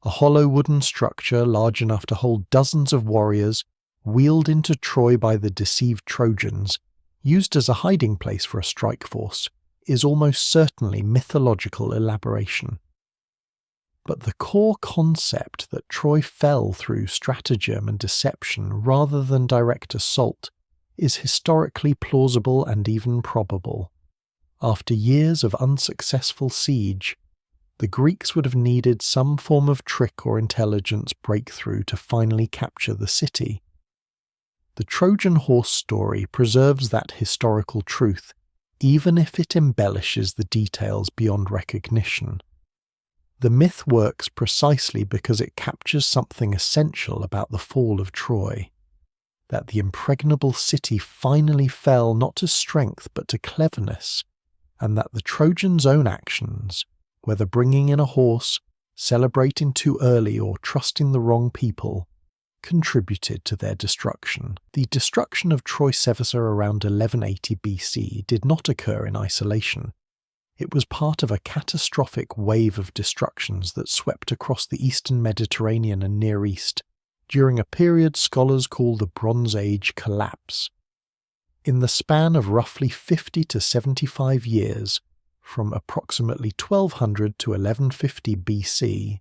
a hollow wooden structure large enough to hold dozens of warriors, wheeled into Troy by the deceived Trojans, used as a hiding place for a strike force, is almost certainly mythological elaboration. But the core concept that Troy fell through stratagem and deception rather than direct assault is historically plausible and even probable. After years of unsuccessful siege, the Greeks would have needed some form of trick or intelligence breakthrough to finally capture the city. The Trojan horse story preserves that historical truth, even if it embellishes the details beyond recognition. The myth works precisely because it captures something essential about the fall of Troy, that the impregnable city finally fell not to strength but to cleverness, and that the Trojans' own actions, whether bringing in a horse, celebrating too early, or trusting the wrong people, contributed to their destruction. The destruction of Troy Seversa around 1180 BC did not occur in isolation. It was part of a catastrophic wave of destructions that swept across the eastern Mediterranean and Near East during a period scholars call the Bronze Age collapse. In the span of roughly 50 to 75 years, from approximately 1200 to 1150 BC,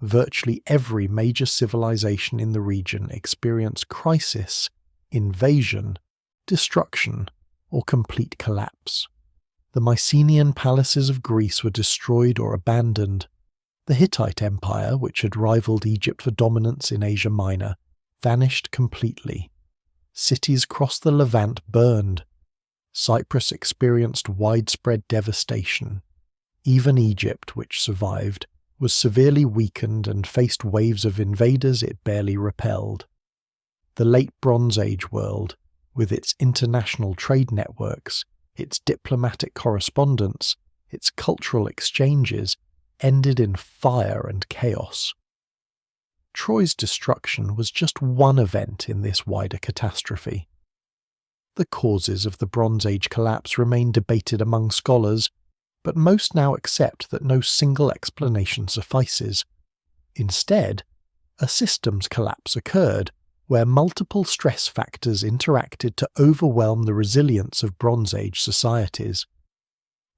virtually every major civilization in the region experienced crisis, invasion, destruction, or complete collapse. The Mycenaean palaces of Greece were destroyed or abandoned. The Hittite Empire, which had rivaled Egypt for dominance in Asia Minor, vanished completely. Cities across the Levant burned. Cyprus experienced widespread devastation. Even Egypt, which survived, was severely weakened and faced waves of invaders it barely repelled. The late Bronze Age world, with its international trade networks, its diplomatic correspondence, its cultural exchanges, ended in fire and chaos. Troy's destruction was just one event in this wider catastrophe. The causes of the Bronze Age collapse remain debated among scholars, but most now accept that no single explanation suffices. Instead, a systems collapse occurred, where multiple stress factors interacted to overwhelm the resilience of Bronze Age societies.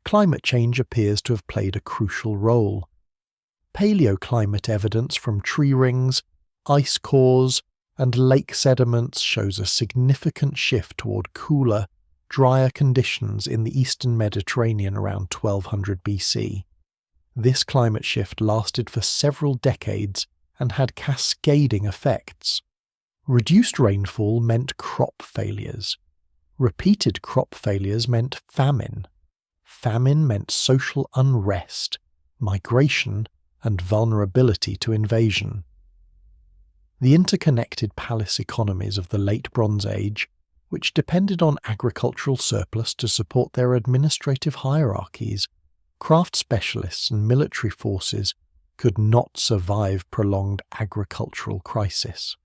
Climate change appears to have played a crucial role. Paleoclimate evidence from tree rings, ice cores, and lake sediments shows a significant shift toward cooler, drier conditions in the eastern Mediterranean around 1200 BC. This climate shift lasted for several decades and had cascading effects. Reduced rainfall meant crop failures. Repeated crop failures meant famine. Famine meant social unrest, migration, and vulnerability to invasion. The interconnected palace economies of the Late Bronze Age, which depended on agricultural surplus to support their administrative hierarchies, craft specialists and military forces, could not survive prolonged agricultural crisis.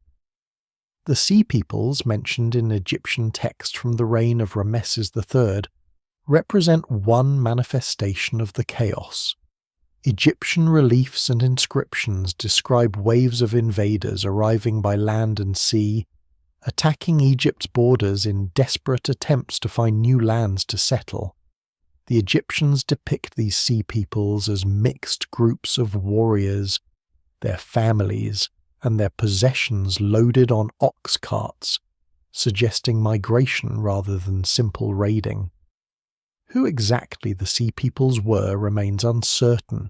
The Sea Peoples mentioned in Egyptian text from the reign of Rameses III represent one manifestation of the chaos. Egyptian reliefs and inscriptions describe waves of invaders arriving by land and sea, attacking Egypt's borders in desperate attempts to find new lands to settle. The Egyptians depict these sea peoples as mixed groups of warriors, their families, and their possessions loaded on ox carts, suggesting migration rather than simple raiding. Who exactly the Sea Peoples were remains uncertain,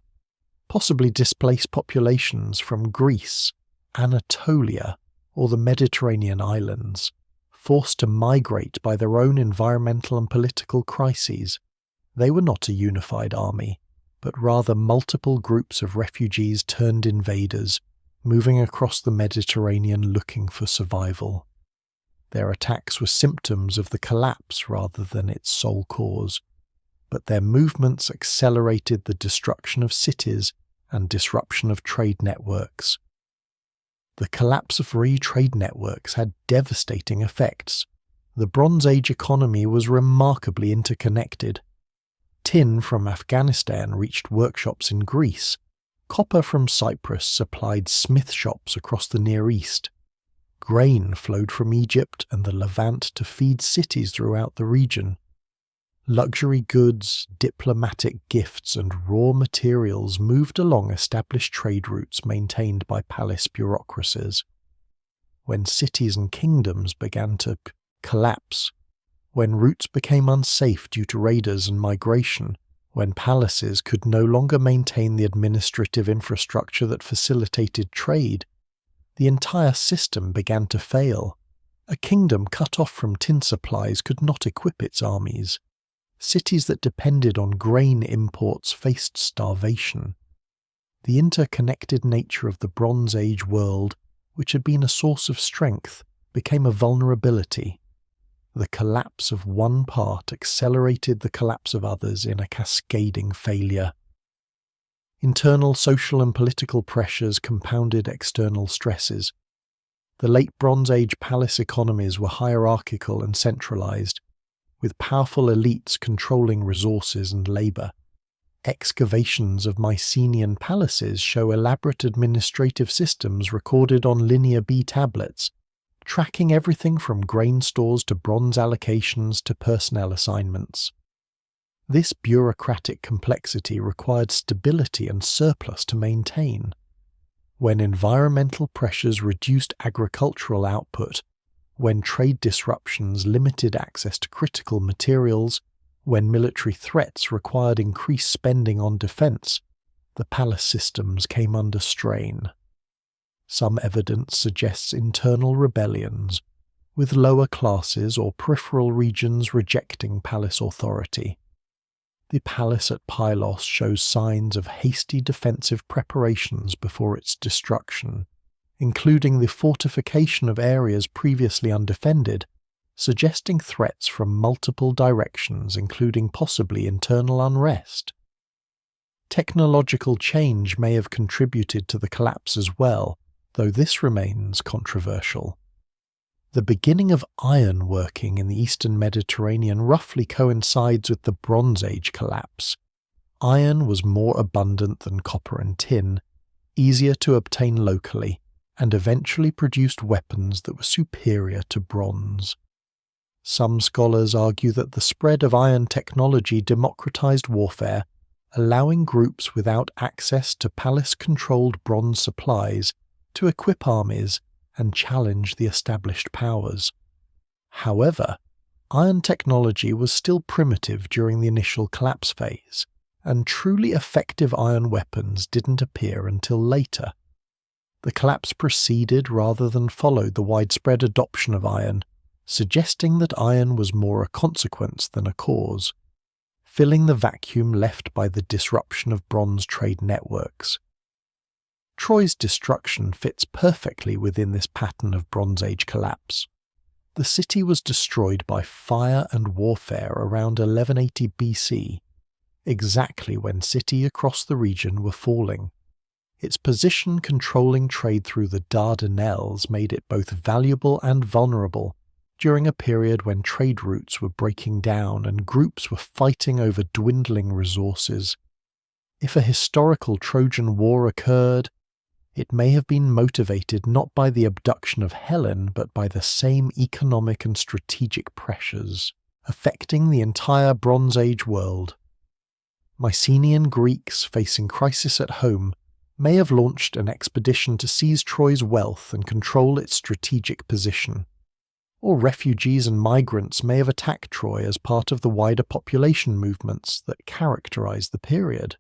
possibly displaced populations from Greece, Anatolia, or the Mediterranean islands, forced to migrate by their own environmental and political crises. They were not a unified army, but rather multiple groups of refugees turned invaders, moving across the Mediterranean looking for survival. Their attacks were symptoms of the collapse rather than its sole cause, but their movements accelerated the destruction of cities and disruption of trade networks. The collapse of free trade networks had devastating effects. The Bronze Age economy was remarkably interconnected. Tin from Afghanistan reached workshops in Greece. Copper from Cyprus supplied smith shops across the Near East. Grain flowed from Egypt and the Levant to feed cities throughout the region. Luxury goods, diplomatic gifts, and raw materials moved along established trade routes maintained by palace bureaucracies. When cities and kingdoms began to collapse, when routes became unsafe due to raiders and migration, when palaces could no longer maintain the administrative infrastructure that facilitated trade, the entire system began to fail. A kingdom cut off from tin supplies could not equip its armies. Cities that depended on grain imports faced starvation. The interconnected nature of the Bronze Age world, which had been a source of strength, became a vulnerability. The collapse of one part accelerated the collapse of others in a cascading failure. Internal social and political pressures compounded external stresses. The Late Bronze Age palace economies were hierarchical and centralized, with powerful elites controlling resources and labour. Excavations of Mycenaean palaces show elaborate administrative systems recorded on linear B tablets, tracking everything from grain stores to bronze allocations to personnel assignments. This bureaucratic complexity required stability and surplus to maintain. When environmental pressures reduced agricultural output, when trade disruptions limited access to critical materials, when military threats required increased spending on defence, the palace systems came under strain. Some evidence suggests internal rebellions, with lower classes or peripheral regions rejecting palace authority. The palace at Pylos shows signs of hasty defensive preparations before its destruction, including the fortification of areas previously undefended, suggesting threats from multiple directions, including possibly internal unrest. Technological change may have contributed to the collapse as well, though this remains controversial. The beginning of iron working in the eastern Mediterranean roughly coincides with the Bronze Age collapse. Iron was more abundant than copper and tin, easier to obtain locally, and eventually produced weapons that were superior to bronze. Some scholars argue that the spread of iron technology democratized warfare, allowing groups without access to palace-controlled bronze supplies to equip armies and challenge the established powers. However, iron technology was still primitive during the initial collapse phase, and truly effective iron weapons didn't appear until later. The collapse preceded rather than followed the widespread adoption of iron, suggesting that iron was more a consequence than a cause, filling the vacuum left by the disruption of bronze trade networks. Troy's destruction fits perfectly within this pattern of Bronze Age collapse. The city was destroyed by fire and warfare around 1180 BC, exactly when cities across the region were falling. Its position controlling trade through the Dardanelles made it both valuable and vulnerable during a period when trade routes were breaking down and groups were fighting over dwindling resources. If a historical Trojan War occurred, it may have been motivated not by the abduction of Helen but by the same economic and strategic pressures affecting the entire Bronze Age world. Mycenaean Greeks facing crisis at home may have launched an expedition to seize Troy's wealth and control its strategic position. Or refugees and migrants may have attacked Troy as part of the wider population movements that characterized the period.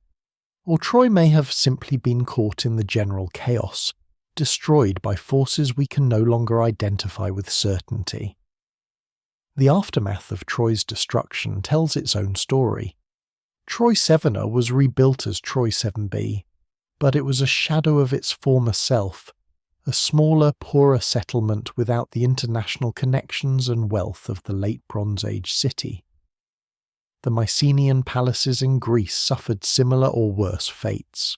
Or Troy may have simply been caught in the general chaos, destroyed by forces we can no longer identify with certainty. The aftermath of Troy's destruction tells its own story. Troy 7a was rebuilt as Troy 7b, but it was a shadow of its former self, a smaller, poorer settlement without the international connections and wealth of the late Bronze Age city. The Mycenaean palaces in Greece suffered similar or worse fates.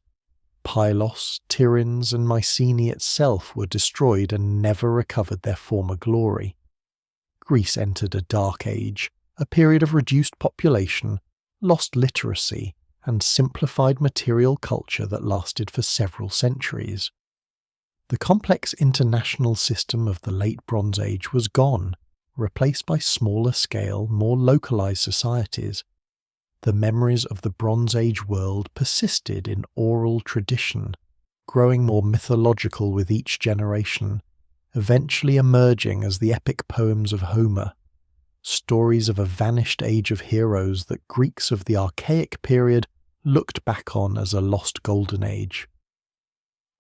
Pylos, Tiryns, and Mycenae itself were destroyed and never recovered their former glory. Greece entered a dark age, a period of reduced population, lost literacy, and simplified material culture that lasted for several centuries. The complex international system of the late Bronze Age was gone, replaced by smaller-scale, more localized societies. The memories of the Bronze Age world persisted in oral tradition, growing more mythological with each generation, eventually emerging as the epic poems of Homer, stories of a vanished age of heroes that Greeks of the archaic period looked back on as a lost golden age.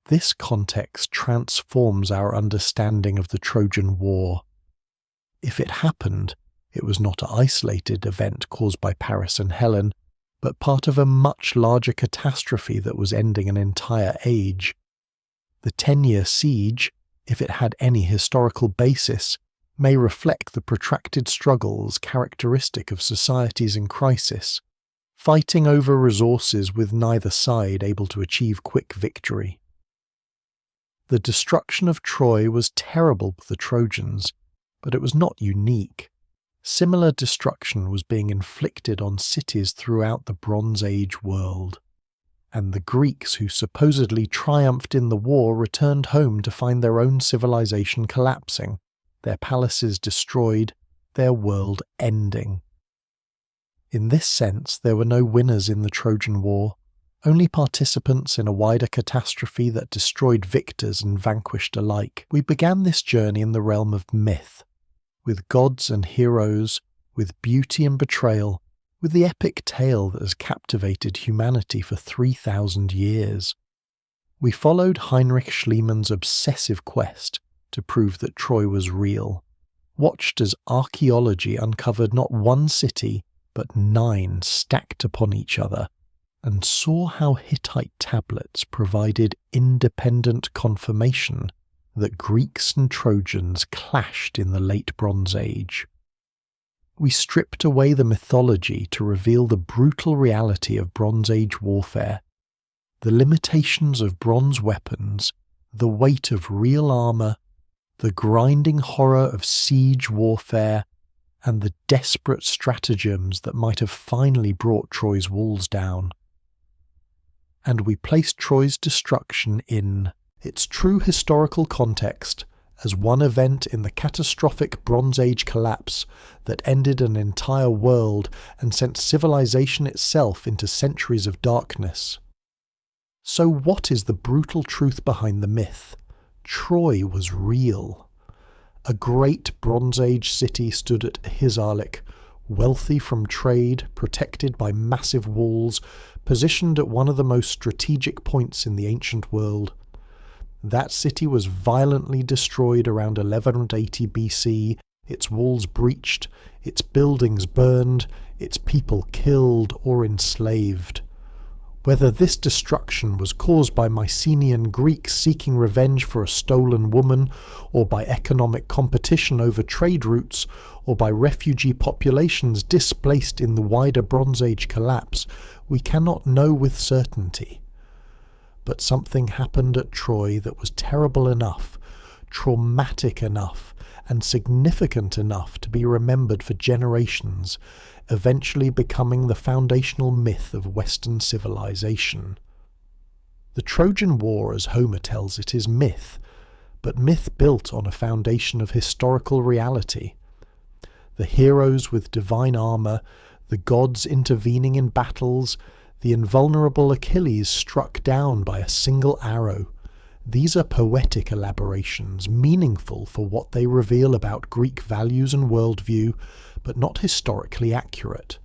This context transforms our understanding of the Trojan War. If it happened, it was not an isolated event caused by Paris and Helen, but part of a much larger catastrophe that was ending an entire age. The 10-year siege, if it had any historical basis, may reflect the protracted struggles characteristic of societies in crisis, fighting over resources with neither side able to achieve quick victory. The destruction of Troy was terrible for the Trojans, but it was not unique. Similar destruction was being inflicted on cities throughout the Bronze Age world, and the Greeks who supposedly triumphed in the war returned home to find their own civilization collapsing, their palaces destroyed, their world ending. In this sense, there were no winners in the Trojan War, only participants in a wider catastrophe that destroyed victors and vanquished alike. We began this journey in the realm of myth, with gods and heroes, with beauty and betrayal, with the epic tale that has captivated humanity for 3,000 years. We followed Heinrich Schliemann's obsessive quest to prove that Troy was real, watched as archaeology uncovered not one city, but 9 stacked upon each other, and saw how Hittite tablets provided independent confirmation that Greeks and Trojans clashed in the late Bronze Age. We stripped away the mythology to reveal the brutal reality of Bronze Age warfare, the limitations of bronze weapons, the weight of real armour, the grinding horror of siege warfare, and the desperate stratagems that might have finally brought Troy's walls down. And we placed Troy's destruction in its true historical context as one event in the catastrophic Bronze Age collapse that ended an entire world and sent civilization itself into centuries of darkness. So what is the brutal truth behind the myth? Troy was real. A great Bronze Age city stood at Hisarlik, wealthy from trade, protected by massive walls, positioned at one of the most strategic points in the ancient world. That city was violently destroyed around 1180 BC, its walls breached, its buildings burned, its people killed or enslaved. Whether this destruction was caused by Mycenaean Greeks seeking revenge for a stolen woman, or by economic competition over trade routes, or by refugee populations displaced in the wider Bronze Age collapse, we cannot know with certainty. But something happened at Troy that was terrible enough, traumatic enough, and significant enough to be remembered for generations, eventually becoming the foundational myth of Western civilization. The Trojan War, as Homer tells it, is myth, but myth built on a foundation of historical reality. The heroes with divine armour, the gods intervening in battles, the invulnerable Achilles struck down by a single arrow. These are poetic elaborations, meaningful for what they reveal about Greek values and worldview, but not historically accurate.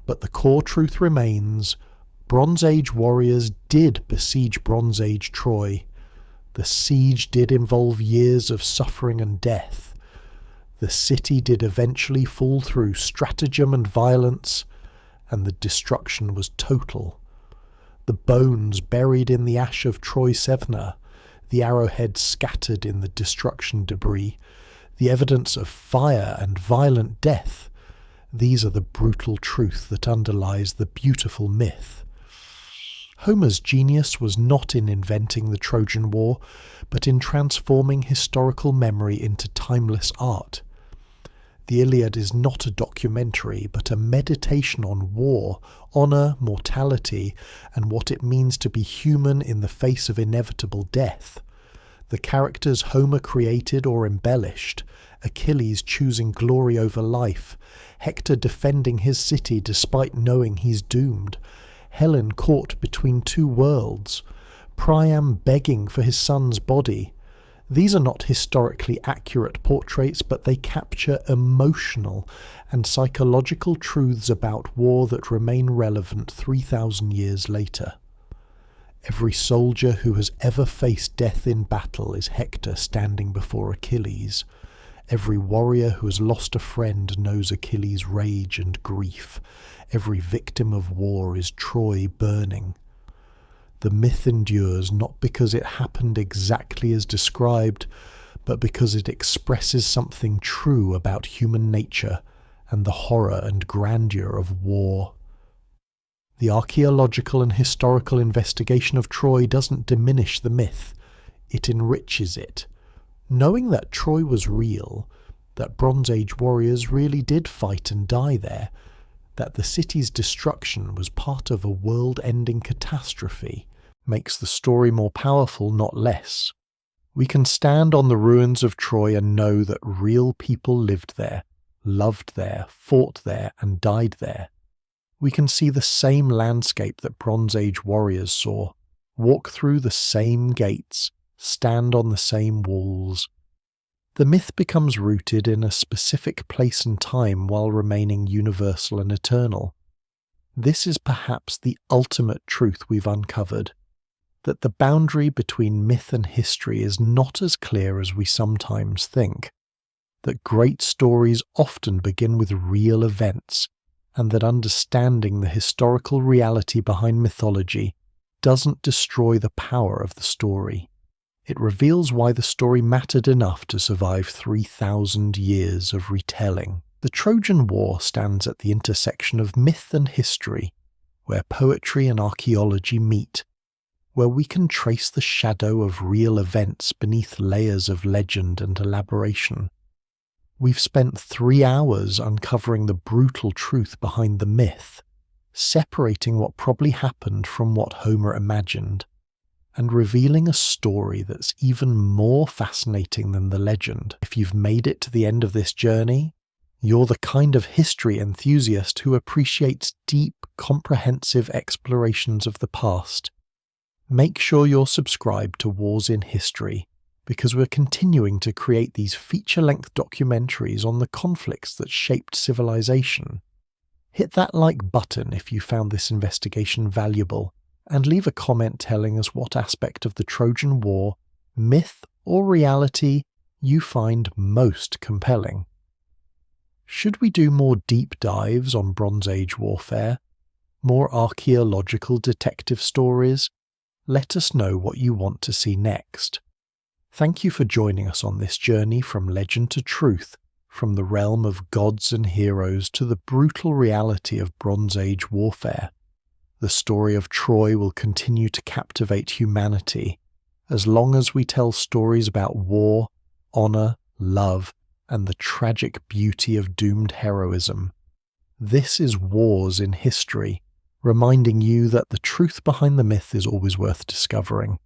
But the core truth remains: Bronze Age warriors did besiege Bronze Age Troy. The siege did involve years of suffering and death. The city did eventually fall through stratagem and violence, and the destruction was total. The bones buried in the ash of Troy Sevna, the arrowheads scattered in the destruction debris, the evidence of fire and violent death, these are the brutal truth that underlies the beautiful myth. Homer's genius was not in inventing the Trojan War, but in transforming historical memory into timeless art. The Iliad is not a documentary, but a meditation on war, honour, mortality, and what it means to be human in the face of inevitable death. The characters Homer created or embellished, Achilles choosing glory over life, Hector defending his city despite knowing he's doomed, Helen caught between two worlds, Priam begging for his son's body. These are not historically accurate portraits, but they capture emotional and psychological truths about war that remain relevant 3,000 years later. Every soldier who has ever faced death in battle is Hector standing before Achilles. Every warrior who has lost a friend knows Achilles' rage and grief. Every victim of war is Troy burning. The myth endures not because it happened exactly as described, but because it expresses something true about human nature and the horror and grandeur of war. The archaeological and historical investigation of Troy doesn't diminish the myth, it enriches it. Knowing that Troy was real, that Bronze Age warriors really did fight and die there, that the city's destruction was part of a world-ending catastrophe, makes the story more powerful, not less. We can stand on the ruins of Troy and know that real people lived there, loved there, fought there, and died there. We can see the same landscape that Bronze Age warriors saw, walk through the same gates, stand on the same walls. The myth becomes rooted in a specific place and time while remaining universal and eternal. This is perhaps the ultimate truth we've uncovered, that the boundary between myth and history is not as clear as we sometimes think, that great stories often begin with real events, and that understanding the historical reality behind mythology doesn't destroy the power of the story. It reveals why the story mattered enough to survive 3,000 years of retelling. The Trojan War stands at the intersection of myth and history, where poetry and archaeology meet, where we can trace the shadow of real events beneath layers of legend and elaboration. We've spent 3 hours uncovering the brutal truth behind the myth, separating what probably happened from what Homer imagined, and revealing a story that's even more fascinating than the legend. If you've made it to the end of this journey, you're the kind of history enthusiast who appreciates deep, comprehensive explorations of the past. Make sure you're subscribed to Wars in History because we're continuing to create these feature-length documentaries on the conflicts that shaped civilization. Hit that like button if you found this investigation valuable, and leave a comment telling us what aspect of the Trojan War, myth or reality, you find most compelling. Should we do more deep dives on Bronze Age warfare? More archaeological detective stories? Let us know what you want to see next. Thank you for joining us on this journey from legend to truth, from the realm of gods and heroes to the brutal reality of Bronze Age warfare. The story of Troy will continue to captivate humanity as long as we tell stories about war, honor, love, and the tragic beauty of doomed heroism. This is Wars in History, reminding you that the truth behind the myth is always worth discovering.